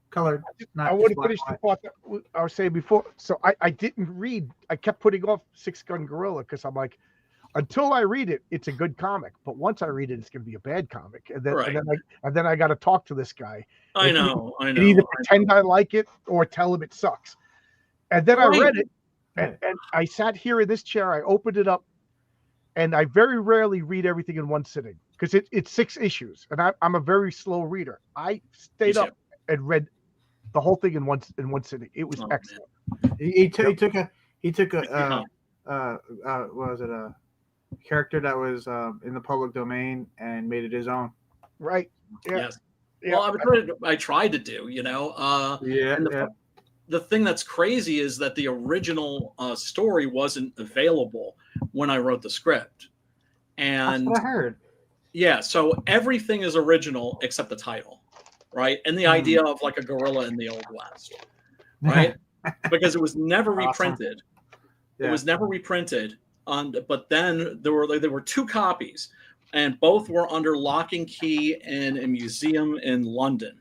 Colored. Not I want to just black finish and the part that I was saying before. So I didn't read. I kept putting off Six Gun Gorilla because I'm like, until I read it, it's a good comic. But once I read it, it's going to be a bad comic. And then Right. and then I got to talk to this guy. I know. And either pretend I like it or tell him it sucks. And then I read it, and I sat here in this chair. I opened it up, and I very rarely read everything in one sitting because it's 6 issues, and I'm a very slow reader. I stayed Me up and read the whole thing in one sitting. It was Oh, excellent. He took a Yeah. what was it, a character that was in the public domain and made it his own. Right? Yeah. Yes. Yeah. Well, I tried to do, you know. And the thing that's crazy is that the original story wasn't available when I wrote the script. That's And what I heard. yeah, so everything is original except the title, right? And the idea of like a gorilla in the Old West, right? Because it was never Awesome. reprinted. Yeah. It was never reprinted. But then there were 2 copies, and both were under lock and key in a museum in London.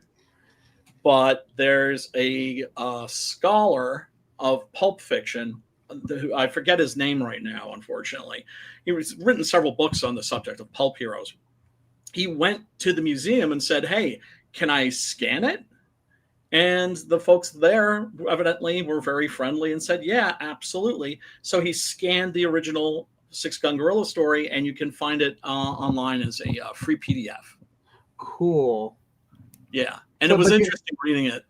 But there's a scholar of pulp fiction, I forget his name right now, unfortunately. He's written several books on the subject of pulp heroes. He went to the museum and said, hey, can I scan it? And the folks there evidently were very friendly and said, yeah, absolutely. So he scanned the original Six Gun Gorilla story, and you can find it online as a free PDF. Cool. Yeah. And So, it was but you- interesting reading it.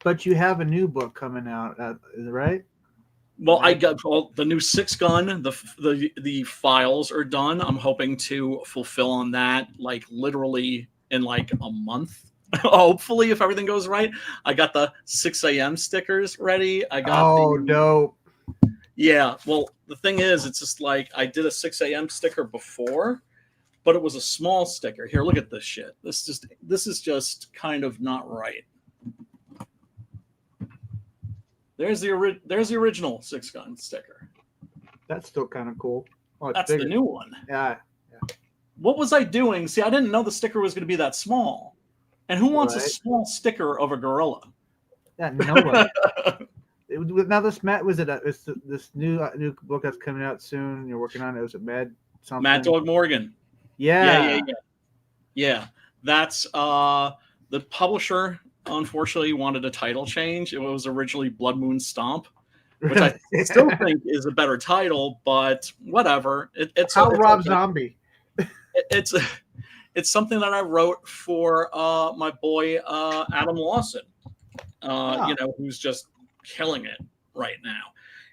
But you have a new book coming out, right? Well, I got the new Six Gun. The files are done. I'm hoping to fulfill on that, like literally in like a month. Hopefully, if everything goes right. I got the 6 a.m. stickers ready. I got Dope. Yeah. Well, the thing is, it's just like I did a 6 a.m. sticker before, but it was a small sticker. Here, look at this shit. This is just kind of not right. There's the original 6 Gun sticker. That's still kind of cool. Oh, it's That's bigger. the new one. Yeah. What was I doing? See, I didn't know the sticker was going to be that small. And who wants a Right. small sticker of a gorilla? Yeah, no one. Now this Matt, was it this new book that's coming out soon? You're working on it. Was it Mad something? Mad Dog Morgan. Yeah. Yeah. That's the publisher. Unfortunately, wanted a title change. It was originally Blood Moon Stomp, which I still think is a better title, but whatever. It's How it's Rob okay. Zombie. It's something that I wrote for my boy Adam Lawson, you know, who's just killing it right now.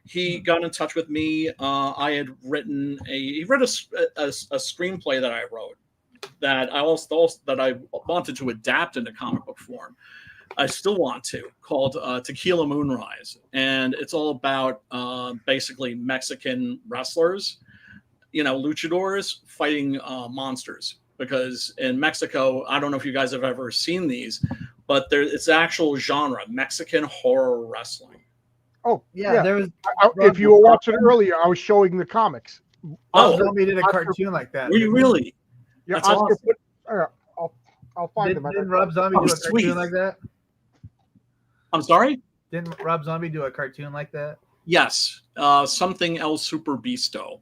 He got in touch with me. I had written he read a screenplay that I wrote that I wanted to adapt into comic book form. I still want to, called Tequila Moonrise, and it's all about basically Mexican wrestlers, you know, luchadors fighting monsters, because in Mexico, I don't know if you guys have ever seen these, but it's actual genre, Mexican horror wrestling. Oh, Yeah, there was. if you were watching earlier, I was showing the comics. Rob Zombie did a cartoon like that. Were you really? Yeah, That's Oscar awesome. I'll find them. Didn't Rob Zombie do a sweet. cartoon like that? I'm sorry? Didn't Rob Zombie do a cartoon like that? Yes. Something El Super Bisto.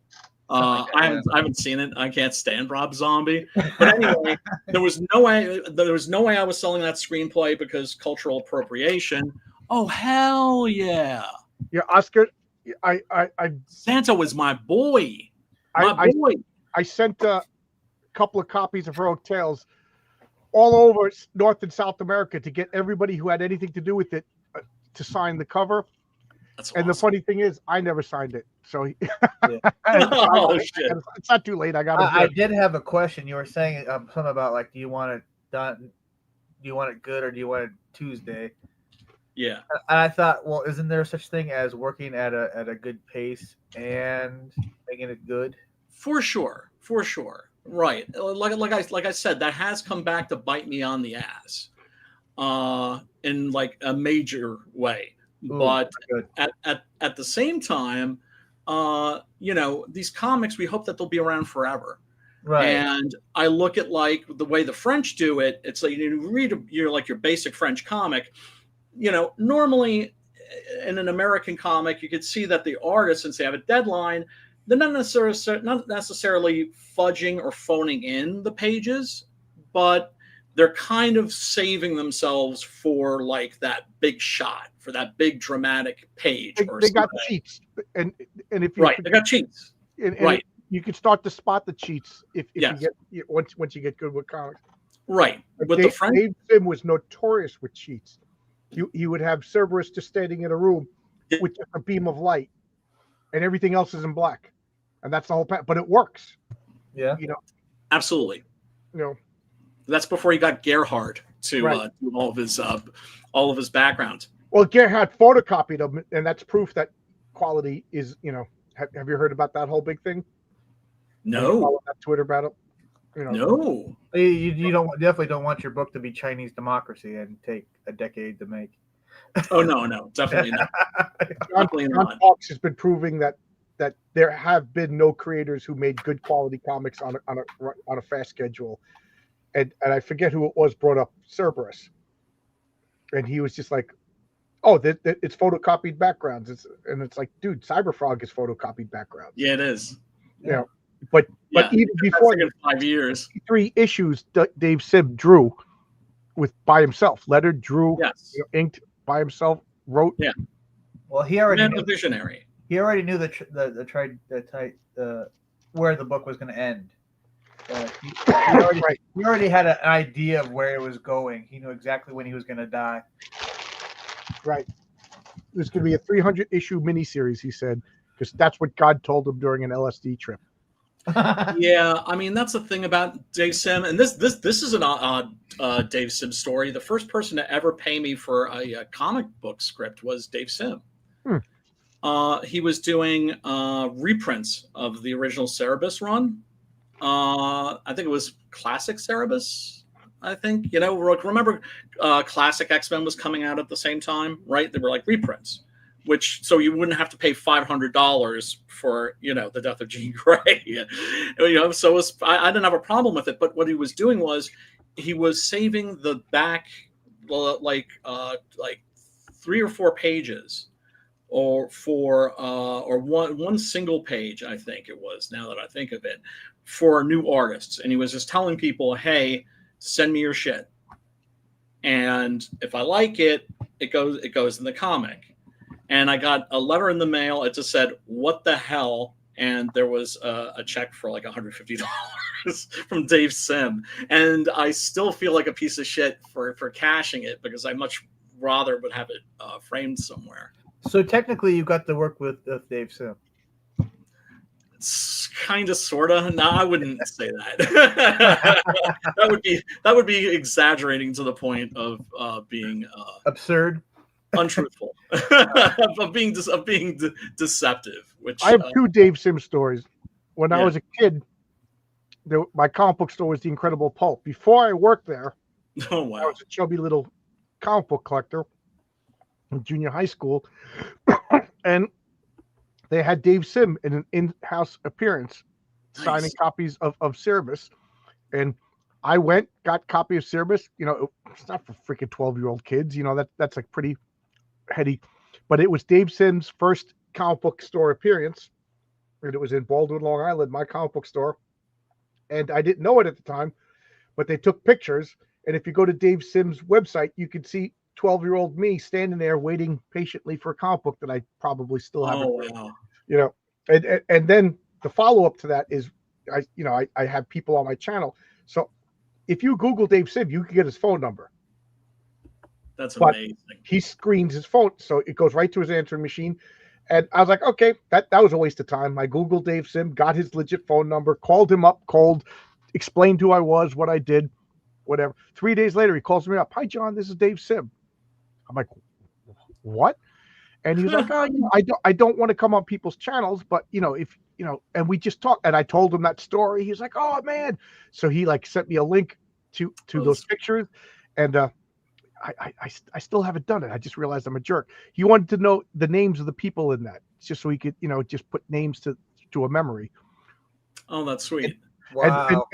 I haven't seen it. I can't stand Rob Zombie. But anyway, there was no way I was selling that screenplay because cultural appropriation. Oh hell yeah. Yeah, Oscar, Santa was my boy. My boy. I sent a couple of copies of Heroic Tales all over North and South America to get everybody who had anything to do with it to sign the cover. That's and awesome. the funny thing is, I never signed it. So Oh, shit. It's not too late. I did have a question. You were saying something about like, do you want it done? Do you want it good or do you want it Tuesday? Yeah. And I thought, well, isn't there such thing as working at a good pace and making it good? For sure. Right. Like I said, that has come back to bite me on the ass, in like a major way. Ooh, but good. at the same time, these comics, we hope that they'll be around forever. Right. And I look at like the way the French do it. It's like you read your basic French comic. Normally in an American comic, you could see that the artists, since they have a deadline, they're not necessarily fudging or phoning in the pages, but they're kind of saving themselves for like that big shot, for that big dramatic page. They got cheats, and if you they got cheats, and you can start to spot the cheats if yes. you get once you get good with comics. Right, but Dave Sim was notorious with cheats. You would have Cerberus just standing in a room with just a beam of light, and everything else is in black, and that's the whole but it works. Yeah, absolutely. That's before he got Gerhard to do all of his background. Well, Gerhard photocopied them, and that's proof that quality is. Have you heard about that whole big thing? No. That Twitter battle. No. You definitely don't want your book to be Chinese Democracy and take a decade to make. Oh no, definitely not. John Fox has been proving that there have been no creators who made good quality comics on a fast schedule, and I forget who it was brought up Cerberus, and he was just like, "Oh, it's photocopied backgrounds." It's like, dude, Cyberfrog is photocopied backgrounds. Yeah, it is. But even before 5 years, 3 issues Dave Sim drew by himself, lettered, drew, inked by himself, wrote. Yeah. Well, he already knew the visionary. He already knew where the book was going to end. He already had an idea of where it was going. He knew exactly when he was going to die. Right. There's going to be a 300 issue miniseries, he said, because that's what God told him during an LSD trip. Yeah, I mean that's the thing about Dave Sim, and this is an odd Dave Sim story. The first person to ever pay me for a comic book script was Dave Sim. He was doing reprints of the original Cerebus run. I think it was Classic Cerebus. I think remember Classic X-Men was coming out at the same time, right? They were like reprints. So you wouldn't have to pay $500 for the death of Jean Grey. So I didn't have a problem with it. But what he was doing was he was saving the back like 3 or 4 pages, or one single page, I think it was. Now that I think of it, for new artists, and he was just telling people, "Hey, send me your shit, and if I like it, it goes in the comic." And I got a letter in the mail. It just said, "What the hell?" And there was a check for like $150 from Dave Sim. And I still feel like a piece of shit for cashing it, because I much rather would have it framed somewhere. So technically, you got to work with Dave Sim. It's kind of, sort of. No, I wouldn't say that. that would be exaggerating to the point of being absurd. Untruthful, of being deceptive. Which I have 2 Dave Sim stories. When I was a kid, my comic book store was the Incredible Pulp. Before I worked there, Oh I wow. was a chubby little comic book collector in junior high school, and they had Dave Sim in an in-house appearance, signing Nice. copies of Cerebus, and I went, got copy of Cerebus. You know, it's not for freaking 12-year-old kids. You know, that's like pretty heady, but it was Dave Sim's first comic book store appearance, and it was in Baldwin, Long Island, my comic book store, and I didn't know it at the time, but they took pictures, and if you go to Dave Sim's website, you can see 12-year-old me standing there waiting patiently for a comic book that I probably still haven't Oh read. wow. You know, and then the follow-up to that is I have people on my channel, so if you Google Dave Sim, you can get his phone number. That's But amazing. he screens his phone, so it goes right to his answering machine. And I was like, okay, that was a waste of time. I Googled Dave Sim, got his legit phone number, called him up cold, explained who I was, what I did, whatever. 3 days later, he calls me up. Hi, John, this is Dave Sim. I'm like, what? And he was like, oh, I don't want to come on people's channels, but if and we just talked, and I told him that story. He was like, oh man. So he like sent me a link to those pictures, and I still haven't done it. I just realized I'm a jerk. He wanted to know the names of the people in that, just so he could, just put names to a memory. Oh, that's sweet. Wow.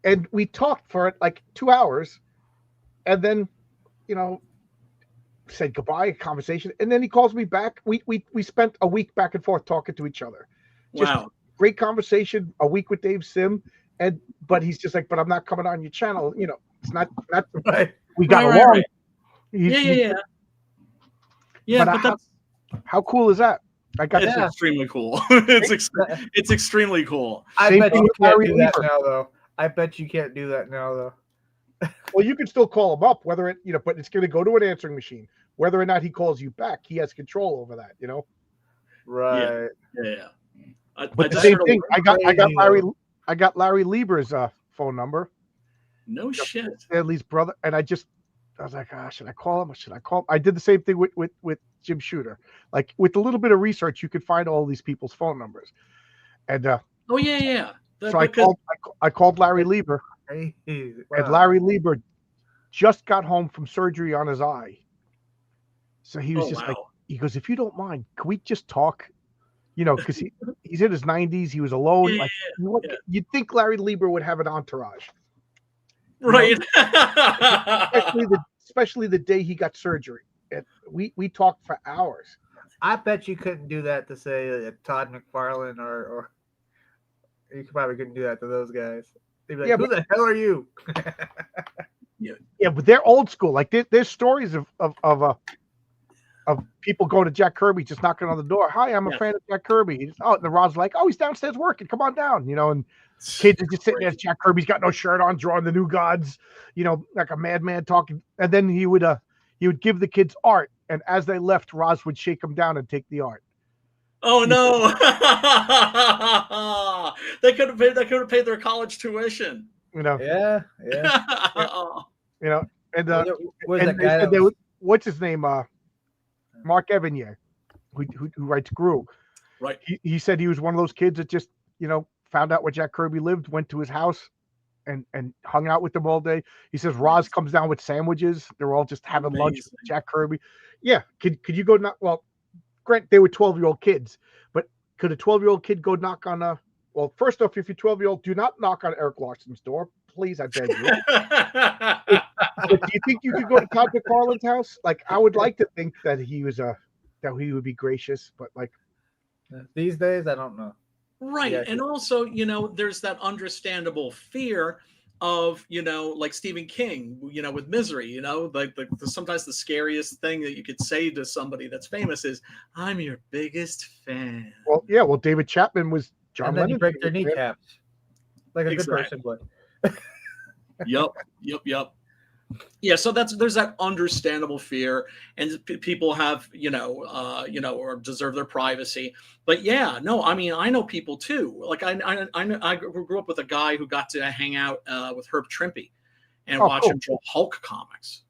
And we talked for like 2 hours, and then, said goodbye, conversation, and then he calls me back. We spent a week back and forth talking to each other. Just Wow. great conversation. A week with Dave Sim, but he's just like, but I'm not coming on your channel. It's not Right. we got Right, along. right. Yeah, but that's how cool is that? I got it's this. extremely cool. It's extremely cool. I Same bet thing you with can't Larry do that Lieber. now, though. I bet you can't do that now, though. Well, you can still call him up, whether it, but it's going to go to an answering machine. Whether or not he calls you back, he has control over that, Right. Yeah. But the same thing, I got Larry Lieber's phone number, No shit. Stanley's brother, and I was like, should I call him? Or should I call him? I did the same thing with Jim Shooter. Like with a little bit of research, you could find all these people's phone numbers, and Oh yeah. so I called Larry Lieber. Hey, And Larry Lieber just got home from surgery on his eye. So he was like, he goes, if you don't mind, can we just talk? Because he's in his 90s. He was alone. You'd think Larry Lieber would have an entourage. Right. Especially the day he got surgery. And we talked for hours. I bet you couldn't do that to say Todd McFarlane or you probably couldn't do that to those guys. They'd be like, who the hell are you? Yeah, but they're old school. Like there's stories of people going to Jack Kirby, just knocking on the door. Hi, I'm a fan of Jack Kirby. And the Rod's like, oh, he's downstairs working. Come on down. And kids are just sitting there. Jack Kirby's got no shirt on, drawing the New Gods. Like a madman talking. And then he would give the kids art, and as they left, Roz would shake them down and take the art. Oh no! They could have paid their college tuition. Yeah. And that guy? What's his name? Mark Evanier, who writes Gru. Right. He said he was one of those kids that just found out where Jack Kirby lived, went to his house, and hung out with him all day. He says Roz comes down with sandwiches. They're all just having lunch with Jack Kirby. Yeah. Could you go knock? Well, Grant, they were 12-year-old kids, but could a 12-year-old kid go knock on a? Well, first off, if you're 12-year-old, do not knock on Eric Larson's door, please. I beg you. But do you think you could go to Todd McFarlane's house? Like, I would like to think that he was that he would be gracious, but like these days, I don't know. Right, yeah. And also, there's that understandable fear of, like Stephen King, with Misery, like sometimes the scariest thing that you could say to somebody that's famous is, "I'm your biggest fan." Well, yeah. Well, David Chapman was John and then Lennon. You break their kneecaps, like a good person would. Yep. Yeah, so there's that understandable fear, and people have, or deserve their privacy. But yeah, no, I mean, I know people too. Like I grew up with a guy who got to hang out with Herb Trimpe and watch him draw Hulk comics,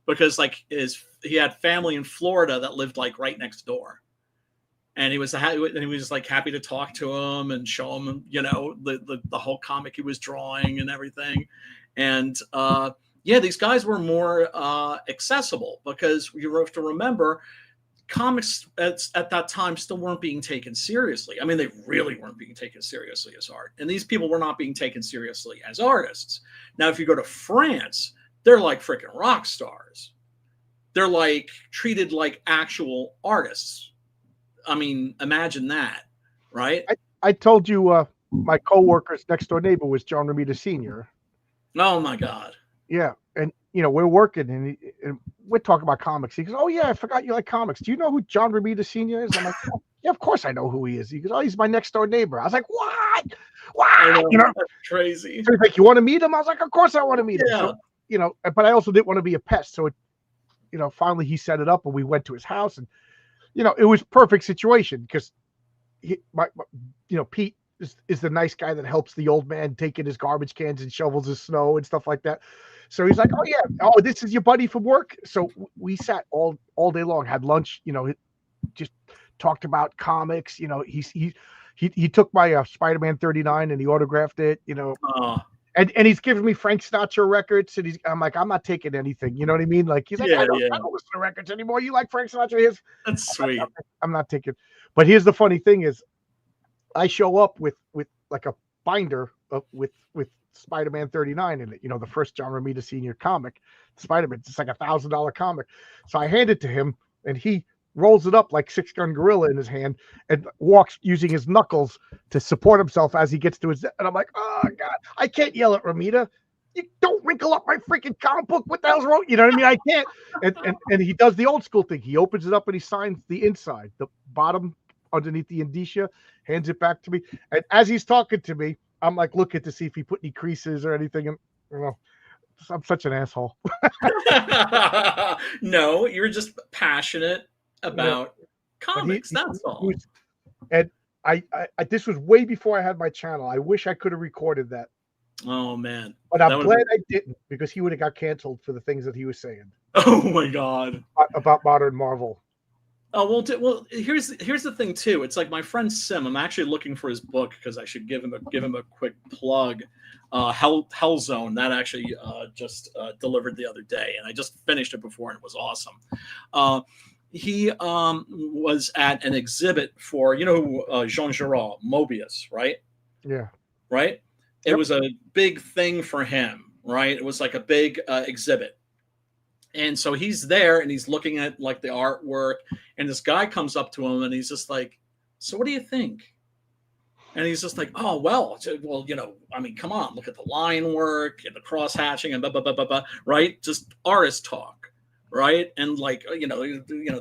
because like he had family in Florida that lived like right next door. and he was like happy to talk to him and show him, you know, the whole comic he was drawing and everything. And yeah, these guys were more accessible, because you have to remember, comics at that time still weren't being taken seriously. I mean, they really weren't being taken seriously as art, and these people were not being taken seriously as artists. Now, if you go to France, they're like freaking rock stars. They're like treated like actual artists. I mean, imagine that, right? I told you my coworker's next door neighbor was John Romita Sr. Oh my God. Yeah, and you know, we're working and we're talking about comics. He goes, "Oh yeah, I forgot you like comics. Do you know who John Romita Sr. is?" I'm like, "Oh, yeah, of course I know who he is." He goes, "Oh, he's my next door neighbor." I was like, "What? What?" You know, that's crazy. so he's like, "You want to meet him?" I was like, "Of course I want to meet him." Yeah. So, you know, but I also didn't want to be a pest. So, you know, finally he set it up, and we went to his house, and you know, it was perfect situation because you know, Pete is the nice guy that helps the old man take in his garbage cans and shovels his snow and stuff like that. So he's like, "Oh yeah, oh, this is your buddy from work." So we sat all day long, had lunch, you know, just talked about comics. You know, he took my Spider-Man 39 and he autographed it, you know. And he's giving me Frank Sinatra records, and I'm like, I'm not taking anything, you know what I mean? Like, he's like, I don't listen to records anymore. You like Frank Sinatra? That's sweet. I'm not taking. But here's the funny thing is, I show up with like a binder with Spider-Man 39 in it, you know, the first John Romita Sr. comic, Spider-Man. It's like $1,000 comic. So I hand it to him, and he rolls it up like Six Gun Gorilla in his hand and walks using his knuckles to support himself as he gets to his. And I'm like, "Oh God, I can't yell at Romita. You don't wrinkle up my freaking comic book. What the hell's wrong?" You know what I mean? I can't. And he does the old school thing. He opens it up and he signs the inside, the bottom underneath the indicia, hands it back to me. And as he's talking to me, I'm like looking to see if he put any creases or anything. And you know, I'm such an asshole. No, you're just passionate about comics. That's all. And I this was way before I had my channel. I wish I could have recorded that. Oh man. But I'm glad I didn't, because he would have got canceled for the things that he was saying. Oh my God. About modern Marvel. Oh well, here's the thing too. It's like my friend Sim. I'm actually looking for his book because I should give him a quick plug. Hell Zone, that actually just delivered the other day, and I just finished it before, and it was awesome. He was at an exhibit for, you know, Jean Giraud, Mobius, right? Yeah. Right. It was a big thing for him, right? It was like a big exhibit. And so he's there and he's looking at like the artwork, and this guy comes up to him and he's just like, "So what do you think?" And he's just like, "Oh, well, you know, I mean, come on, look at the line work and the cross hatching and blah, blah, blah, blah, blah," right? Just artist talk, right? And like, you know,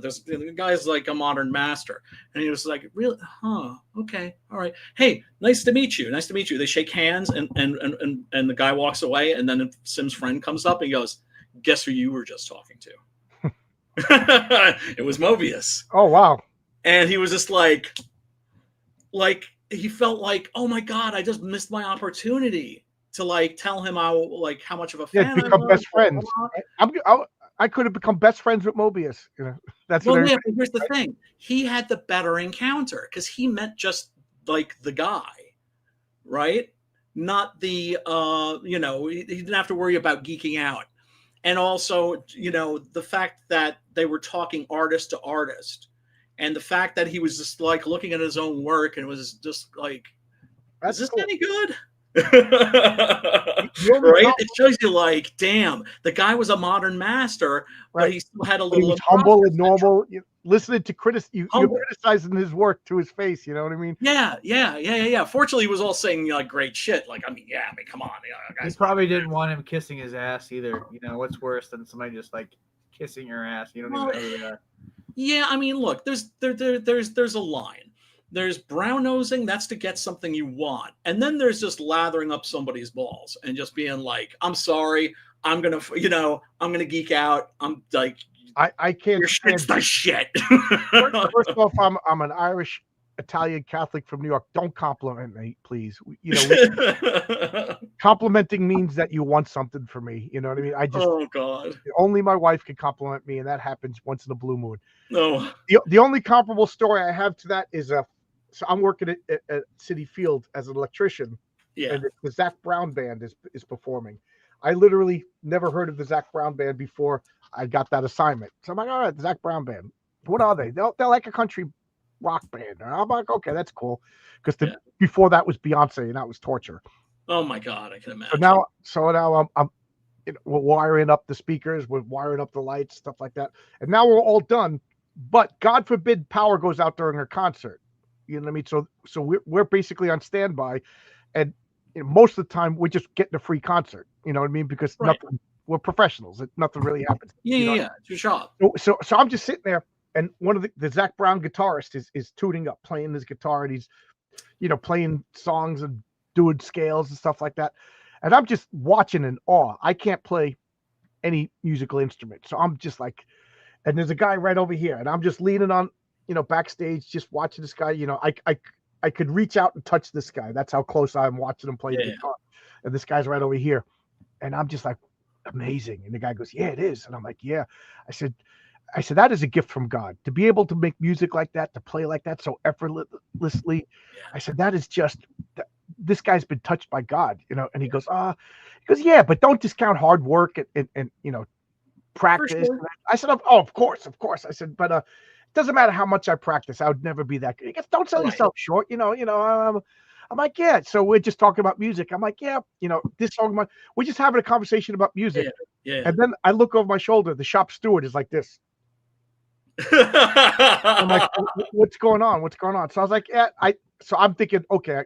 there's the guy's like a modern master. And he was like, "Really? Huh? Okay. All right. Hey, nice to meet you. Nice to meet you." They shake hands and the guy walks away, and then Sim's friend comes up and he goes, "Guess who you were just talking to?" It was Mobius. Oh wow. And he was just like he felt like, "Oh my God, I just missed my opportunity to like tell him how much of a fan I become was." best friends. I could have become best friends with Mobius. You know, that's well, yeah, but here's the thing. He had the better encounter because he met just like the guy, right? Not the you know, he didn't have to worry about geeking out. And also, you know, the fact that they were talking artist to artist, and the fact that he was just like looking at his own work and was just like, "Is this any good?" Right? It shows you like, damn, the guy was a modern master, but he still had a little. He was humble and normal. Listening to you're criticizing his work to his face. You know what I mean? Yeah. Fortunately, he was all saying like great shit. Like, I mean, come on, guys. He probably didn't want him kissing his ass either. You know, what's worse than somebody just like kissing your ass? You don't even know who they are. Yeah, I mean, look, there's a line. There's brown nosing, that's to get something you want, and then there's just lathering up somebody's balls and just being like, "I'm sorry, I'm gonna geek out. I'm like, I can't. Your shit's the shit." First off, I'm an Irish Italian Catholic from New York, don't compliment me, please. You know, complimenting means that you want something from me. You know what I mean? Oh God. Only my wife can compliment me, and that happens once in a blue moon. No. The only comparable story I have to that is so I'm working at City Field as an electrician, Yeah. and the Zach Brown band is performing. I literally never heard of the Zach Brown band before I got that assignment. So I'm like, all right, the Zach Brown band. What are they? They're like a country rock band. And I'm like, okay, that's cool. Because before that was Beyonce, and that was torture. Oh my God, I can imagine. So now I'm we're wiring up the speakers, we're wiring up the lights, stuff like that. And now we're all done. But God forbid power goes out during a concert. You know what I mean? So we're basically on standby, and most of the time we're just getting a free concert. You know what I mean? Because we're professionals. Nothing really happens. Yeah. It's your shop. So I'm just sitting there, and one of the Zach Brown guitarist is tuning up, playing his guitar, and he's, playing songs and doing scales and stuff like that. And I'm just watching in awe. I can't play any musical instrument. So I'm just like, and there's a guy right over here, and I'm just leaning on, backstage, just watching this guy. I could reach out and touch this guy. That's how close I'm watching him play the guitar. And this guy's right over here. And I'm just like, amazing. And the guy goes, yeah, it is. And I'm like, yeah. I said, that is a gift from God to be able to make music like that, to play like that so effortlessly. I said, that is just, this guy's been touched by God, and he goes, yeah, but don't discount hard work and practice. Sure. I said, oh, of course. I said, but it doesn't matter how much I practice. I would never be that good. He goes, don't sell yourself short. I'm like, yeah. So we're just talking about music. I'm like, yeah, this song, we're just having a conversation about music. Yeah. And then I look over my shoulder. The shop steward is like this. I'm like, what's going on? So I was like, yeah, so I'm thinking, okay,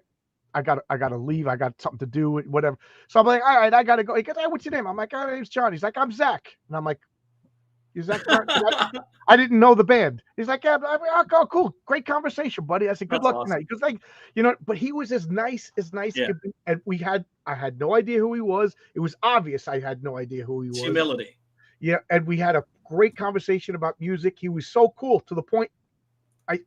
I gotta leave. I got something to do, whatever. So I'm like, all right, I gotta go. He goes, hey, what's your name? I'm like, my name's John. He's like, I'm Zach. And I'm like, you're Zach? I didn't know the band. He's like, yeah, oh, cool. Great conversation, buddy. I said, good luck tonight. He goes, like, but he was as nice. Yeah. And I had no idea who he was. It was obvious I had no idea who he was. Humility. Yeah. And we had a great conversation about music. He was so cool to the point I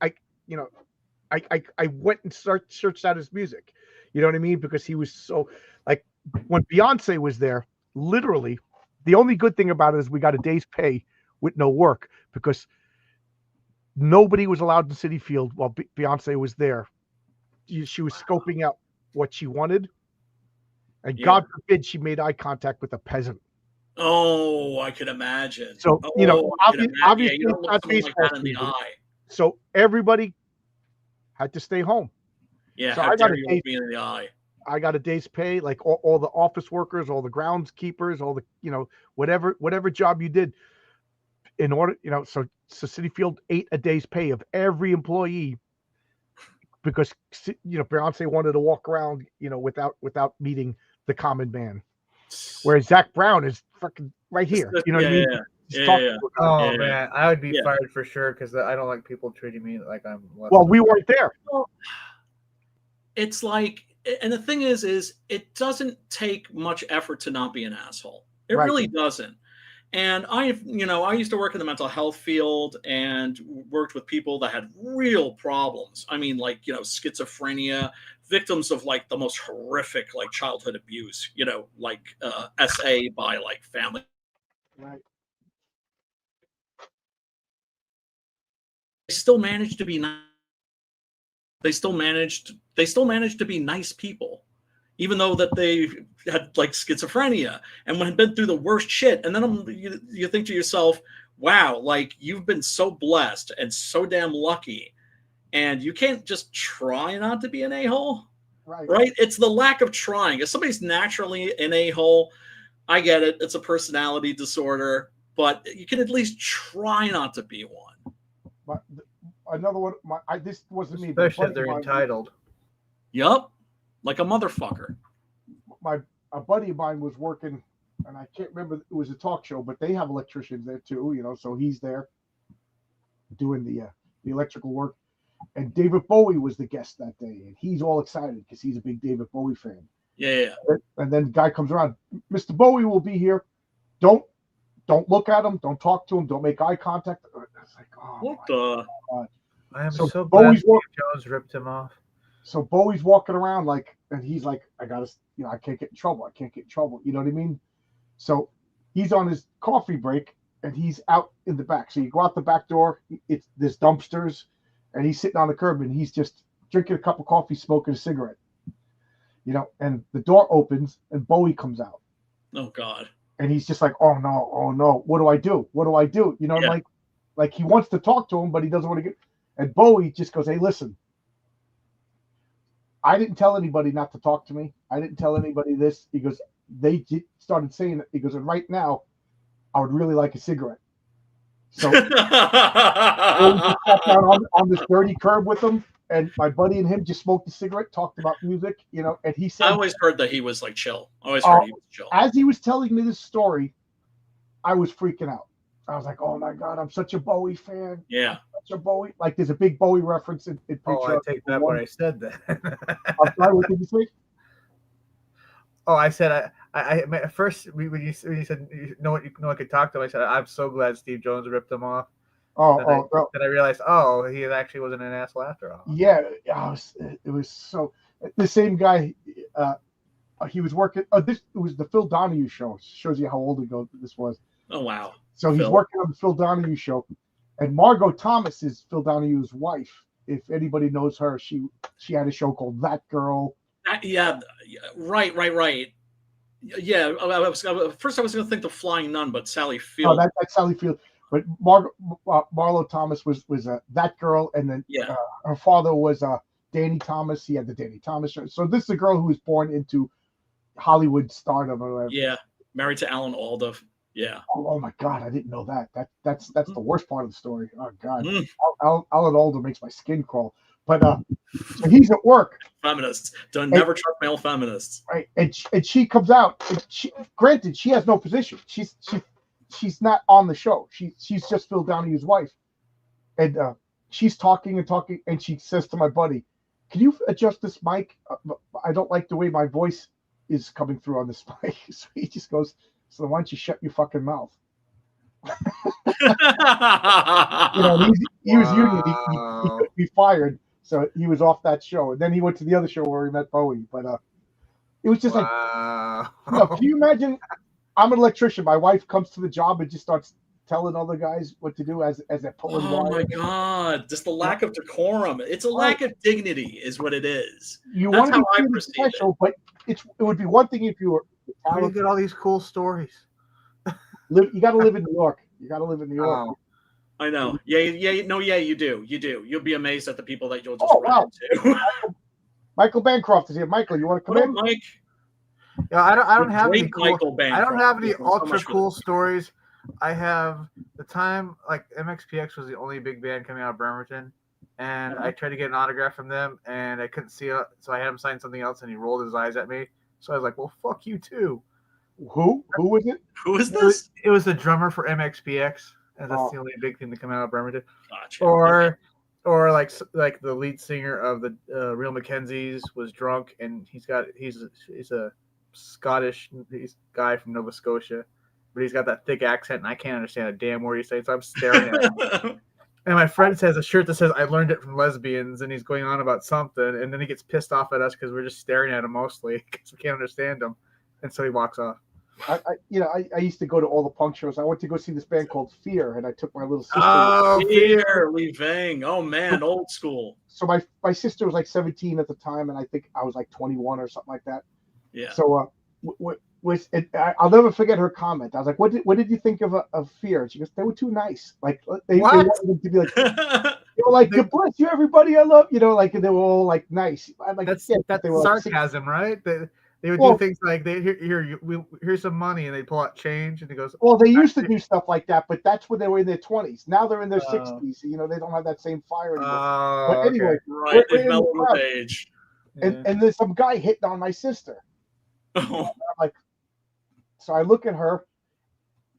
went and searched out his music. You know what I mean? Because he was so, like, when Beyonce was there, literally, the only good thing about it is we got a day's pay with no work, because nobody was allowed in City Field while Beyonce was there. She was scoping out what she wanted, and God forbid she made eye contact with a peasant. Oh, I can imagine. So, obviously, you don't look someone like that in the eye. So everybody had to stay home. Yeah, so how dare you look me in the eye? I got a day's pay, like all the office workers, all the groundskeepers, all the, whatever job you did in order, so City Field ate a day's pay of every employee, because, Beyonce wanted to walk around, without meeting the common man. Whereas Zach Brown is fucking right here. You know what I mean? Oh man, I would be fired for sure, because I don't like people treating me like I'm. Well, we weren't there. Well, it's like, and the thing is it doesn't take much effort to not be an asshole. It really doesn't. And I used to work in the mental health field and worked with people that had real problems. I mean, like, schizophrenia, victims of like the most horrific, like, childhood abuse, like SA by like family. Right. They still managed to be nice. They still managed to be nice people, even though that they had like schizophrenia and had been through the worst shit. And then you think to yourself, wow, like, you've been so blessed and so damn lucky, and you can't just try not to be an a-hole. Right? It's the lack of trying. If somebody's naturally an a-hole, I get it. It's a personality disorder, but you can at least try not to be one. But another one, this wasn't me. Especially if they're entitled. Yup. Like a motherfucker. A buddy of mine was working, and I can't remember, it was a talk show, but they have electricians there too, so he's there doing the electrical work. And David Bowie was the guest that day, and he's all excited because he's a big David Bowie fan. Yeah. And then the guy comes around, Mr. Bowie will be here. Don't look at him. Don't talk to him. Don't make eye contact. It's like, oh, what the? God. I am So so glad Bowie's Steve Jones ripped him off. So Bowie's walking around like, and he's like, I gotta, I can't get in trouble. I can't get in trouble. You know what I mean? So he's on his coffee break and he's out in the back. So you go out the back door, there's dumpsters, and he's sitting on the curb and he's just drinking a cup of coffee, smoking a cigarette. And the door opens and Bowie comes out. Oh God. And he's just like, oh no, what do I do? What do I do? Yeah. Like he wants to talk to him, but he doesn't want to get. And Bowie just goes, hey, listen, I didn't tell anybody not to talk to me. I didn't tell anybody this. He goes, they started saying it. He goes, and right now, I would really like a cigarette. So Bowie just sat down on this dirty curb with him, and my buddy and him just smoked a cigarette, talked about music, and he said, I always heard that he was like chill. I always heard he was chill. As he was telling me this story, I was freaking out. I was like, oh my God, I'm such a Bowie fan. Yeah. Such a Bowie. Like there's a big Bowie reference in I take that when I said that. I'm sorry, what did you say? Oh, I said I at first when you said I could talk to him, I said I'm so glad Steve Jones ripped him off. Then I realized, he actually wasn't an asshole after all. Yeah, it was so. The same guy, he was working. It was the Phil Donahue show. Shows you how old ago this was. Oh wow! So he's working on the Phil Donahue show, and Margot Thomas is Phil Donahue's wife. If anybody knows her, she had a show called That Girl. Right. Yeah, first I was going to think The Flying Nun, but Sally Field. Oh, that's Sally Field. But Marlo Thomas was That Girl, and then her father was Danny Thomas. He had the Danny Thomas show. So this is a girl who was born into Hollywood stardom or whatever. Yeah, married to Alan Alda. Yeah. Oh my God, I didn't know that. That's the worst part of the story. Oh God, Alan Alda makes my skin crawl. But so he's at work. Feminists never trust male feminists. Right, and she comes out. Granted, she has no position. She's not on the show. She's just Phil Donahue's wife, and she's talking, and she says to my buddy, "Can you adjust this mic? I don't like the way my voice is coming through on this mic." So he just goes, "So why don't you shut your fucking mouth?" He was union. He could be fired, so he was off that show. And then he went to the other show where he met Bowie. But it was just like, can you imagine? I'm an electrician. My wife comes to the job and just starts telling other guys what to do as they're pulling wire. Oh my God! Just the lack of decorum. It's a lack of dignity, is what it is. That's how I perceive special, but it would be one thing if you were. How do you get all these cool stories? You got to live in New York. You got to live in New York. I know. Yeah, you do. You'll be amazed at the people that you'll just run into. Michael Bancroft is here. Michael, you want to come in? Mike? Yeah, I don't have any cool. I don't have any ultra cool stories. I have the time like MXPX was the only big band coming out of Bremerton, and I tried to get an autograph from them, and I couldn't see it, so I had him sign something else, and he rolled his eyes at me. So I was like, "Well, fuck you too." Who was it? Who is this? It was the drummer for MXPX, and that's the only big thing to come out of Bremerton. Gotcha. Or like the lead singer of the Real Mackenzies was drunk, and he's a Scottish guy from Nova Scotia, but he's got that thick accent, and I can't understand a damn word he's saying. So I'm staring at him. And my friend has a shirt that says "I learned it from lesbians," and he's going on about something, and then he gets pissed off at us because we're just staring at him mostly because we can't understand him, and so he walks off. I used to go to all the punk shows. I went to go see this band called Fear, and I took my little sister. Oh, Fear, Lee Vang. Oh man, old school. So my sister was like 17 at the time, and I think I was like 21 or something like that. Yeah. So I'll never forget her comment. I was like, "What did you think of Fear?" She goes, "They were too nice. Like they wanted them to be like, they were like, God bless you, everybody. I love like they were all like nice." I'm like, that's they were sarcasm, right? They would do things like here's some money, and they pull out change, and he goes. Well, they used to do stuff like that, but that's when they were in their 20s. Now they're in their 60s. They don't have that same fire anymore. But anyway, right? They mellowed with age. And there's some guy hitting on my sister. I'm like, so I look at her,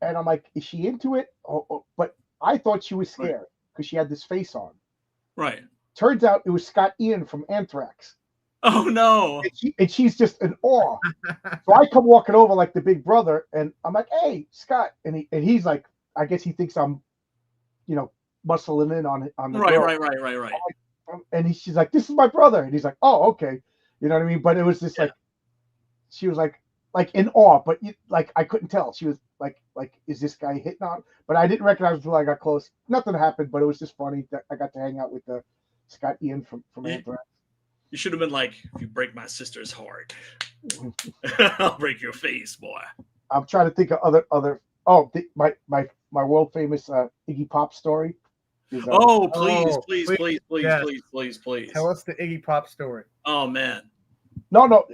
and I'm like, is she into it? But I thought she was scared because she had this face on. Right. Turns out it was Scott Ian from Anthrax. Oh no! And she's just in awe. So I come walking over like the big brother, and I'm like, "Hey, Scott," and he's like, I guess he thinks I'm, muscling in on the Right, girl. right. And she's like, "This is my brother," and he's like, "Oh, okay," you know what I mean? But it was just like, she was like in awe, but like I couldn't tell. She was like, is this guy hitting on? But I didn't recognize him until I got close. Nothing happened, but it was just funny that I got to hang out with Scott Ian from Anthrax. You should have been like, if you break my sister's heart, I'll break your face, boy. I'm trying to think of other. Oh, my world famous Iggy Pop story. Please. Yes. Tell us the Iggy Pop story. Oh man. No.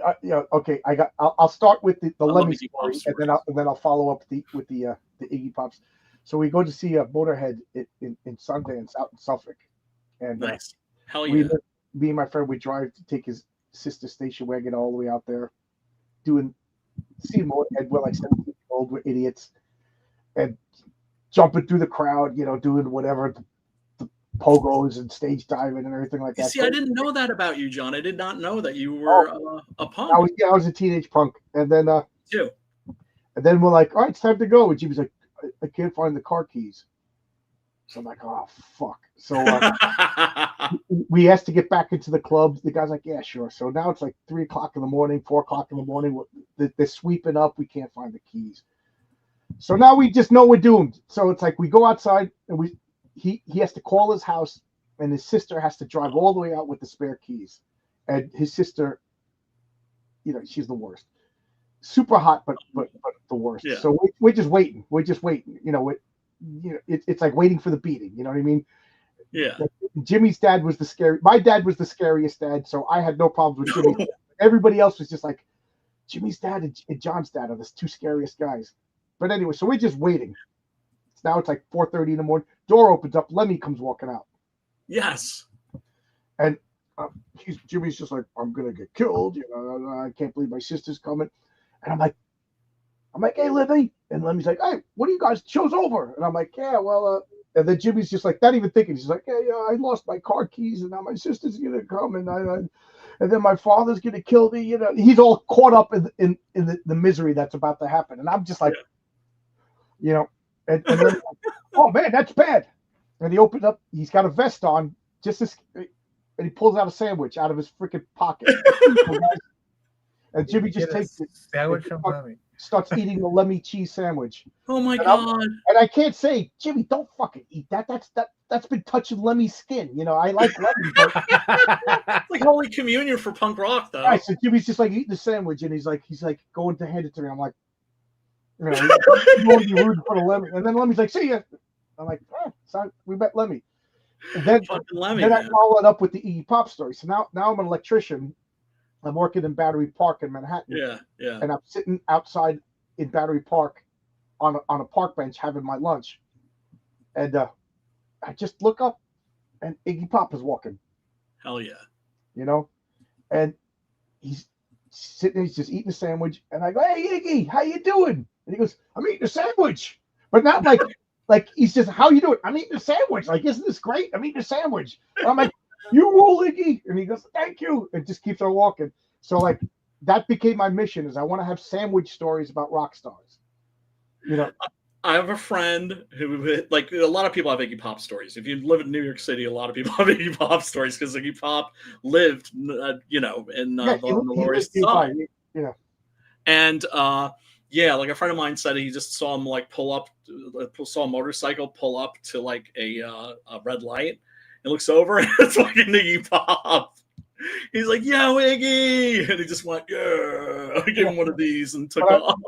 Okay. I'll start with the Lemmy story, and then I'll follow up with the Iggy Pops. So we go to see Motorhead in Sundance out in Suffolk, and nice. Hell yeah. Me and my friend, we drive to take his sister's station wagon all the way out there, see Motorhead. We're like 17 years old, we're idiots, and jumping through the crowd, doing whatever, the pogos and stage diving and everything like that. See, I didn't know that about you, John. I did not know that you were a punk. I was a teenage punk, and then too. And then we're like, all right, it's time to go. And Jimmy's like, I can't find the car keys. So I'm like, oh fuck. So we asked to get back into the club. The guy's like, yeah, sure. So now it's like 3 o'clock in the morning, 4 o'clock in the morning. They're sweeping up. We can't find the keys. So now we just know we're doomed. So it's like we go outside and he has to call his house, and his sister has to drive all the way out with the spare keys. And his sister, she's the worst. Super hot, but the worst. Yeah. So we're just waiting. It's like waiting for the beating. You know what I mean? Yeah. Jimmy's dad was my dad was the scariest dad, so I had no problems with Jimmy. Everybody else was just like, Jimmy's dad and John's dad are the two scariest guys. But anyway, so we're just waiting. Now it's like 4:30 in the morning. Door opens up. Lemmy comes walking out. Yes. And Jimmy's just like, I'm gonna get killed. I can't believe my sister's coming. And I'm like, hey, Lemmy. And Lemmy's like, hey, what are you guys? Show's over. And I'm like, yeah, well, and then Jimmy's just like, not even thinking. He's like, yeah, I lost my car keys, and now my sister's gonna come, and then my father's gonna kill me. He's all caught up in the misery that's about to happen. And I'm just like, and then, oh man, that's bad. And he opens up. He's got a vest on, and he pulls out a sandwich out of his freaking pocket. And Jimmy just takes it. Sandwich from Lemmy. Starts eating the Lemmy cheese sandwich. Oh my god! And I can't say, Jimmy, don't fucking eat that. That's been touching Lemmy's skin. I like Lemmy. But... It's like Holy Communion for punk rock, though. Right, so Jimmy's just like eating the sandwich, and he's like going to hand it to me. I'm like, he's going to be rude in front of Lemmy. And then Lemmy's like, see ya. I'm like, so we met Lemmy. And then I follow it up with the Iggy Pop story. So now I'm an electrician. I'm working in Battery Park in Manhattan. Yeah. And I'm sitting outside in Battery Park on a park bench having my lunch. And I just look up, and Iggy Pop is walking. Hell yeah. And he's sitting there, he's just eating a sandwich. And I go, hey, Iggy, how you doing? And he goes, I'm eating a sandwich. But not like he's just, how you doing? I'm eating a sandwich. Like, isn't this great? I'm eating a sandwich. And I'm like, you rule, Iggy. And he goes, thank you. And just keeps on walking. So like that became my mission, is I want to have sandwich stories about rock stars. I have a friend who, like, a lot of people have Iggy Pop stories. If you live in New York City, a lot of people have Iggy Pop stories because Iggy Pop lived, in the Lower East Side. And like a friend of mine said, he just saw him like saw a motorcycle pull up to like a red light. And looks over, and it's fucking Iggy Pop. He's like, "Yeah, Iggy," and he just went, "Yeah." I gave him one of these and took off.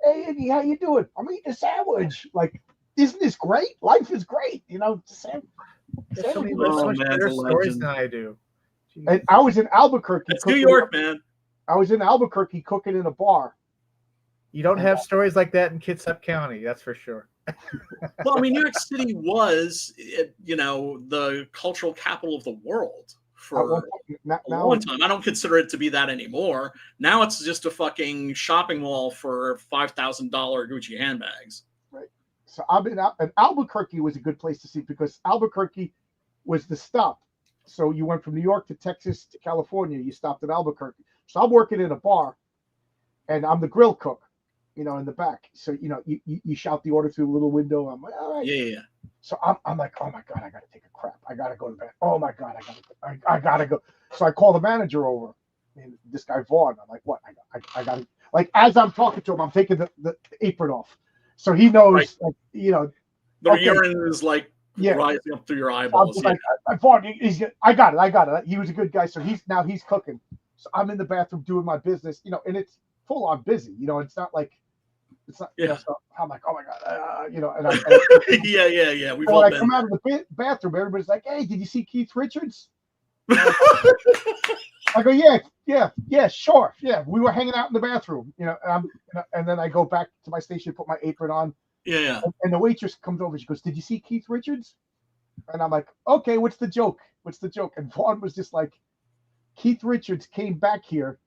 Hey, Iggy, how you doing? I'm eating a sandwich. Like, isn't this great? Life is great, sandwich. So much better stories than I do. Jeez. And I was in Albuquerque. It's New York, man. I was in Albuquerque cooking in a bar. You don't have stories like that in Kitsap County, that's for sure. Well, I mean, New York City was, the cultural capital of the world for a long time. I don't consider it to be that anymore. Now it's just a fucking shopping mall for $5,000 Gucci handbags. Right. So and Albuquerque was a good place to see, because Albuquerque was the stop. So you went from New York to Texas to California. You stopped at Albuquerque. So I'm working in a bar, and I'm the grill cook. In the back. So, you shout the order through a little window. I'm like, all right. Yeah. So I'm like, oh my God, I gotta take a crap. I gotta go to bed. Oh my God, I gotta go. So I call the manager over. And this guy Vaughn. I'm like, what? I gotta, like, as I'm talking to him, I'm taking the apron off. So he knows, Right. like, you know, The okay. urine is like Yeah. rising up through your I'm eyeballs. just like, Vaughn, I got it. He was a good guy. So he's cooking. So I'm in the bathroom doing my business, you know, and it's full on busy. You know, it's not like, it's not, you know, so I'm like, oh my God, you know, and Yeah. We've so all when I been. come out of the bathroom, everybody's like, hey, did you see Keith Richards? I go, yeah, sure. Yeah, we were hanging out in the bathroom, you know, and then I go back to my station, put my apron on. Yeah. And the waitress comes over. She goes, did you see Keith Richards? And I'm like, okay, what's the joke? And Vaughn was just like, Keith Richards came back here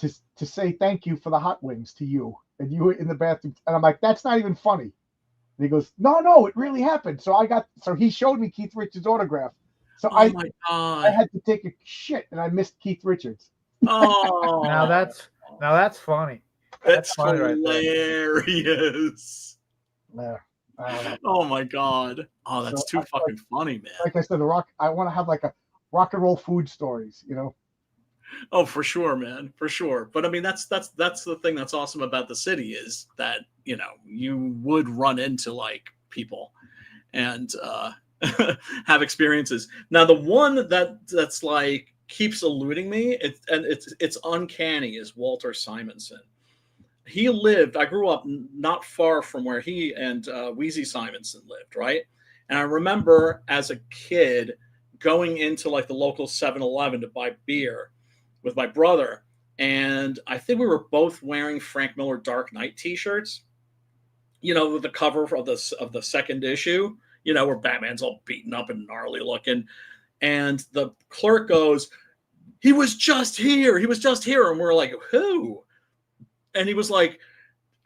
to say thank you for the hot wings to you. And you were in the bathroom. And I'm like, that's not even funny. And he goes, no, it really happened. So he showed me Keith Richards' autograph. So Oh my God. I had to take a shit and I missed Keith Richards. Oh, Now that's funny. That's funny right there. hilarious. Yeah. Oh my God. Oh, that's So too fucking funny, man. Like I said, I want to have like a rock and roll food stories, you know? Oh, for sure, man, for sure. But I mean, that's the thing that's awesome about the city is that, you know, you would run into like people and have experiences. Now, the one that's like keeps eluding me, it's uncanny, is Walter Simonson. He lived. I grew up not far from where he and Wheezy Simonson lived, right? And I remember as a kid going into like the local 7-Eleven to buy beer with my brother, and I think we were both wearing Frank Miller Dark Knight T-shirts. You know, with the cover of the second issue. You know, where Batman's all beaten up and gnarly looking, and the clerk goes, "He was just here. He was just here," and we're like, "Who?" And he was like,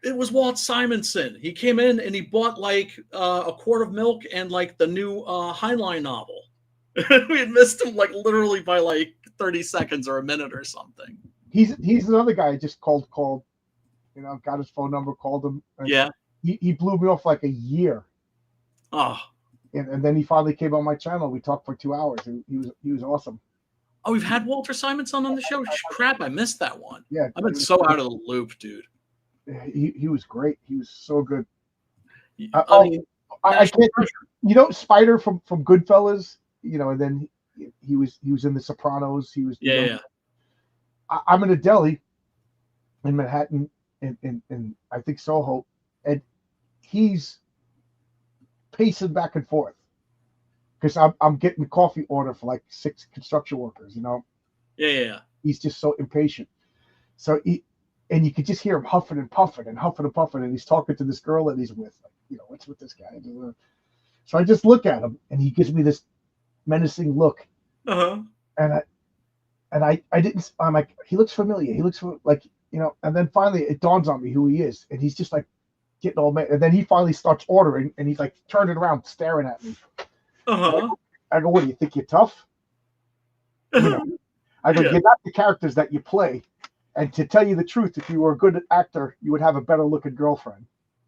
"It was Walt Simonson. He came in and he bought like a quart of milk and like the new Heinlein novel." We had missed him like literally by like 30 seconds or a minute or something. He's another guy I just called, you know, got his phone number, called him. Yeah. He blew me off like a year. Oh. And then he finally came on my channel. We talked for 2 hours. He was awesome. Oh, we've had Walter Simonson on the show. Crap, I missed that one. Yeah. I've been so out of the loop, dude. He was great. He was so good. I mean, I can't. You know, Spider from Goodfellas. You know, and then he was in The Sopranos. He was. Yeah. I'm in a deli in Manhattan, in I think Soho, and he's pacing back and forth because I'm getting the coffee order for like 6 construction workers. You know. Yeah. He's just so impatient. So and you could just hear him huffing and puffing, and he's talking to this girl that he's with. Like, you know, what's with this guy? So I just look at him, and he gives me this menacing look. Uh-huh. And I didn't. I'm like, he looks familiar. He looks like, you know. And then finally, it dawns on me who he is, and he's just like getting all mad. And then he finally starts ordering, and he's like turning around, staring at me. Uh-huh. I go, what do you think? You're tough? You know. I go, you're not the characters that you play. And to tell you the truth, if you were a good actor, you would have a better looking girlfriend.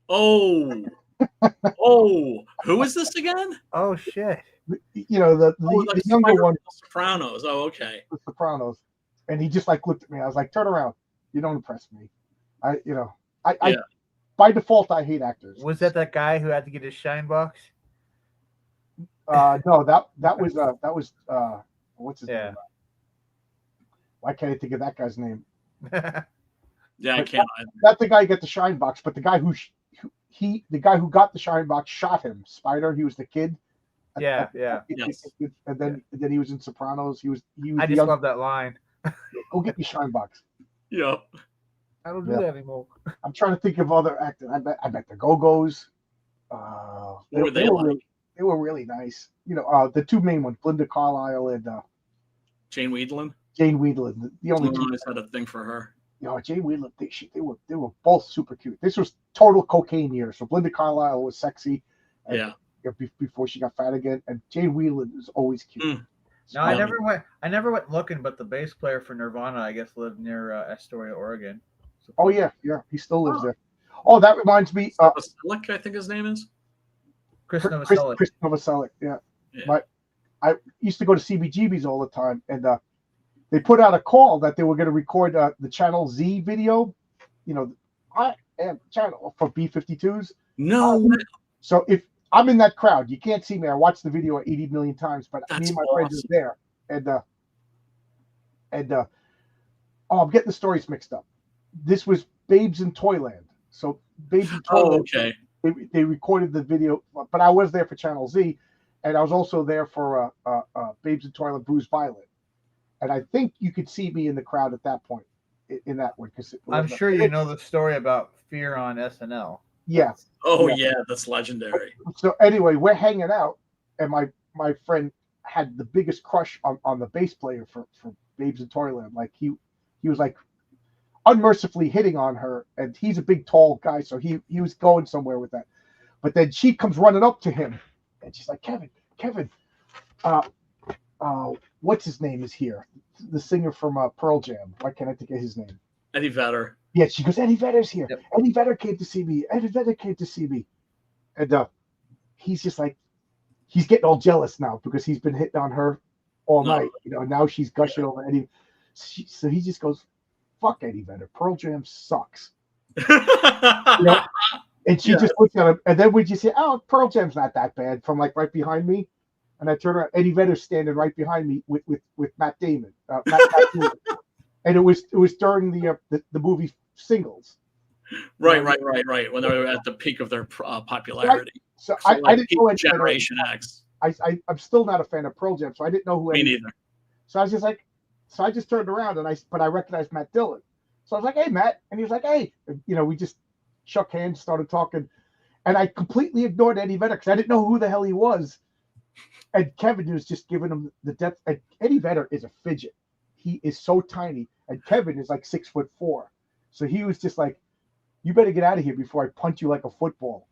Oh, who is this again? Oh shit! You know, the younger one, The Sopranos. Oh, okay. The Sopranos, and he just like looked at me. I was like, "Turn around! You don't impress me." I by default I hate actors. Was that guy who had to get his shine box? No, that was what's his name? Why can't I think of that guy's name? Yeah, I can't. Not the guy who got the shine box, but the guy who got the shine box shot him. Spider, he was the kid. Yeah. Yes. And then he was in Sopranos. He was. I just love that line. Go get your shine box. Yeah. I don't do that anymore. I'm trying to think of other actors. I bet the Go-Go's. They were really nice. You know, the two main ones, Linda Carlisle and Jane Wiedlin. Jane Wiedlin. The only two. I had a thing for her. You know, Jane Wiedlin. They were both super cute. This was total cocaine years. So Linda Carlisle was sexy. Before she got fat again, and Jane Wiedlin was always cute. No, I never went looking, but the bass player for Nirvana, I guess, lived near Astoria, Oregon. So, oh yeah, he still lives there. Oh, that reminds me. Slick, I think his name is. Chris Novoselic. Chris Novoselic, yeah. Yeah. I used to go to CBGB's all the time, and they put out a call that they were going to record the Channel Z video. You know, I am channel for B-52s. No, So if I'm in that crowd, you can't see me. I watched the video 80 million times, but me That's and my friends awesome. are there, and oh, I'm getting the stories mixed up. This was Babes in Toyland. So Babes in Toyland. Oh, okay. They recorded the video, but I was there for Channel Z, and I was also there for Babes in Toyland, Bruise Violet, and I think you could see me in the crowd at that point, in that one, because I'm sure you know the story about Fear on SNL. Yeah. Oh Yeah. yeah, that's legendary. So anyway, we're hanging out, and my friend had the biggest crush on the bass player for Babes in Toyland. Like he was like unmercifully hitting on her, and he's a big tall guy, so he was going somewhere with that. But then she comes running up to him, and she's like, Kevin, what's his name is here? The singer from Pearl Jam. Why can't I think of his name? Eddie Vedder. Yeah, she goes, Eddie Vedder's here. Yep. Eddie Vedder came to see me. Eddie Vedder came to see me. And he's just like, he's getting all jealous now because he's been hitting on her all No. night. You know, now she's gushing over Eddie. So he just goes, fuck Eddie Vedder. Pearl Jam sucks. You know? And she just looks at him. And then when you say, oh, Pearl Jam's not that bad, from like right behind me. And I turn around, Eddie Vedder's standing right behind me with Matt Damon. Matt Damon. And it was during the movie Singles. Right. When they were at the peak of their popularity. So For, I didn't know Generation X. I'm still not a fan of Pearl Jam, so I didn't know who. Me Eddie neither. So I was just like, so I just turned around and I recognized Matt Dillon. So I was like, hey Matt, and he was like, hey, and, you know, we just shook hands, started talking, and I completely ignored Eddie Vedder because I didn't know who the hell he was. And Kevin was just giving him the depth. And Eddie Vedder is a fidget. He is so tiny, and Kevin is like 6'4". So he was just like, you better get out of here before I punch you like a football.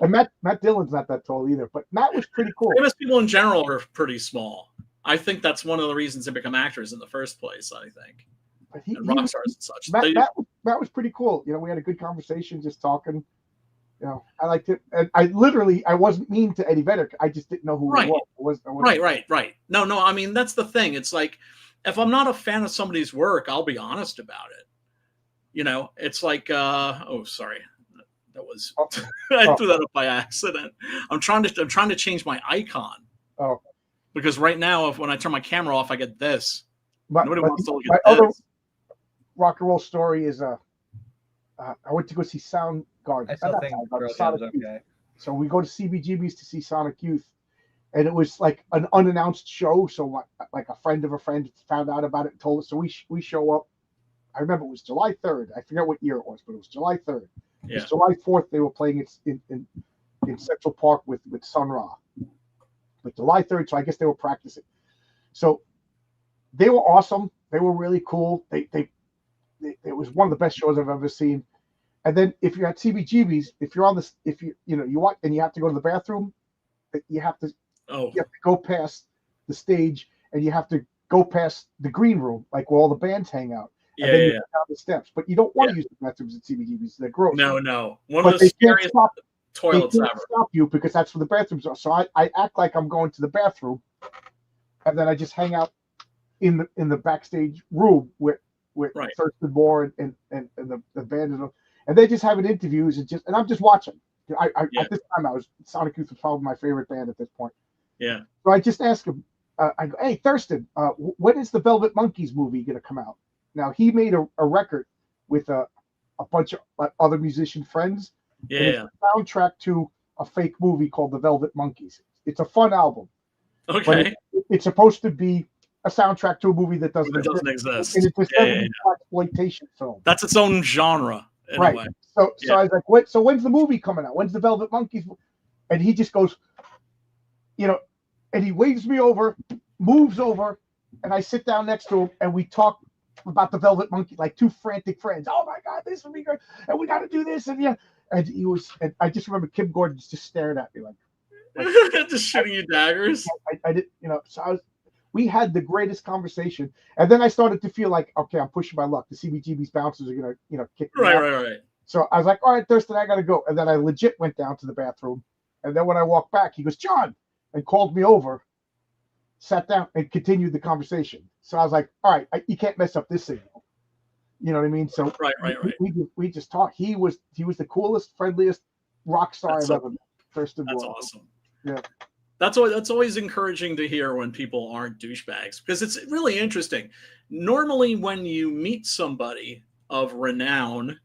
And Matt Dillon's not that tall either, but Matt was pretty cool. Famous people in general are pretty small. I think that's one of the reasons they become actors in the first place. I think, But and rock stars and such. Matt was pretty cool. You know, we had a good conversation, just talking. You know, I liked it, and I wasn't mean to Eddie Vedder. I just didn't know who he was. Right. No. I mean, that's the thing. It's like, if I'm not a fan of somebody's work, I'll be honest about it. You know, it's like, oh, sorry. That was I threw that up by accident. I'm trying to change my icon. Oh, because right now, when I turn my camera off, I get this. Nobody wants to look my at other this. rock and roll story is I went to go see Soundgarden. I still think Sonic Youth. okay. So we go to CBGB's to see Sonic Youth, and it was like an unannounced show. So like a friend of a friend found out about it and told us. So we show up. I remember it was July 3rd. I forget what year it was, but it was July 3rd. Yeah. It was July 4th. They were playing it in Central Park with Sun Ra. But July 3rd, so I guess they were practicing. So they were awesome. They were really cool. It was one of the best shows I've ever seen. And then if you're at CBGB's, if you're on this, if you watch and you have to go to the bathroom, you have to go past the stage and you have to go past the green room, like where all the bands hang out. And then you go down the steps. But you don't want to use the bathrooms at CBGB's. They're gross. No. One of the scariest toilets ever. Stop you because that's where the bathrooms are. So I act like I'm going to the bathroom, and then I just hang out in the backstage room with Thurston Moore and the band and they just having interviews and I'm just watching. At this time Sonic Youth was probably my favorite band at this point. Yeah. So I just asked him, I go, hey Thurston, when is the Velvet Monkeys movie going to come out? Now he made a record with a bunch of other musician friends. Yeah. It's a soundtrack to a fake movie called The Velvet Monkeys. It's a fun album. Okay. It's supposed to be a soundtrack to a movie that doesn't exist. And it's a 70s exploitation film. That's its own genre, in a way. So I was like, so when's the movie coming out? When's the Velvet Monkeys? And he just goes, and he waves me over, moves over, and I sit down next to him, and we talk about the Velvet Monkey, like two frantic friends. Oh my God, this would be good, and we got to do this, and and I just remember Kim Gordon just staring at me like just shooting you daggers. I did, so we had the greatest conversation, and then I started to feel like, okay, I'm pushing my luck. The CBGB's bouncers are gonna, kick me out. Right. So I was like, all right, Thurston, I got to go. And then I legit went down to the bathroom. And then when I walked back, he goes, John, and called me over, sat down, and continued the conversation. So I was like, all right, you can't mess up this signal. You know what I mean? So Right. we just talked. He was the coolest, friendliest rock star That's I've so ever met. Thurston That's Boyle. awesome. Yeah. That's always encouraging to hear when people aren't douchebags, because it's really interesting. Normally, when you meet somebody of renown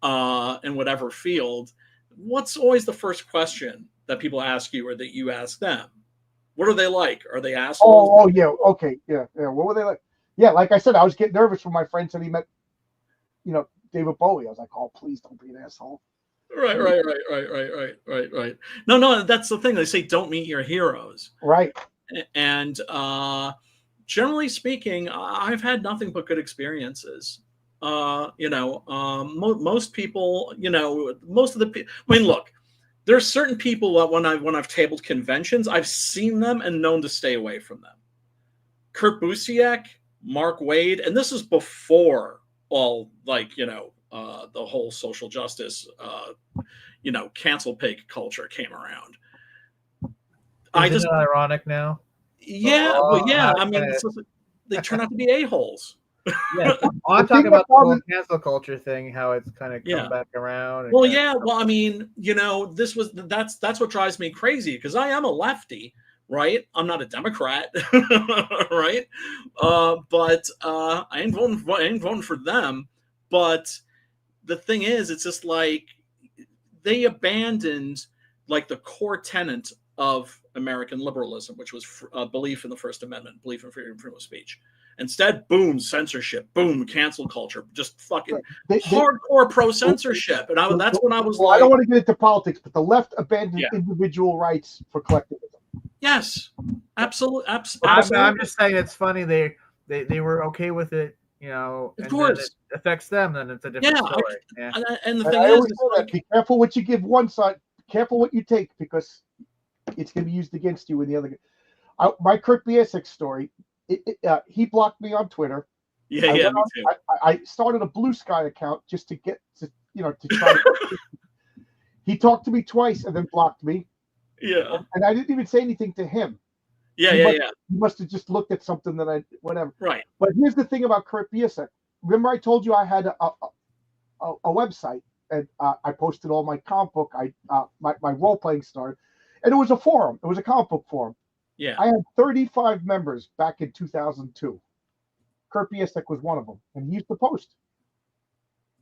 in whatever field, what's always the first question that people ask you or that you ask them? What are they like? Are they assholes? Oh yeah, okay, yeah. What were they like? Yeah, like I said, I was getting nervous when my friend said he met, David Bowie. I was like, oh, please don't be an asshole. Right. No, that's the thing. They say don't meet your heroes. Right. And generally speaking, I've had nothing but good experiences. Most people, most of the people. I mean, look, there's certain people that when I've tabled conventions, I've seen them and known to stay away from them. Kurt Busiek, Mark Waid, and this is before all the whole social justice, cancel pig culture came around. Isn't it ironic now? Yeah, I mean, they turn out to be a-holes. Yeah, I'm talking about the whole cancel culture thing, how it's kind of come back around. Well, yeah. Well, I mean, that's what drives me crazy, because I am a lefty, right? I'm not a Democrat, right? But I ain't voting for them. But the thing is, it's just like they abandoned like the core tenet of American liberalism, which was belief in the First Amendment, belief in freedom of speech. Instead, boom, censorship, boom, cancel culture, just fucking hardcore pro-censorship. And that's when I was like... I don't want to get into politics, but the left abandoned individual rights for collectivism. Yes, absolutely. I'm just saying it's funny they were okay with it, of course. Then it affects them, then it's a different story. And the thing is, be careful what you give one side, careful what you take, because it's going to be used against you in the other. My Kurt Busiek story, he blocked me on Twitter. Me too. I started a Blue Sky account just to get to try to. He talked to me twice and then blocked me. Yeah. And I didn't even say anything to him. He must have just looked at something that whatever. Right. But here's the thing about Kurt Busiek. Remember I told you I had a website, and I posted all my comic book, my role playing started, and it was a forum. It was a comic book forum. Yeah. I had 35 members back in 2002. Kurt Busiek was one of them, and he used to post.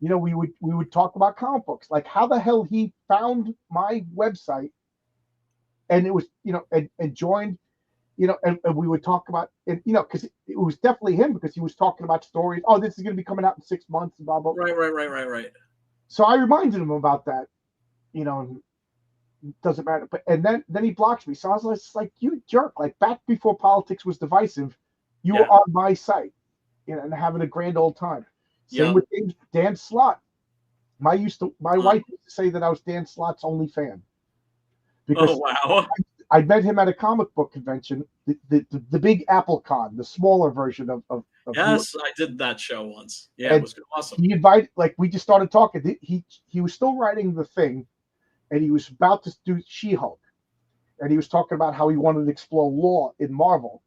We would talk about comic books, like how the hell he found my website, and it was and joined, and we would talk about it, because it was definitely him, because he was talking about stories. Oh, this is going to be coming out in 6 months, and blah blah. Right. So I reminded him about that, and it doesn't matter. But and then he blocks me. So I was like, you jerk! Like back before politics was divisive, you were on my site, and having a grand old time. Same with Dan Slott. My wife used to say that I was Dan Slott's only fan. Because wow! I met him at a comic book convention, the big AppleCon, the smaller version of yes, I did that show once. Yeah, it was awesome. He invited, we just started talking. He was still writing The Thing, and he was about to do She-Hulk, and he was talking about how he wanted to explore law in Marvel.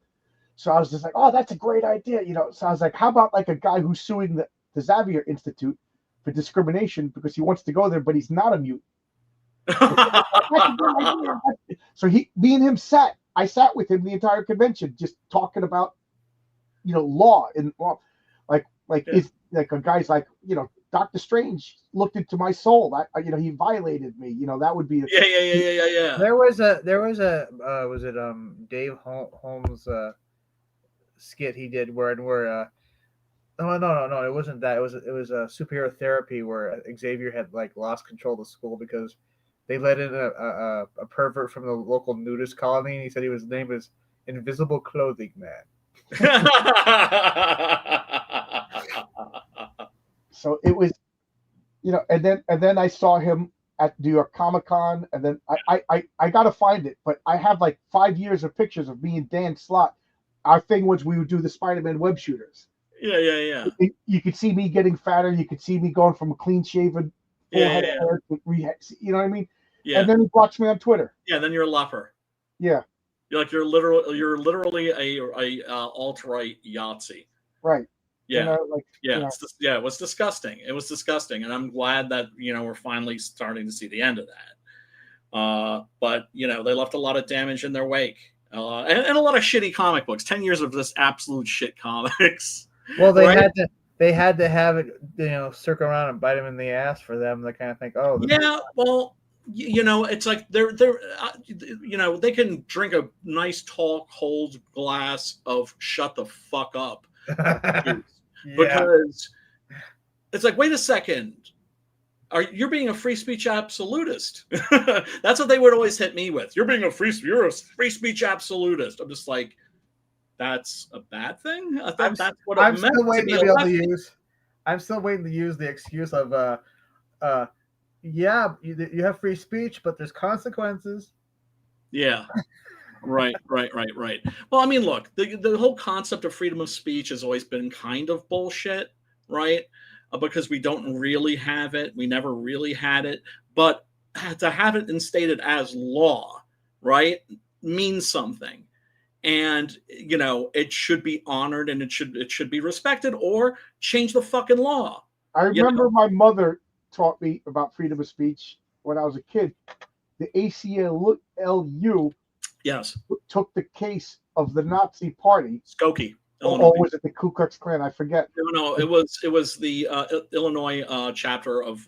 So I was just like, oh, that's a great idea, So I was like, how about like a guy who's suing the Xavier Institute for discrimination because he wants to go there, but he's not a mutant. So me and him I sat with him the entire convention, just talking about, law and law, it's like a guy's like, Doctor Strange looked into my soul. He violated me. That would be yeah. There was a was it Dave Holmes skit he did where no, it wasn't that. It was a superhero therapy where Xavier had lost control of the school because they let in a pervert from the local nudist colony, and he said his name was Invisible Clothing Man. So it was, and then I saw him at New York Comic Con, and then I gotta find it, but I have 5 years of pictures of me and Dan Slott. Our thing was we would do the Spider-Man web shooters. Yeah. You could see me getting fatter. You could see me going from a clean shaven full Yeah, head yeah, of hair. You know what I mean? yeah. And then he blocks me on Twitter. Yeah, then you're a leper. Yeah, You're like you're literally a alt-right Yahtzee. right. Yeah. You know, like Yeah, it was disgusting. It was disgusting, and I'm glad that we're finally starting to see the end of that. But they left a lot of damage in their wake, and a lot of shitty comic books. 10 years of this absolute shit comics. Well, they right? had to have it, circle around and bite them in the ass for them to kind of think, oh, Yeah. Well, it's like they're they can drink a nice tall cold glass of shut the fuck up. Because it's like, wait a second, you're being a free speech absolutist. That's what they would always hit me with. You're a free speech absolutist. I'm just like, that's a bad thing. I thought that's what it meant to be able to use. I'm still waiting to use the excuse of, yeah, you have free speech, but there's consequences. Yeah. Right. Well, I mean, look, the whole concept of freedom of speech has always been kind of bullshit, right? Because we don't really have it. We never really had it. But to have it instated as law, right, means something. And, it should be honored and it should be respected, or change the fucking law. I remember my mother taught me about freedom of speech when I was a kid. The ACLU yes took the case of the Nazi Party. Skokie, Illinois. Or was it the Ku Klux Klan? I forget. No, it was the Illinois chapter of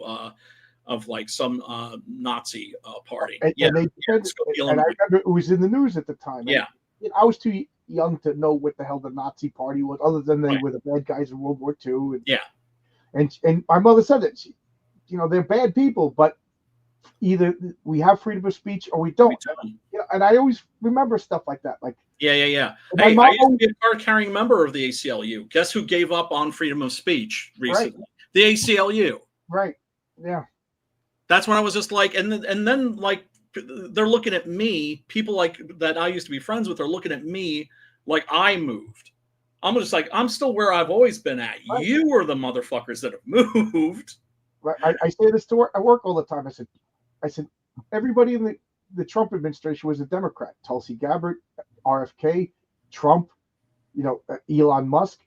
like some Nazi party. And they did, and I remember it was in the news at the time. Yeah. And I was too young to know what the hell the Nazi Party was, other than they were the bad guys in World War II. And my mother said that they're bad people, but either we have freedom of speech or we don't. And I always remember stuff like that. Like, yeah. Hey, I used to be a card-carrying member of the ACLU. Guess who gave up on freedom of speech recently? Right. The ACLU. Right. Yeah. That's when I was just like, and then like they're looking at me. People like that I used to be friends with are looking at me like I moved. I'm just like, I'm still where I've always been at. Right. You are the motherfuckers that have moved. Right. I say this to work. I work all the time. I said, everybody in the Trump administration was a Democrat. Tulsi Gabbard, RFK, Trump, Elon Musk.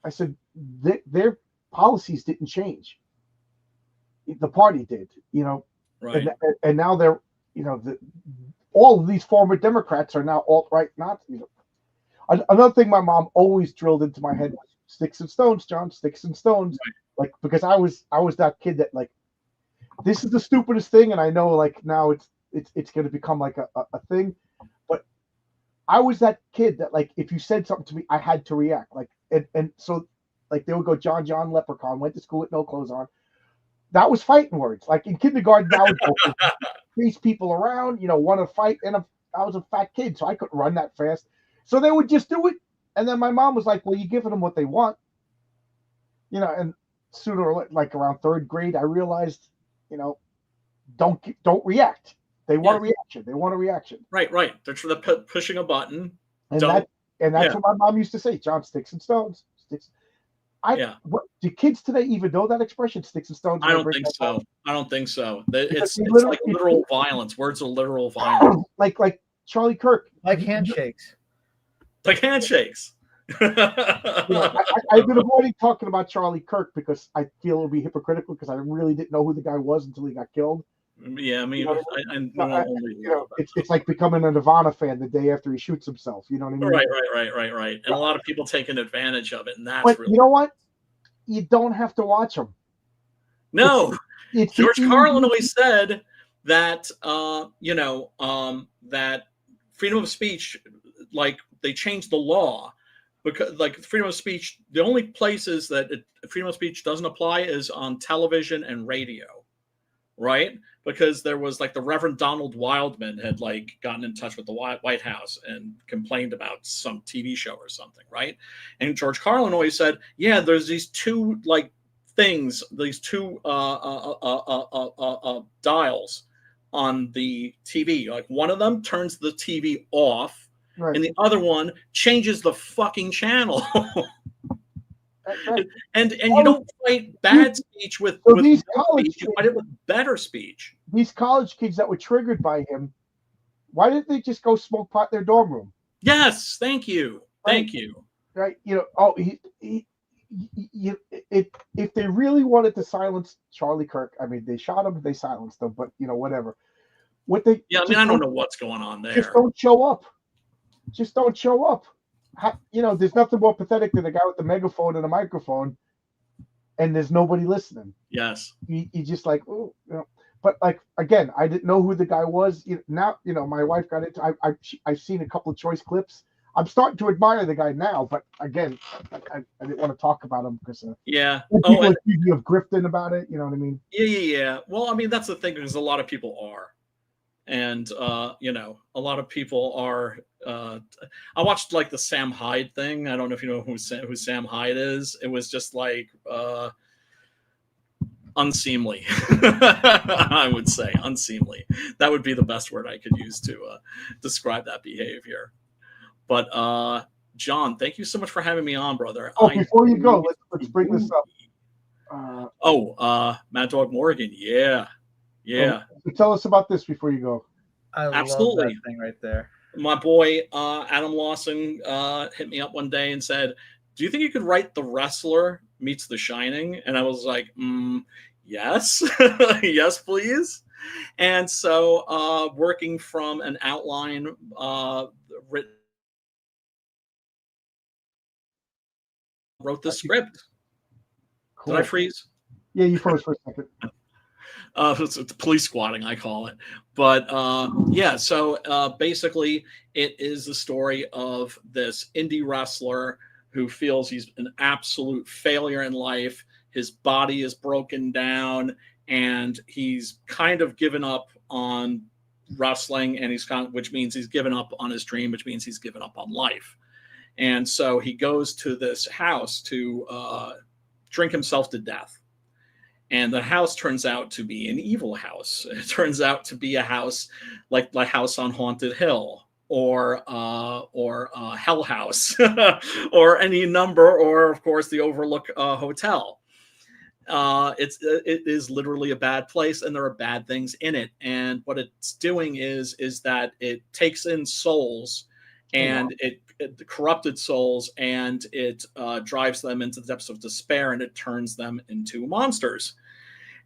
I said, their policies didn't change. The party did, right. And now they're, all of these former Democrats are now alt-right Nazis. Another thing my mom always drilled into my head was sticks and stones, John, sticks and stones. Right. Like, because I was that kid that like, this is the stupidest thing, and I know like now it's going to become like a thing, but I was that kid that like if you said something to me, I had to react. Like and so like they would go John Leprechaun, went to school with no clothes on. That was fighting words. Like in kindergarten, I would chase people around, want to fight, and I was a fat kid, so I couldn't run that fast. So they would just do it, and then my mom was like, "Well, you're giving them what they want," And sooner or later, like around third grade, I realized. Don't react. They want a reaction. They want a reaction. Right. They're pushing a button. And that's what my mom used to say. John, sticks and stones. Sticks. Do kids today even know that expression? Sticks and stones. I don't think so. It's like literal violence. Words are literal violence. like Charlie Kirk. Like handshakes. Like handshakes. I've been avoiding talking about Charlie Kirk because I feel it would be hypocritical because I really didn't know who the guy was until he got killed. Yeah, I mean, it's like becoming a Nirvana fan the day after he shoots himself. You know what I mean? Right. And a lot of people taking advantage of it, and that's. But you know what? You don't have to watch them. No, George Carlin always said that that freedom of speech, like they changed the law. Because like freedom of speech, the only places that freedom of speech doesn't apply is on television and radio, right? Because there was like the Reverend Donald Wildman had like gotten in touch with the White House and complained about some TV show or something, right? And George Carlin always said, yeah, there's these two like things, these two dials on the TV. Like one of them turns the TV off. Right. And the other one changes the fucking channel. Right. And you don't fight bad speech with these no college speech, you kids- fight it with better speech. These college kids that were triggered by him, why didn't they just go smoke pot in their dorm room? Yes, thank you. Thank you. Right? If they really wanted to silence Charlie Kirk, I mean, they shot him, they silenced him, but whatever. I don't know what's going on there. Just don't show up. Just don't show up. There's nothing more pathetic than a guy with a megaphone and a microphone, and there's nobody listening. Yes. You just like, oh, But like again, I didn't know who the guy was. Now, my wife got into. I've seen a couple of choice clips. I'm starting to admire the guy now, but again, I didn't want to talk about him because people accuse me of grifting about it. You know what I mean? Yeah. Well, I mean that's the thing because a lot of people are, and a lot of people are. I watched like the Sam Hyde thing. I don't know if you know who Sam Hyde is. It was just like unseemly. I would say unseemly. That would be the best word I could use to describe that behavior. But John, thank you so much for having me on, brother. Before you go, let's bring this up. Mad Dog Morgan, yeah. So tell us about this before you go. Absolutely. Love that thing right there. My boy Adam Lawson hit me up one day and said, "Do you think you could write The Wrestler meets The Shining?" And I was like, yes, yes, please. And so, working from an outline written. Wrote the script. Cool. Did I freeze? Yeah, you froze for a second. It's police squatting, I call it. But so basically, it is the story of this indie wrestler who feels he's an absolute failure in life. His body is broken down, and he's kind of given up on wrestling, and which means he's given up on his dream, which means he's given up on life. And so he goes to this house to drink himself to death. And the house turns out to be an evil house. It turns out to be a house like the House on Haunted Hill or Hell House or any number, or of course the Overlook Hotel. It is literally a bad place, and there are bad things in it. And what it's doing is that it takes in souls, and it corrupted souls, and it drives them into the depths of despair, and it turns them into monsters.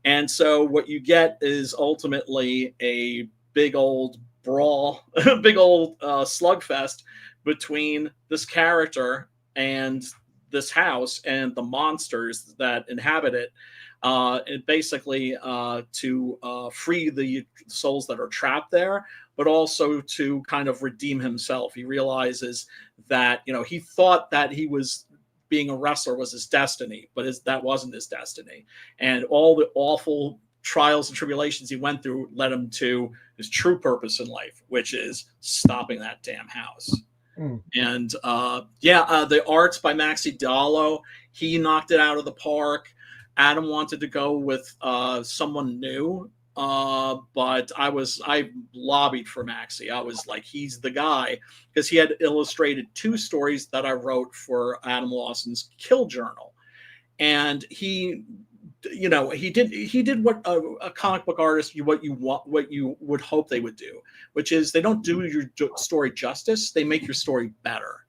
And so what you get is ultimately a big old brawl, big old slugfest between this character and this house and the monsters that inhabit it. And basically to free the souls that are trapped there, but also to kind of redeem himself. He realizes that, he thought that he was being a wrestler was his destiny, but that wasn't his destiny. And all the awful trials and tribulations he went through led him to his true purpose in life, which is stopping that damn house. And the art's by Maxi Dallo. He knocked it out of the park. Adam wanted to go with someone new, but I lobbied for Maxi. I was like, he's the guy, because he had illustrated 2 stories that I wrote for Adam Lawson's Kill Journal, and he did what a comic book artist what you would hope they would do, which is they don't do your story justice, they make your story better.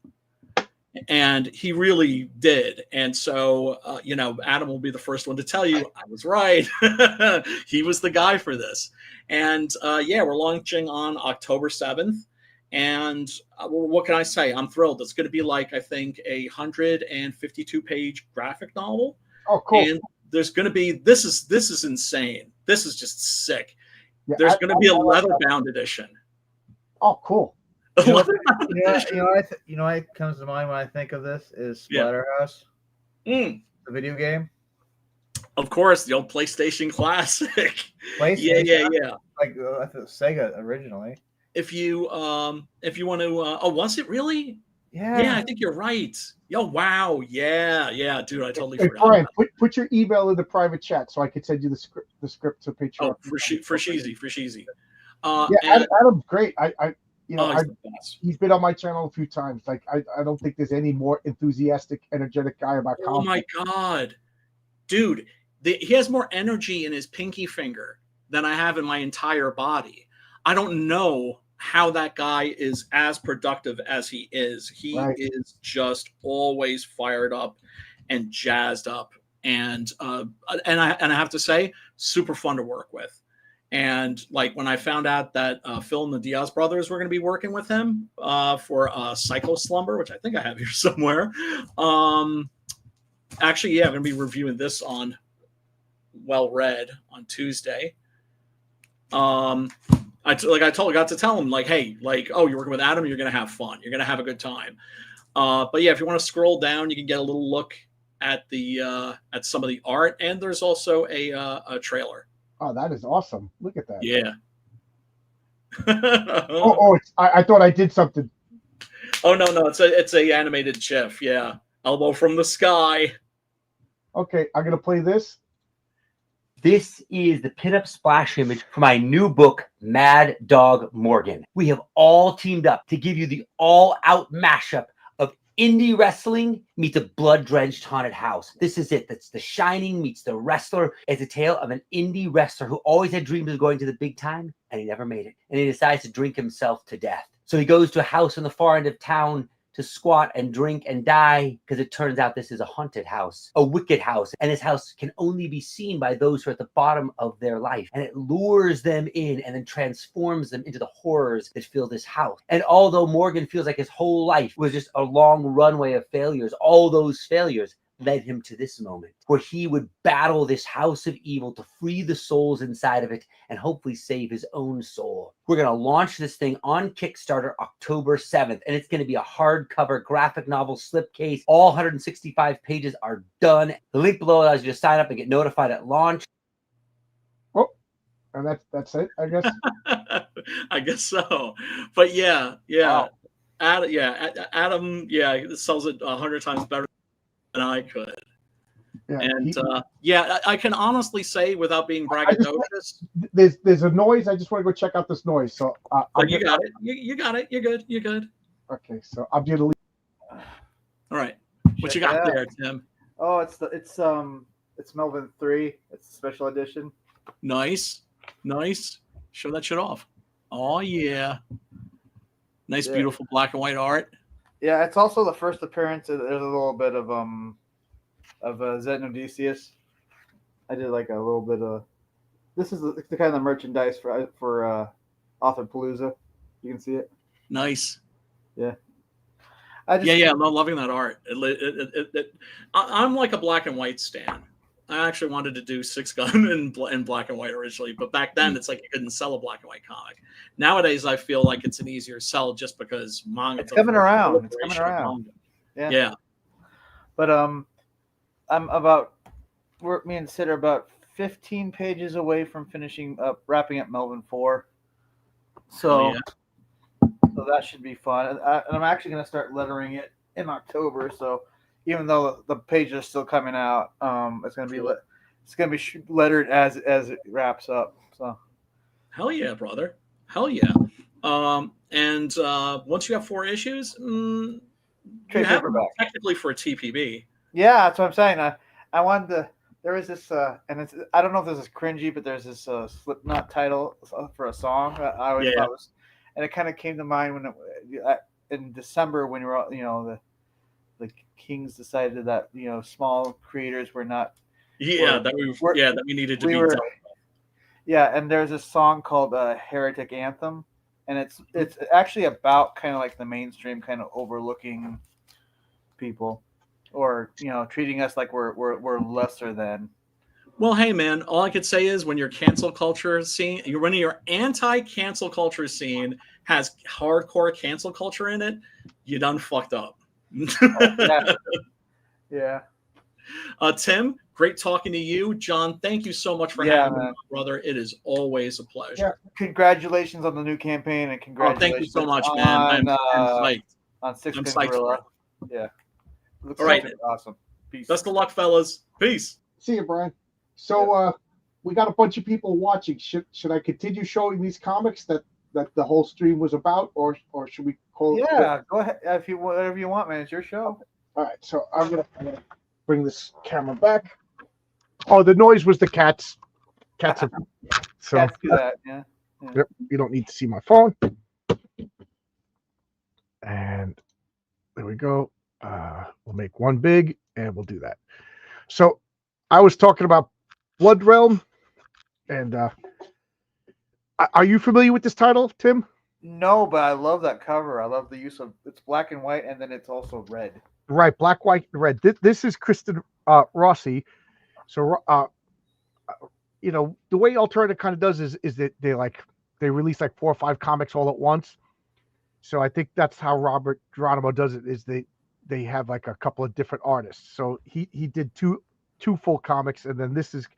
And he really did. And so, Adam will be the first one to tell you I was right. He was the guy for this. And we're launching on October 7th. And what can I say? I'm thrilled. It's going to be like, I think, a 152-page graphic novel. Oh, cool. And there's going to be, this is insane. This is just sick. Yeah, there's going to be a leather-bound edition. Oh, cool. What comes to mind when I think of this is Splatterhouse, the video game. Of course, the old PlayStation classic. PlayStation, yeah. Like I thought Sega originally. If you want to, was it really? Yeah, I think you're right. Oh wow, yeah, dude, I totally forgot. Brian, put your email in the private chat so I could send you the script to Patreon. Oh, for Sheezy. Adam's great. You know, Oh, he's the best. he's been on my channel a few times. Like, I don't think there's any more enthusiastic, energetic guy about Oh my comics. god, dude, he has more energy in his pinky finger than I have in my entire body. I don't know how that guy is as productive as he is. He Right. is just always fired up and jazzed up, and I have to say, super fun to work with. And like when I found out that Phil and the Diaz brothers were going to be working with him for Psycho Slumber, which I think I have here somewhere. Actually, yeah, I'm going to be reviewing this on Well Read on Tuesday. I got to tell him like, hey, like, oh, you're working with Adam, you're going to have fun, you're going to have a good time. But yeah, if you want to scroll down, you can get a little look at the at some of the art, and there's also a trailer. Oh, that is awesome! Look at that. Yeah. I thought I did something. Oh no, it's a animated GIF. Yeah, elbow from the sky. Okay, I'm gonna play this. This is the pinup splash image for my new book, Mad Dog Morgan. We have all teamed up to give you the all-out mashup of indie wrestling meets a blood-drenched haunted house. This is it. That's The Shining meets The Wrestler. It's a tale of an indie wrestler who always had dreams of going to the big time, and he never made it. And he decides to drink himself to death. So he goes to a house on the far end of town to squat and drink and die, because it turns out this is a haunted house, a wicked house, and this house can only be seen by those who are at the bottom of their life, and it lures them in and then transforms them into the horrors that fill this house. And although Morgan feels like his whole life was just a long runway of failures, all those failures led him to this moment where he would battle this house of evil to free the souls inside of it and hopefully save his own soul. We're going to launch this thing on Kickstarter October 7th, and it's going to be a hardcover graphic novel slipcase. All 165 pages are done. The link below allows you to sign up and get notified at launch. Oh, and that's it, I guess. I guess so. But yeah. Wow. Adam, sells it 100 times better than I could. Yeah, and I can honestly say, without being braggadocious, there's a noise. I just want to go check out this noise. So you got it. You got it. You're good. You're good. Okay, so I'm gonna leave. All right. What you got there, Tim? Oh, it's Melvin 3. It's a special edition. Nice. Show that shit off. Oh yeah. Nice, beautiful black and white art. Yeah, it's also the first appearance. There's a little bit of Zed and Odysseus. I did like a little bit of. This is the kind of merchandise for Author Palooza. You can see it. Nice. Yeah. I'm loving that art. I'm like a black and white stan. I actually wanted to do Six Gun in black and white originally, but back then it's like you couldn't sell a black and white comic. Nowadays, I feel like it's an easier sell just because manga. It's coming around. Yeah. But me and Sid are about 15 pages away from wrapping up Melvin 4. So that should be fun. And I'm actually going to start lettering it in October. So even though the page is still coming out, it's going to be lettered as it wraps up. So hell yeah, brother. Hell yeah. And once you have 4 issues, you have them technically for a TPB. Yeah, that's what I'm saying. I wanted to. There was this, and I don't know if this is cringy, but there's this Slipknot title for a song that I always thought was, and it kind of came to mind when in December when the Kings decided that small creators were not. That we needed to be done. Yeah, and there's a song called Heretic Anthem, and it's actually about kind of like the mainstream kind of overlooking people, or treating us like we're lesser than. Well, hey man, all I could say is when your cancel culture scene, when your anti-cancel culture scene has hardcore cancel culture in it, you done fucked up. Yeah. Tim, great talking to you. John, thank you so much for having me, brother. It is always a pleasure. Yeah. Congratulations on the new campaign, and congratulations. Thank you so much, man. I'm psyched. On Six Pin Gorilla. Yeah. Looks all right. Awesome. Peace. Best of luck, fellas. Peace. See you, Brian. So we got a bunch of people watching. Should I continue showing these comics that that the whole stream was about, or should we call it? Yeah, go ahead. If you whatever you want, man. It's your show. All right, so I'm gonna bring this camera back. Oh, the noise was the cats. Cats are so. Cats do that. Yeah. Yep, you don't need to see my phone. And there we go. We'll make one big, and we'll do that. So, I was talking about Blood Realm, and are you familiar with this title, Tim? No, but I love that cover. I love the use of it's black and white, and then it's also red. Right, black, white, and red. This is Kristen Rossi. So, you know, the way Alternative kind of does is that they release like 4 or 5 comics all at once. So I think that's how Robert Geronimo does it. Is they have like a couple of different artists. So he did two full comics, and then this is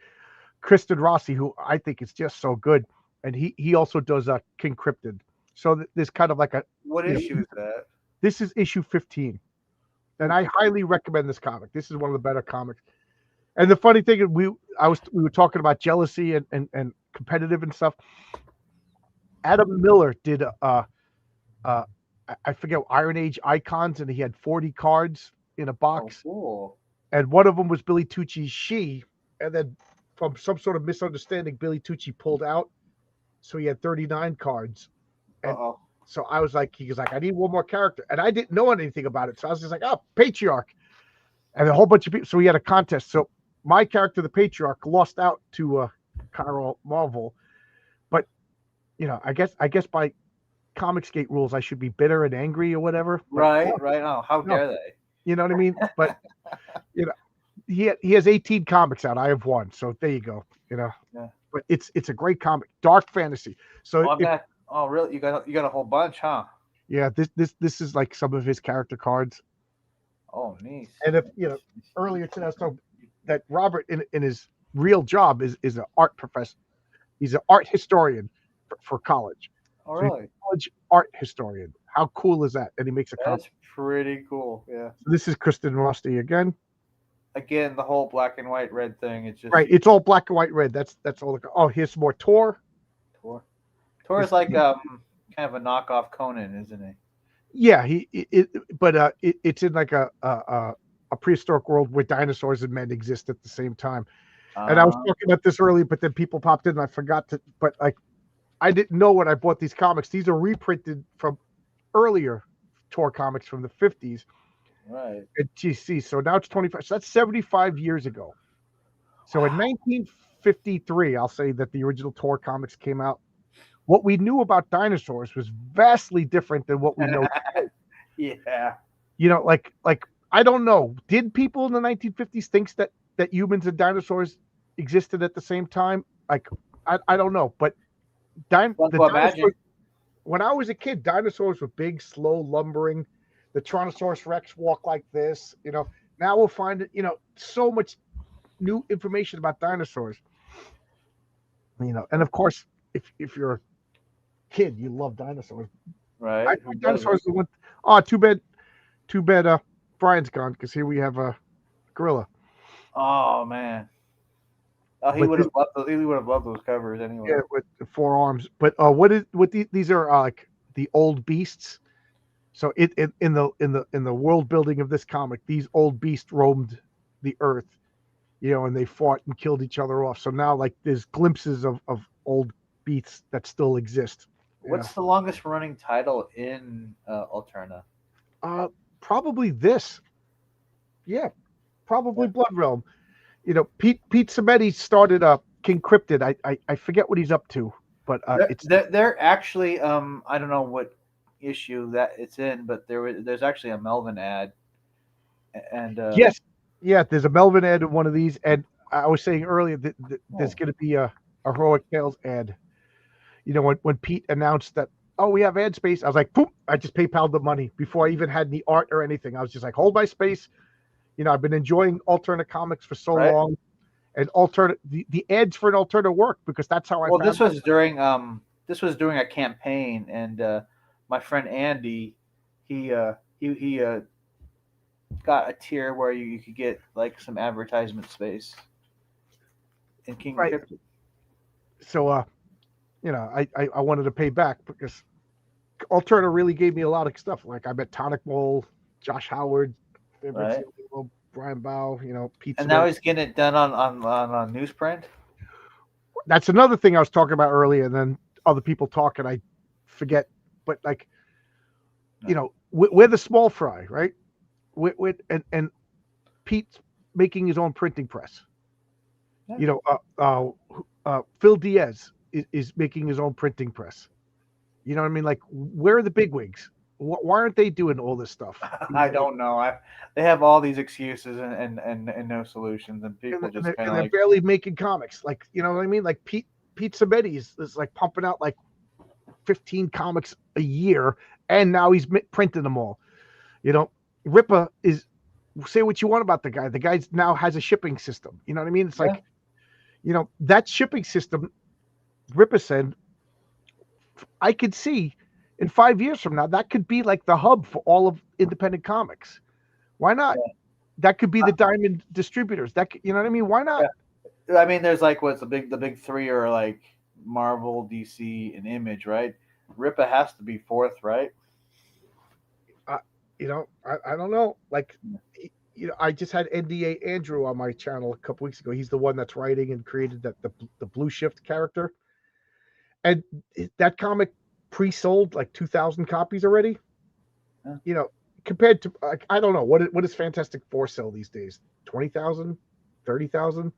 Kristen Rossi, who I think is just so good, and he also does King Krypton. So there's kind of like a What issue is that? This is issue 15, and I highly recommend this comic. This is one of the better comics. And the funny thing is, we were talking about jealousy and competitive and stuff. Adam Miller did I forget, Iron Age Icons, and he had 40 cards in a box. Oh, cool. And one of them was Billy Tucci's She, and then from some sort of misunderstanding, Billy Tucci pulled out, so he had 39 cards. And so I was like, he was like, I need one more character, and I didn't know anything about it, so I was just like, oh, Patriarch, and a whole bunch of people. So we had a contest. So my character, the Patriarch, lost out to Carol Marvel, but you know, I guess by Comicsgate rules, I should be bitter and angry or whatever. Right. Oh, how dare they? You know what I mean? But you know, he has 18 comics out. I have 1, so there you go. You know, yeah. But it's a great comic, dark fantasy. So really? You got a whole bunch, huh? Yeah, this is like some of his character cards. Oh, neat. And if you know, earlier today I was talking that Robert in his real job is an art professor. He's an art historian for college. Oh, really? College art historian. How cool is that? And he makes a comic. That's pretty cool. Yeah. So this is Kristen Rossi again. Again, the whole black and white red thing. It's just right. It's all black and white red. That's all. Oh, here's some more Tor. Tor is like kind of a knockoff Conan, isn't he? Yeah, it's in like a prehistoric world where dinosaurs and men exist at the same time. And I was talking about this earlier, but then people popped in and I forgot to. But like, I didn't know when I bought these comics. These are reprinted from earlier Tor comics from the 50s. Right. At GC. So now it's 25. So that's 75 years ago. So in 1953, I'll say that the original Tor comics came out. What we knew about dinosaurs was vastly different than what we know today. Yeah. You know, like I don't know. Did people in the 1950s think that humans and dinosaurs existed at the same time? Like, I don't know. But dinosaurs, when I was a kid, dinosaurs were big, slow, lumbering. The Tyrannosaurus Rex walked like this. You know, now we'll find so much new information about dinosaurs. You know, and of course, if you're a kid, you love dinosaurs. Right. I think dinosaurs are one. Oh, too bad. Brian's gone because here we have a gorilla. Oh man. Oh, he would have loved those covers anyway. Yeah, with the 4 arms. But these are like the old beasts. So in the world building of this comic, these old beasts roamed the earth, and they fought and killed each other off. So now like there's glimpses of old beasts that still exist. What's the longest running title in Alterna? Probably this. Yeah, probably Blood Realm. Pete Samedi started King Krypton. I forget what he's up to, but they're actually I don't know what issue that it's in, but there's actually a Melvin ad, and yes, yeah, there's a Melvin ad in one of these, and I was saying earlier that there's going to be a Heroic Tales ad. When Pete announced that, we have ad space, I was like, boom, I just PayPal'd the money before I even had any art or anything. I was just like, hold my space. I've been enjoying Alterna comics for so long, and the ads for an Alterna work because that's how I. Well, this was during a campaign, and my friend Andy, he got a tier where you could get like some advertisement space in King Krypton. So you know, I wanted to pay back because Alterna really gave me a lot of stuff. Like I met Tonic Mole, Josh Howard, Right. Brian Bow, you know, Pete. And now he's getting it done on newsprint. That's another thing I was talking about earlier, and then other people talk and I forget. But like, you know, we're the small fry, right? And Pete's making his own printing press. Yeah. You know, Phil Diaz is making his own printing press. You know what I mean? Like, where are the bigwigs? Why aren't they doing all this stuff? I don't know. They have all these excuses and no solutions, and people just kind of they're like barely making comics. Like, you know what I mean? Like Pete Sabetti is like pumping out like 15 comics a year, and now he's printing them all. You know, Rippa is, say what you want about the guy. The guy now has a shipping system. You know what I mean? It's like, you know, that shipping system, Rippa said, I could see in 5 years from now, that could be like the hub for all of independent comics. Why not? Yeah. That could be the diamond distributors. That you know what I mean? Why not? Yeah. I mean, there's like what's the big three are like Marvel, DC, and Image, right? Rippa has to be fourth, right? You know, I don't know. Like, you know, I just had NDA Andrew on my channel a couple weeks ago. He's the one that's writing and created the Blue Shift character, and that comic pre-sold like 2,000 copies already. Yeah. You know, compared to like, I don't know what is Fantastic Four sell these days? 20,000, 30,000.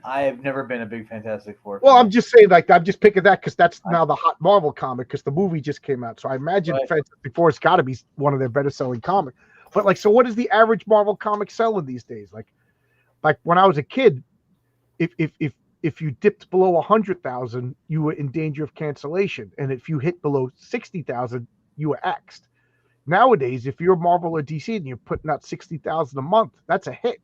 I have never been a big Fantastic Four. Well, I'm just saying, like, I'm just picking that because that's now the hot Marvel comic because the movie just came out. So I imagine Fantastic Four has got to be one of their better selling comics. But like, so what is the average Marvel comic selling these days? Like when I was a kid, if you dipped below 100,000, you were in danger of cancellation, and if you hit below 60,000, you were axed. Nowadays, if you're Marvel or DC and you're putting out 60,000 a month, that's a hit.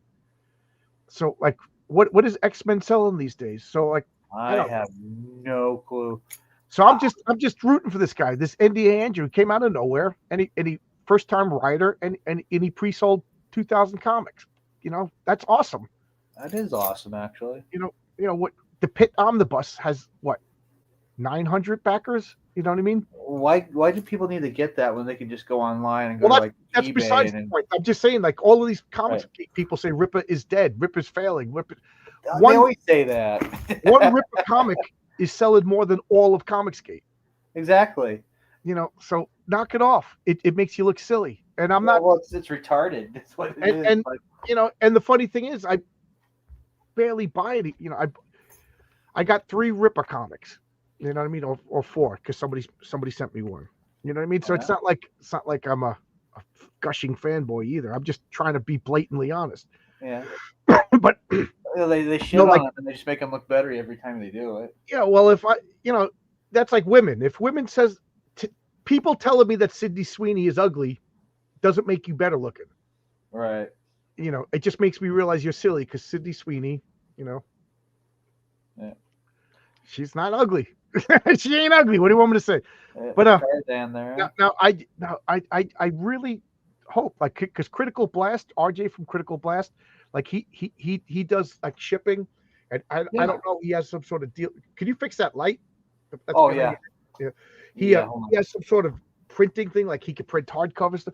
So like, what is X-Men selling these days? So like, I have no clue. So I'm just rooting for this guy. This NDA Andrew came out of nowhere, and he first time writer, and he pre-sold 2,000 comics. You know, that's awesome. That is awesome, actually. You know what? The Pit Omnibus has what, 900 backers. You know what I mean? Why do people need to get that when they can just go online and go well, to like that's eBay besides the point. I'm just saying, like, all of these comics people say Rippa is dead, Rippa's failing, Rippa. They always say that. One Rippa comic is selling more than all of Comicsgate. Exactly. You know, so knock it off. It makes you look silly, and I'm not. Well, it's retarded. That's what it is. And you know, and the funny thing is, I barely buy it. You know, I got 3 Rippa comics. You know what I mean, or 4 because somebody sent me one. You know what I mean. So it's not like I'm a gushing fanboy either. I'm just trying to be blatantly honest. Yeah. But they shit on them and they just make them look better every time they do it. Yeah. Well, if that's like women. If women says people telling me that Sydney Sweeney is ugly doesn't make you better looking. Right. You know, it just makes me realize you're silly because Sydney Sweeney, you know, she's not ugly. She ain't ugly. What do you want me to say? But now I really hope, like, because Critical Blast, RJ from Critical Blast, like he does like shipping, and I don't know, he has some sort of deal. Can you fix that light? He has some sort of printing thing, like he could print hardcover stuff.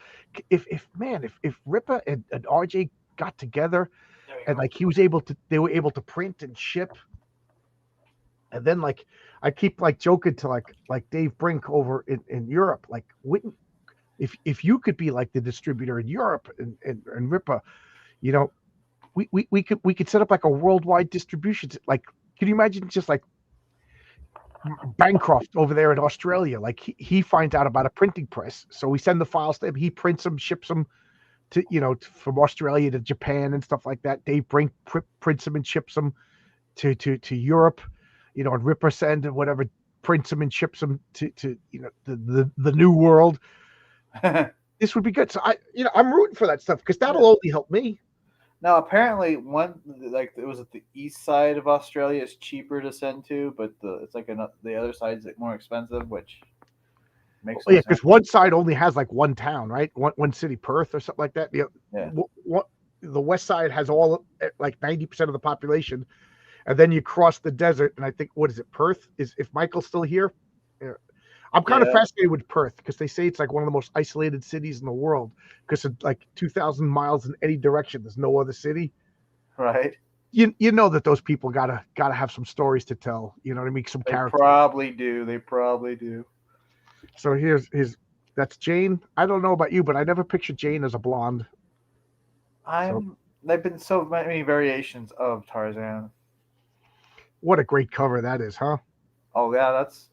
If Rippa and RJ got together and like they were able to print and ship. And then, like, I keep like joking to like Dave Brink over in Europe. Like, wouldn't if you could be like the distributor in Europe and Rippa, you know, we could set up like a worldwide distribution. Like, can you imagine just like Bancroft over there in Australia? Like he finds out about a printing press, so we send the files to him. He prints them, ships them to from Australia to Japan and stuff like that. Dave Brink prints them and ships them to Europe. You know, and Ripper send and whatever, prints them and ships them to the new world. This would be good. So I'm rooting for that stuff because that'll only help me. Now, apparently, it was at the east side of Australia is cheaper to send to, but it's like the other side's more expensive, which makes sense. Because one side only has like one town, right? One city, Perth or something like that. The west side has all like 90% of the population. and then you cross the desert, and I think, what is it, Perth? Is if Michael's still here? Yeah. I'm kind of fascinated with Perth because they say it's like one of the most isolated cities in the world because of like 2,000 miles in any direction. There's no other city. Right. You know that those people gotta have some stories to tell. You know what I mean? Some They characters. probably do. They probably do. So that's Jane. I don't know about you, but I never pictured Jane as a blonde. There've been so many variations of Tarzan. What a great cover that is, huh? Oh yeah, that's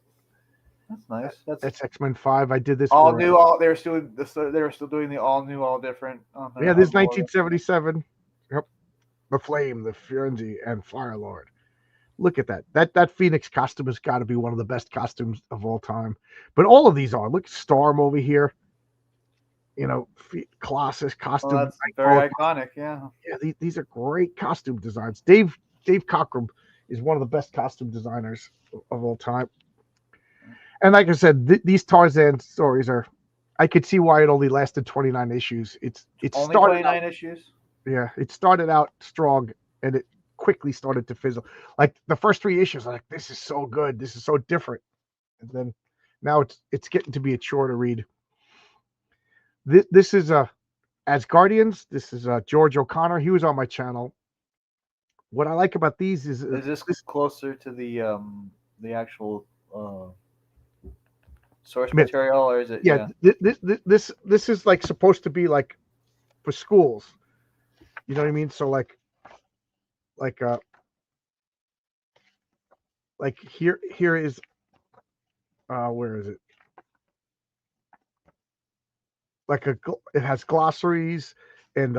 nice. That's X-Men 5. I did this all for, new. They were still doing the all new, all different. Yeah, this is 1977. Yep, the Flame, the Frenzy, and Firelord. Look at that. That Phoenix costume has got to be one of the best costumes of all time. But all of these are. Look, Storm over here. You know, Colossus costume. That's very iconic. Yeah. Yeah, these are great costume designs. Dave Cockrum is one of the best costume designers of all time. And like I said, these Tarzan stories are. I could see why it only lasted 29 issues. It's only started 29 issues. Yeah, it started out strong and it quickly started to fizzle. Like the first 3 issues, I'm like, this is so good, this is so different, and then now it's getting to be a chore to read. This is Asgardians. This is George O'Connor. He was on my channel. What I like about these is this closer to the actual source material, or is it? Yeah, this is like supposed to be like for schools. You know what I mean? So like here is where is it? Like it has glossaries and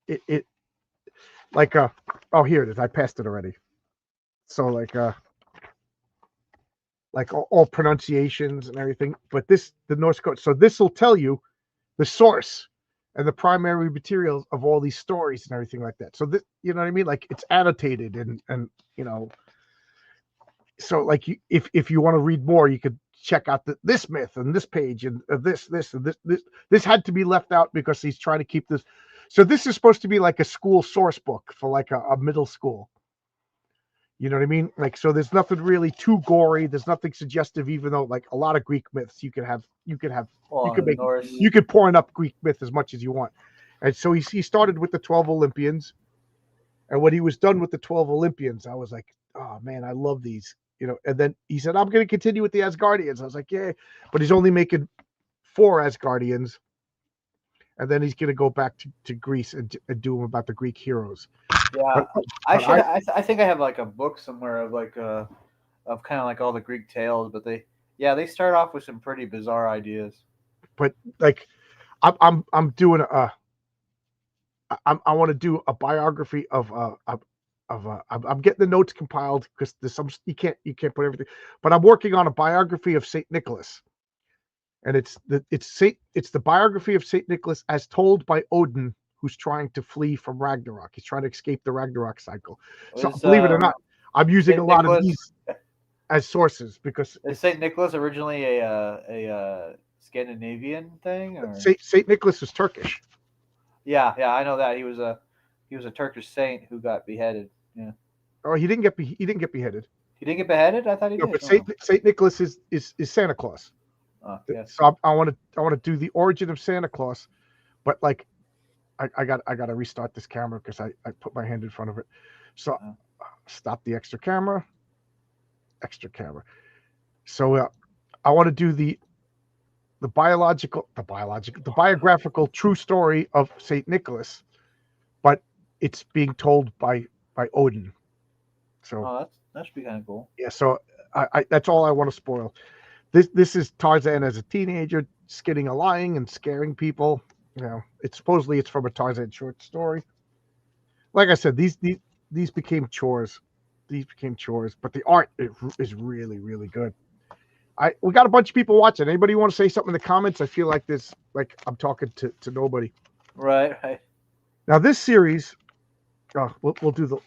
it like oh, here it is. I passed it already. So like all pronunciations and everything. But the Norse code. So this will tell you the source and the primary materials of all these stories and everything like that. So this, you know what I mean? Like it's annotated and you know. So like if you want to read more, you could check out this myth and this page and this and this had to be left out because he's trying to keep this. So this is supposed to be like a school source book for like a middle school. You know what I mean? Like, so there's nothing really too gory. There's nothing suggestive, even though like a lot of Greek myths you could porn up Greek myth as much as you want. And so he started with the 12 Olympians. And when he was done with the 12 Olympians, I was like, oh man, I love these, you know. And then he said, I'm going to continue with the Asgardians. I was like, yeah, but he's only making 4 Asgardians. And then he's going to go back to Greece and do them about the Greek heroes. Yeah, I think I have like a book somewhere of like of kind of like all the Greek tales, but they start off with some pretty bizarre ideas. But like, I'm doing I want to do a biography of I'm getting the notes compiled because there's some you can't put everything, but I'm working on a biography of Saint Nicholas, and it's the biography of Saint Nicholas as told by Odin, who's trying to flee from Ragnarok. He's trying to escape the Ragnarok cycle. So believe it or not, I'm using a lot of these as sources because is Saint Nicholas originally a Scandinavian thing? Or? Saint Nicholas is Turkish. Yeah, I know that he was a Turkish saint who got beheaded. Yeah. Oh, he didn't get beheaded. He didn't get beheaded? I thought he did. But Saint Nicholas is Santa Claus. Yes. So I want to do the origin of Santa Claus, but like I got to restart this camera because I put my hand in front of it. So stop the extra camera. So I want to do the biographical true story of Saint Nicholas, but it's being told by Odin. So that should be kind of cool. Yeah. So I that's all I want to spoil. This is Tarzan as a teenager skinning a lion and scaring people. You know, it's from a Tarzan short story. Like I said, these became chores. But the art is really, really good. We got a bunch of people watching. Anybody want to say something in the comments? I feel like I'm talking to nobody. Right. Now this series, we'll do the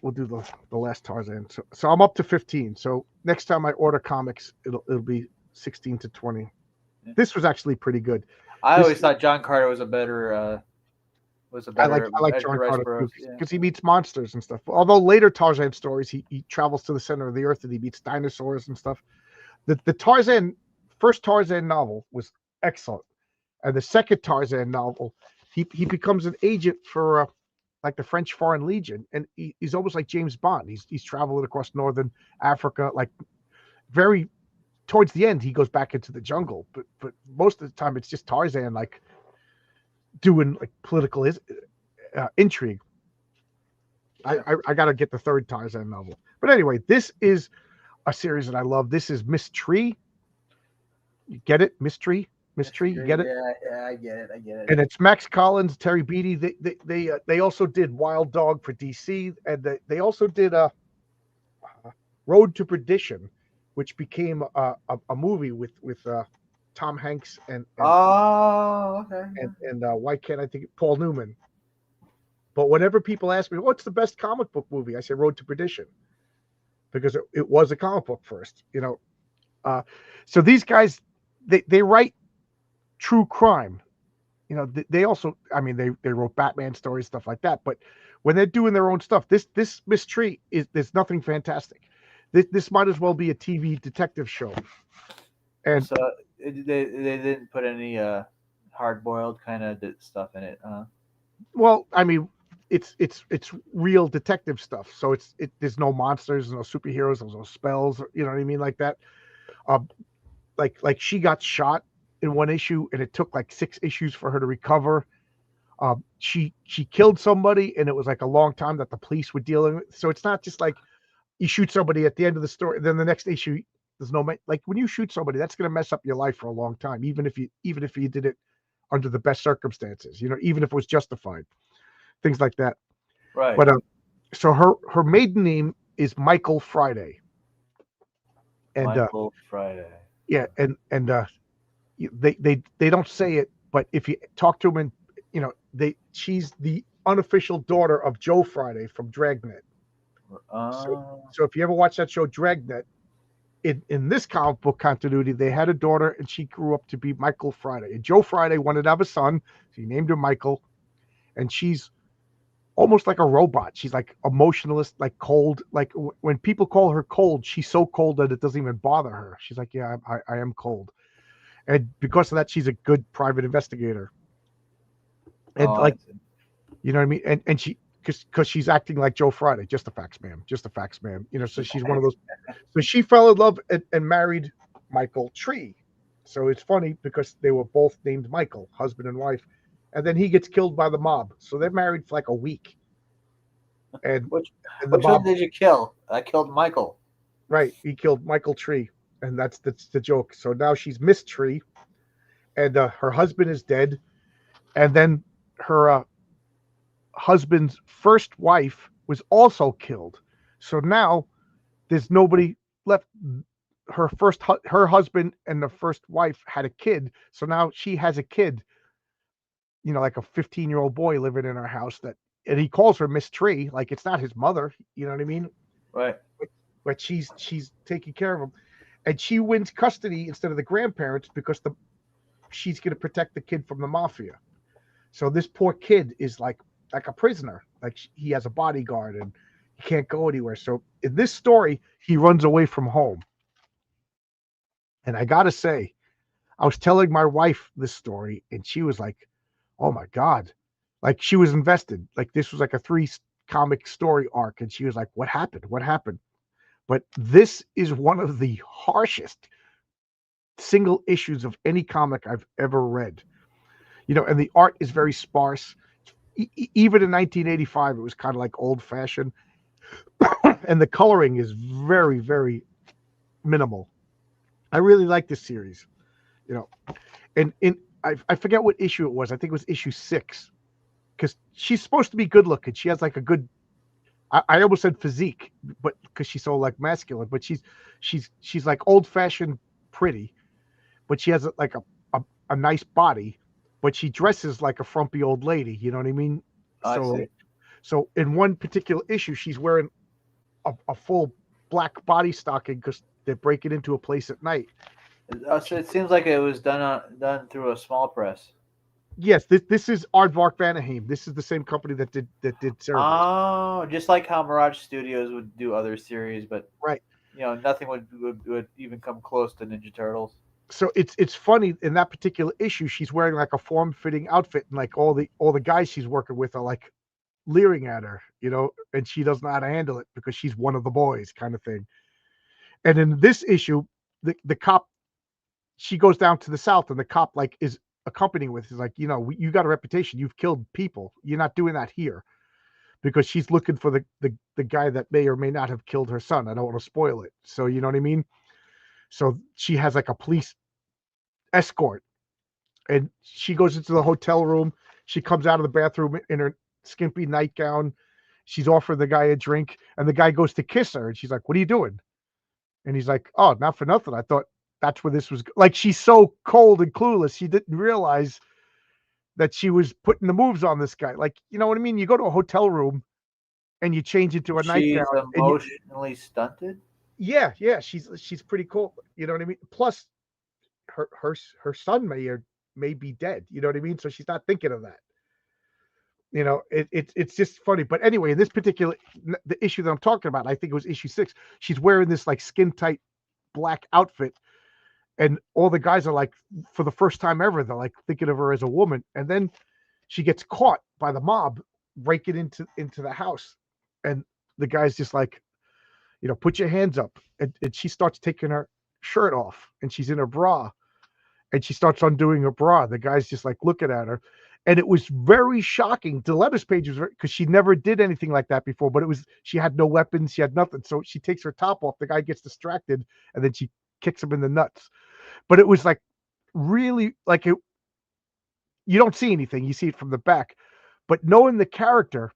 last Tarzan. So I'm up to 15. So next time I order comics, it'll be 16 to 20. This was actually pretty good. I always thought John Carter was a better was a I like better. John Edgar Rice Carter Burroughs, because he meets monsters and stuff. Although later Tarzan stories, he travels to the center of the earth and he meets dinosaurs and stuff. The first Tarzan novel was excellent, and the second Tarzan novel, he becomes an agent for like the French Foreign Legion, and he's almost like James Bond. He's traveling across northern Africa, like very towards the end he goes back into the jungle, but most of the time it's just Tarzan like doing like political intrigue. I got to get the third Tarzan novel, but anyway, this is a series that I love. This is Miss Tree. You get it? Miss Tree. You get it? Yeah, I get it. And it's Max Collins, Terry Beatty. They also did Wild Dog for DC, and they also did Road to Perdition, which became a movie with Tom Hanks and okay. and why can't I think Paul Newman? But whenever people ask me what's the best comic book movie, I say Road to Perdition, because it was a comic book first, you know. So these guys, they write true crime. You know, they also, I mean, they wrote Batman stories, stuff like that. But when they're doing their own stuff, this Miss Tree there's nothing fantastic. This might as well be a TV detective show. And so they didn't put any hard boiled kind of stuff in it. Well, I mean, it's real detective stuff. So there's no monsters, no superheroes, there's no spells, you know what I mean, like that. Like she got shot in one issue, and it took like 6 issues for her to recover. She killed somebody, and it was like a long time that the police were dealing with. So it's not just like you shoot somebody at the end of the story, then the next issue there's no like when you shoot somebody, that's going to mess up your life for a long time, even if you did it under the best circumstances, you know, even if it was justified, things like that. Right. But so her maiden name is Michael Friday. And Michael Friday. Yeah, and they don't say it, but if you talk to them, and you know, she's the unofficial daughter of Joe Friday from Dragnet. So if you ever watch that show Dragnet, in this comic book continuity, they had a daughter, and she grew up to be Michael Friday. And Joe Friday wanted to have a son, so he named her Michael. And she's almost like a robot. She's like emotionalist, like cold. Like when people call her cold, she's so cold that it doesn't even bother her. She's like, yeah, I am cold. And because of that, she's a good private investigator. And you know what I mean? And she, because she's acting like Joe Friday, just a fax ma'am. You know, so she's one of those. So she fell in love and married Michael Tree. So it's funny because they were both named Michael, husband and wife. And then he gets killed by the mob. So they're married for like a week. And which mob, one did you kill? I killed Michael. Right. He killed Michael Tree. And that's the joke. So now she's Miss Tree. And her husband is dead. And then her husband's first wife was also killed. So now there's nobody left. Her husband and the first wife had a kid. So now she has a kid, you know, like a 15-year-old boy living in her house, and he calls her Miss Tree, like it's not his mother, you know what I mean? Right. But she's taking care of him, and she wins custody instead of the grandparents because she's going to protect the kid from the mafia. So this poor kid is like a prisoner, like he has a bodyguard and he can't go anywhere. So in this story, he runs away from home. And I gotta say, I was telling my wife this story, and she was like, oh my God. Like she was invested. Like this was like a 3 comic story arc. And she was like, what happened? But this is one of the harshest single issues of any comic I've ever read. You know, and the art is very sparse. Even in 1985, it was kind of like old fashioned. And the coloring is very, very minimal. I really like this series, you know, and I forget what issue it was. I think it was issue 6, because she's supposed to be good looking. She has like a good, I almost said physique, but because she's so like masculine, but she's like old fashioned pretty, but she has like a nice body, but she dresses like a frumpy old lady. You know what I mean? So in one particular issue, she's wearing a full black body stocking because they're breaking into a place at night. So it seems like it was done through a small press. Yes, this is Aardvark Vanaheim. This is the same company that did Cerebus. Oh, just like how Mirage Studios would do other series, but Right. nothing would even come close to Ninja Turtles. So it's funny in that particular issue, she's wearing like a form-fitting outfit, and like all the guys she's working with are like leering at her, and she doesn't know how to handle it because she's one of the boys, kind of thing. And in this issue, the cop, she goes down to the south, and the cop like is accompanying with is like, you got a reputation, you've killed people, you're not doing that here, because she's looking for the guy that may or may not have killed her son. I don't want to spoil it, so you know what I mean. So she has like a police escort, and she goes into the hotel room. She comes out of the bathroom in her skimpy nightgown. She's offering the guy a drink, and the guy goes to kiss her, and she's like, "What are you doing?" And he's like, "Oh, not for nothing. I thought that's where this was." Like, she's so cold and clueless, she didn't realize that she was putting the moves on this guy. Like, you know what I mean? You go to a hotel room and you change into a nightgown. She's emotionally stunted. Yeah, she's pretty cool. You know what I mean? Plus, her son may be dead. You know what I mean? So she's not thinking of that. It's just funny. But anyway, in this particular the issue that I'm talking about, I think it was issue 6. She's wearing this like skin tight black outfit, and all the guys are like, for the first time ever, they're like thinking of her as a woman. And then she gets caught by the mob breaking into the house, and the guy's just like, put your hands up. And she starts taking her shirt off, and she's in her bra, and she starts undoing her bra. The guy's just like looking at her. And it was very shocking. The letters page was because she never did anything like that before, but she had no weapons. She had nothing. So she takes her top off. The guy gets distracted, and then she kicks him in the nuts. But it was like really like you don't see anything. You see it from the back. But knowing the character,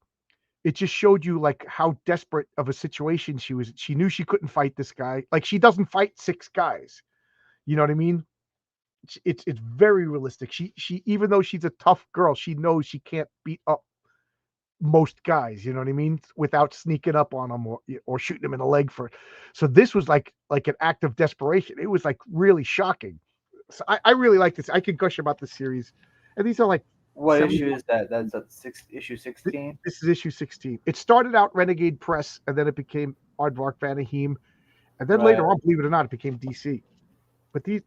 it just showed you like how desperate of a situation she was. She knew she couldn't fight this guy. Like, she doesn't fight 6 guys. You know what I mean? It's very realistic. She even though she's a tough girl, she knows she can't beat up most guys. You know what I mean? Without sneaking up on them or shooting them in the leg for it. So this was like an act of desperation. It was like really shocking. So I really like this. I can gush about this series, and these are like. What issue is that? That's issue 16. This is issue 16. It started out Renegade Press, and then it became Aardvark Vanaheim, and then later on, believe it or not, it became DC. But these,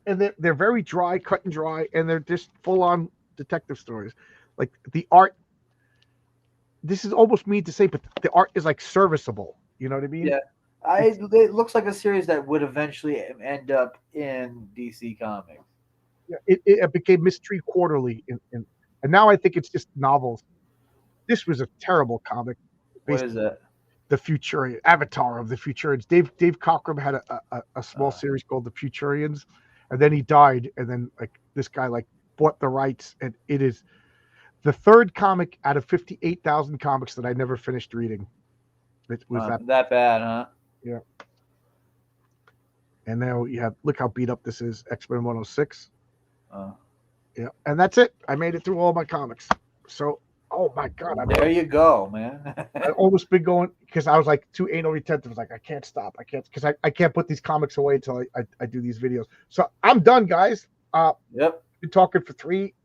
and they're very dry, cut and dry, and they're just full on detective stories. Like, the art, this is almost mean to say, but the art is like serviceable. You know what I mean? Yeah. It looks like a series that would eventually end up in DC Comics. Yeah, it became Mystery Quarterly, and now I think it's just novels. This was a terrible comic. What is it? The Futurian Avatar of the Futurians. Dave Cockrum had a small series called The Futurians, and then he died, and then like this guy like bought the rights, and it is the 3rd comic out of 58,000 comics that I never finished reading. It was that bad, huh? Yeah. And now you have, look how beat up this is, X-Men 106. Yeah, and that's it. I made it through all my comics. So, oh my God. There you go, man. I almost been going, because I was like too anal retentive. I was like, I can't stop. I can't, because I can't put these comics away until I do these videos. So I'm done, guys. Yep. Been talking for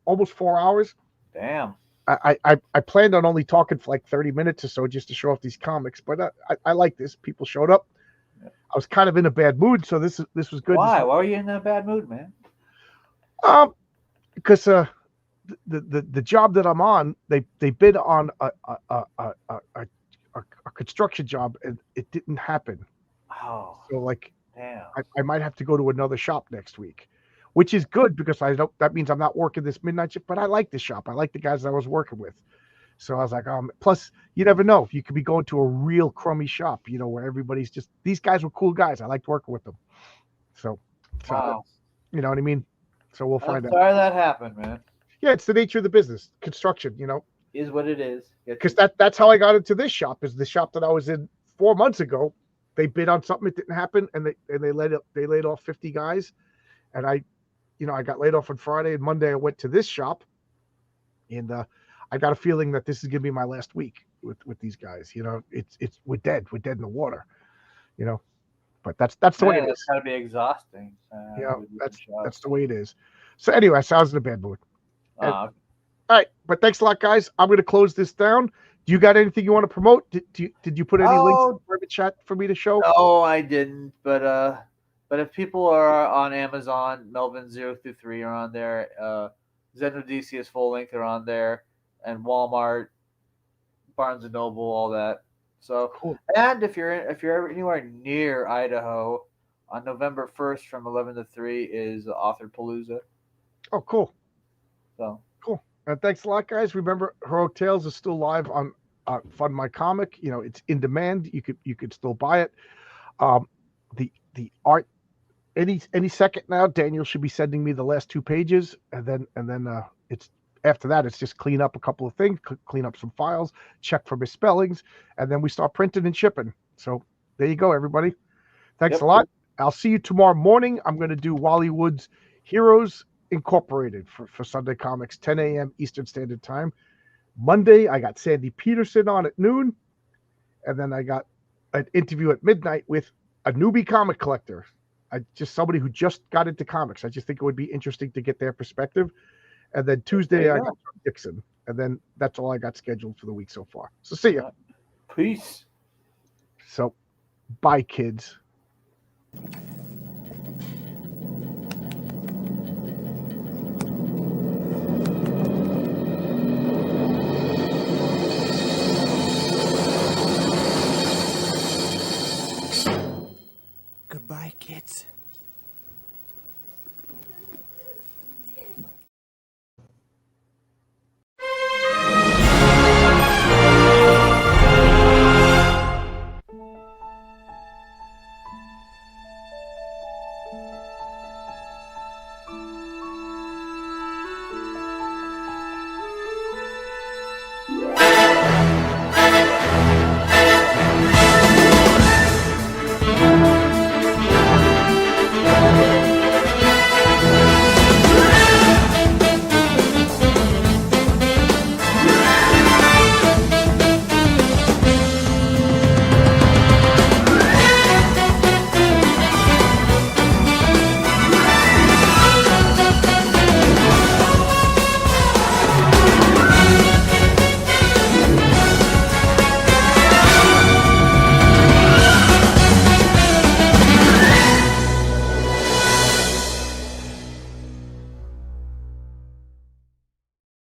almost 4 hours. Damn. I planned on only talking for like 30 minutes or so just to show off these comics, but I like this. People showed up. I was kind of in a bad mood, so this was good. Why? Why were you in a bad mood, man? Because the job that I'm on, they bid on a construction job, and it didn't happen. Oh, so like, damn. I might have to go to another shop next week, which is good because that means I'm not working this midnight shift. But I like the shop. I like the guys I was working with. So I was like, plus you never know. You could be going to a real crummy shop, where everybody's just, these guys were cool guys. I liked working with them. So wow. You know what I mean? So we'll find out. Sorry that happened, man. Yeah, it's the nature of the business. Construction, is what it is. Because that's how I got into this shop. Is the shop that I was in 4 months ago. They bid on something, it didn't happen, and they laid off 50 guys, and I got laid off on Friday, and Monday I went to this shop, and I got a feeling that this is gonna be my last week with these guys. It's we're dead in the water, but that's the way it is. It's gotta be exhausting. That's the way it is. So anyway, so I was in a bad mood. Uh, All right, but thanks a lot, guys. I'm going to close this down. Do you got anything you want to promote? Did you put any links in the private chat for me to show? No, I didn't. But if people are on Amazon, Melvin 0 through 3 are on there. Zen Odysseus full length are on there, and Walmart, Barnes and Noble, all that. So, Cool. and if you're anywhere near Idaho, on November 1st from 11 to 3 is Author Palooza. Oh, cool. So, And thanks a lot, guys. Remember, Heroic Tales is still live on Fund My Comic. You know, it's in demand. You could still buy it. The art any second now. Daniel should be sending me the last 2 pages, and then it's after that. It's just clean up a couple of things, clean up some files, check for misspellings, and then we start printing and shipping. So there you go, everybody. Thanks a lot. I'll see you tomorrow morning. I'm going to do Wally Wood's Heroes Incorporated for Sunday Comics, 10 a.m. Eastern Standard Time. Monday, I got Sandy Peterson on at noon, and then I got an interview at midnight with a newbie comic collector. Just somebody who just got into comics. I just think it would be interesting to get their perspective. And then Tuesday, I got Dixon, and then that's all I got scheduled for the week so far. So see ya. peace. So, bye, kids. Goodbye, kids.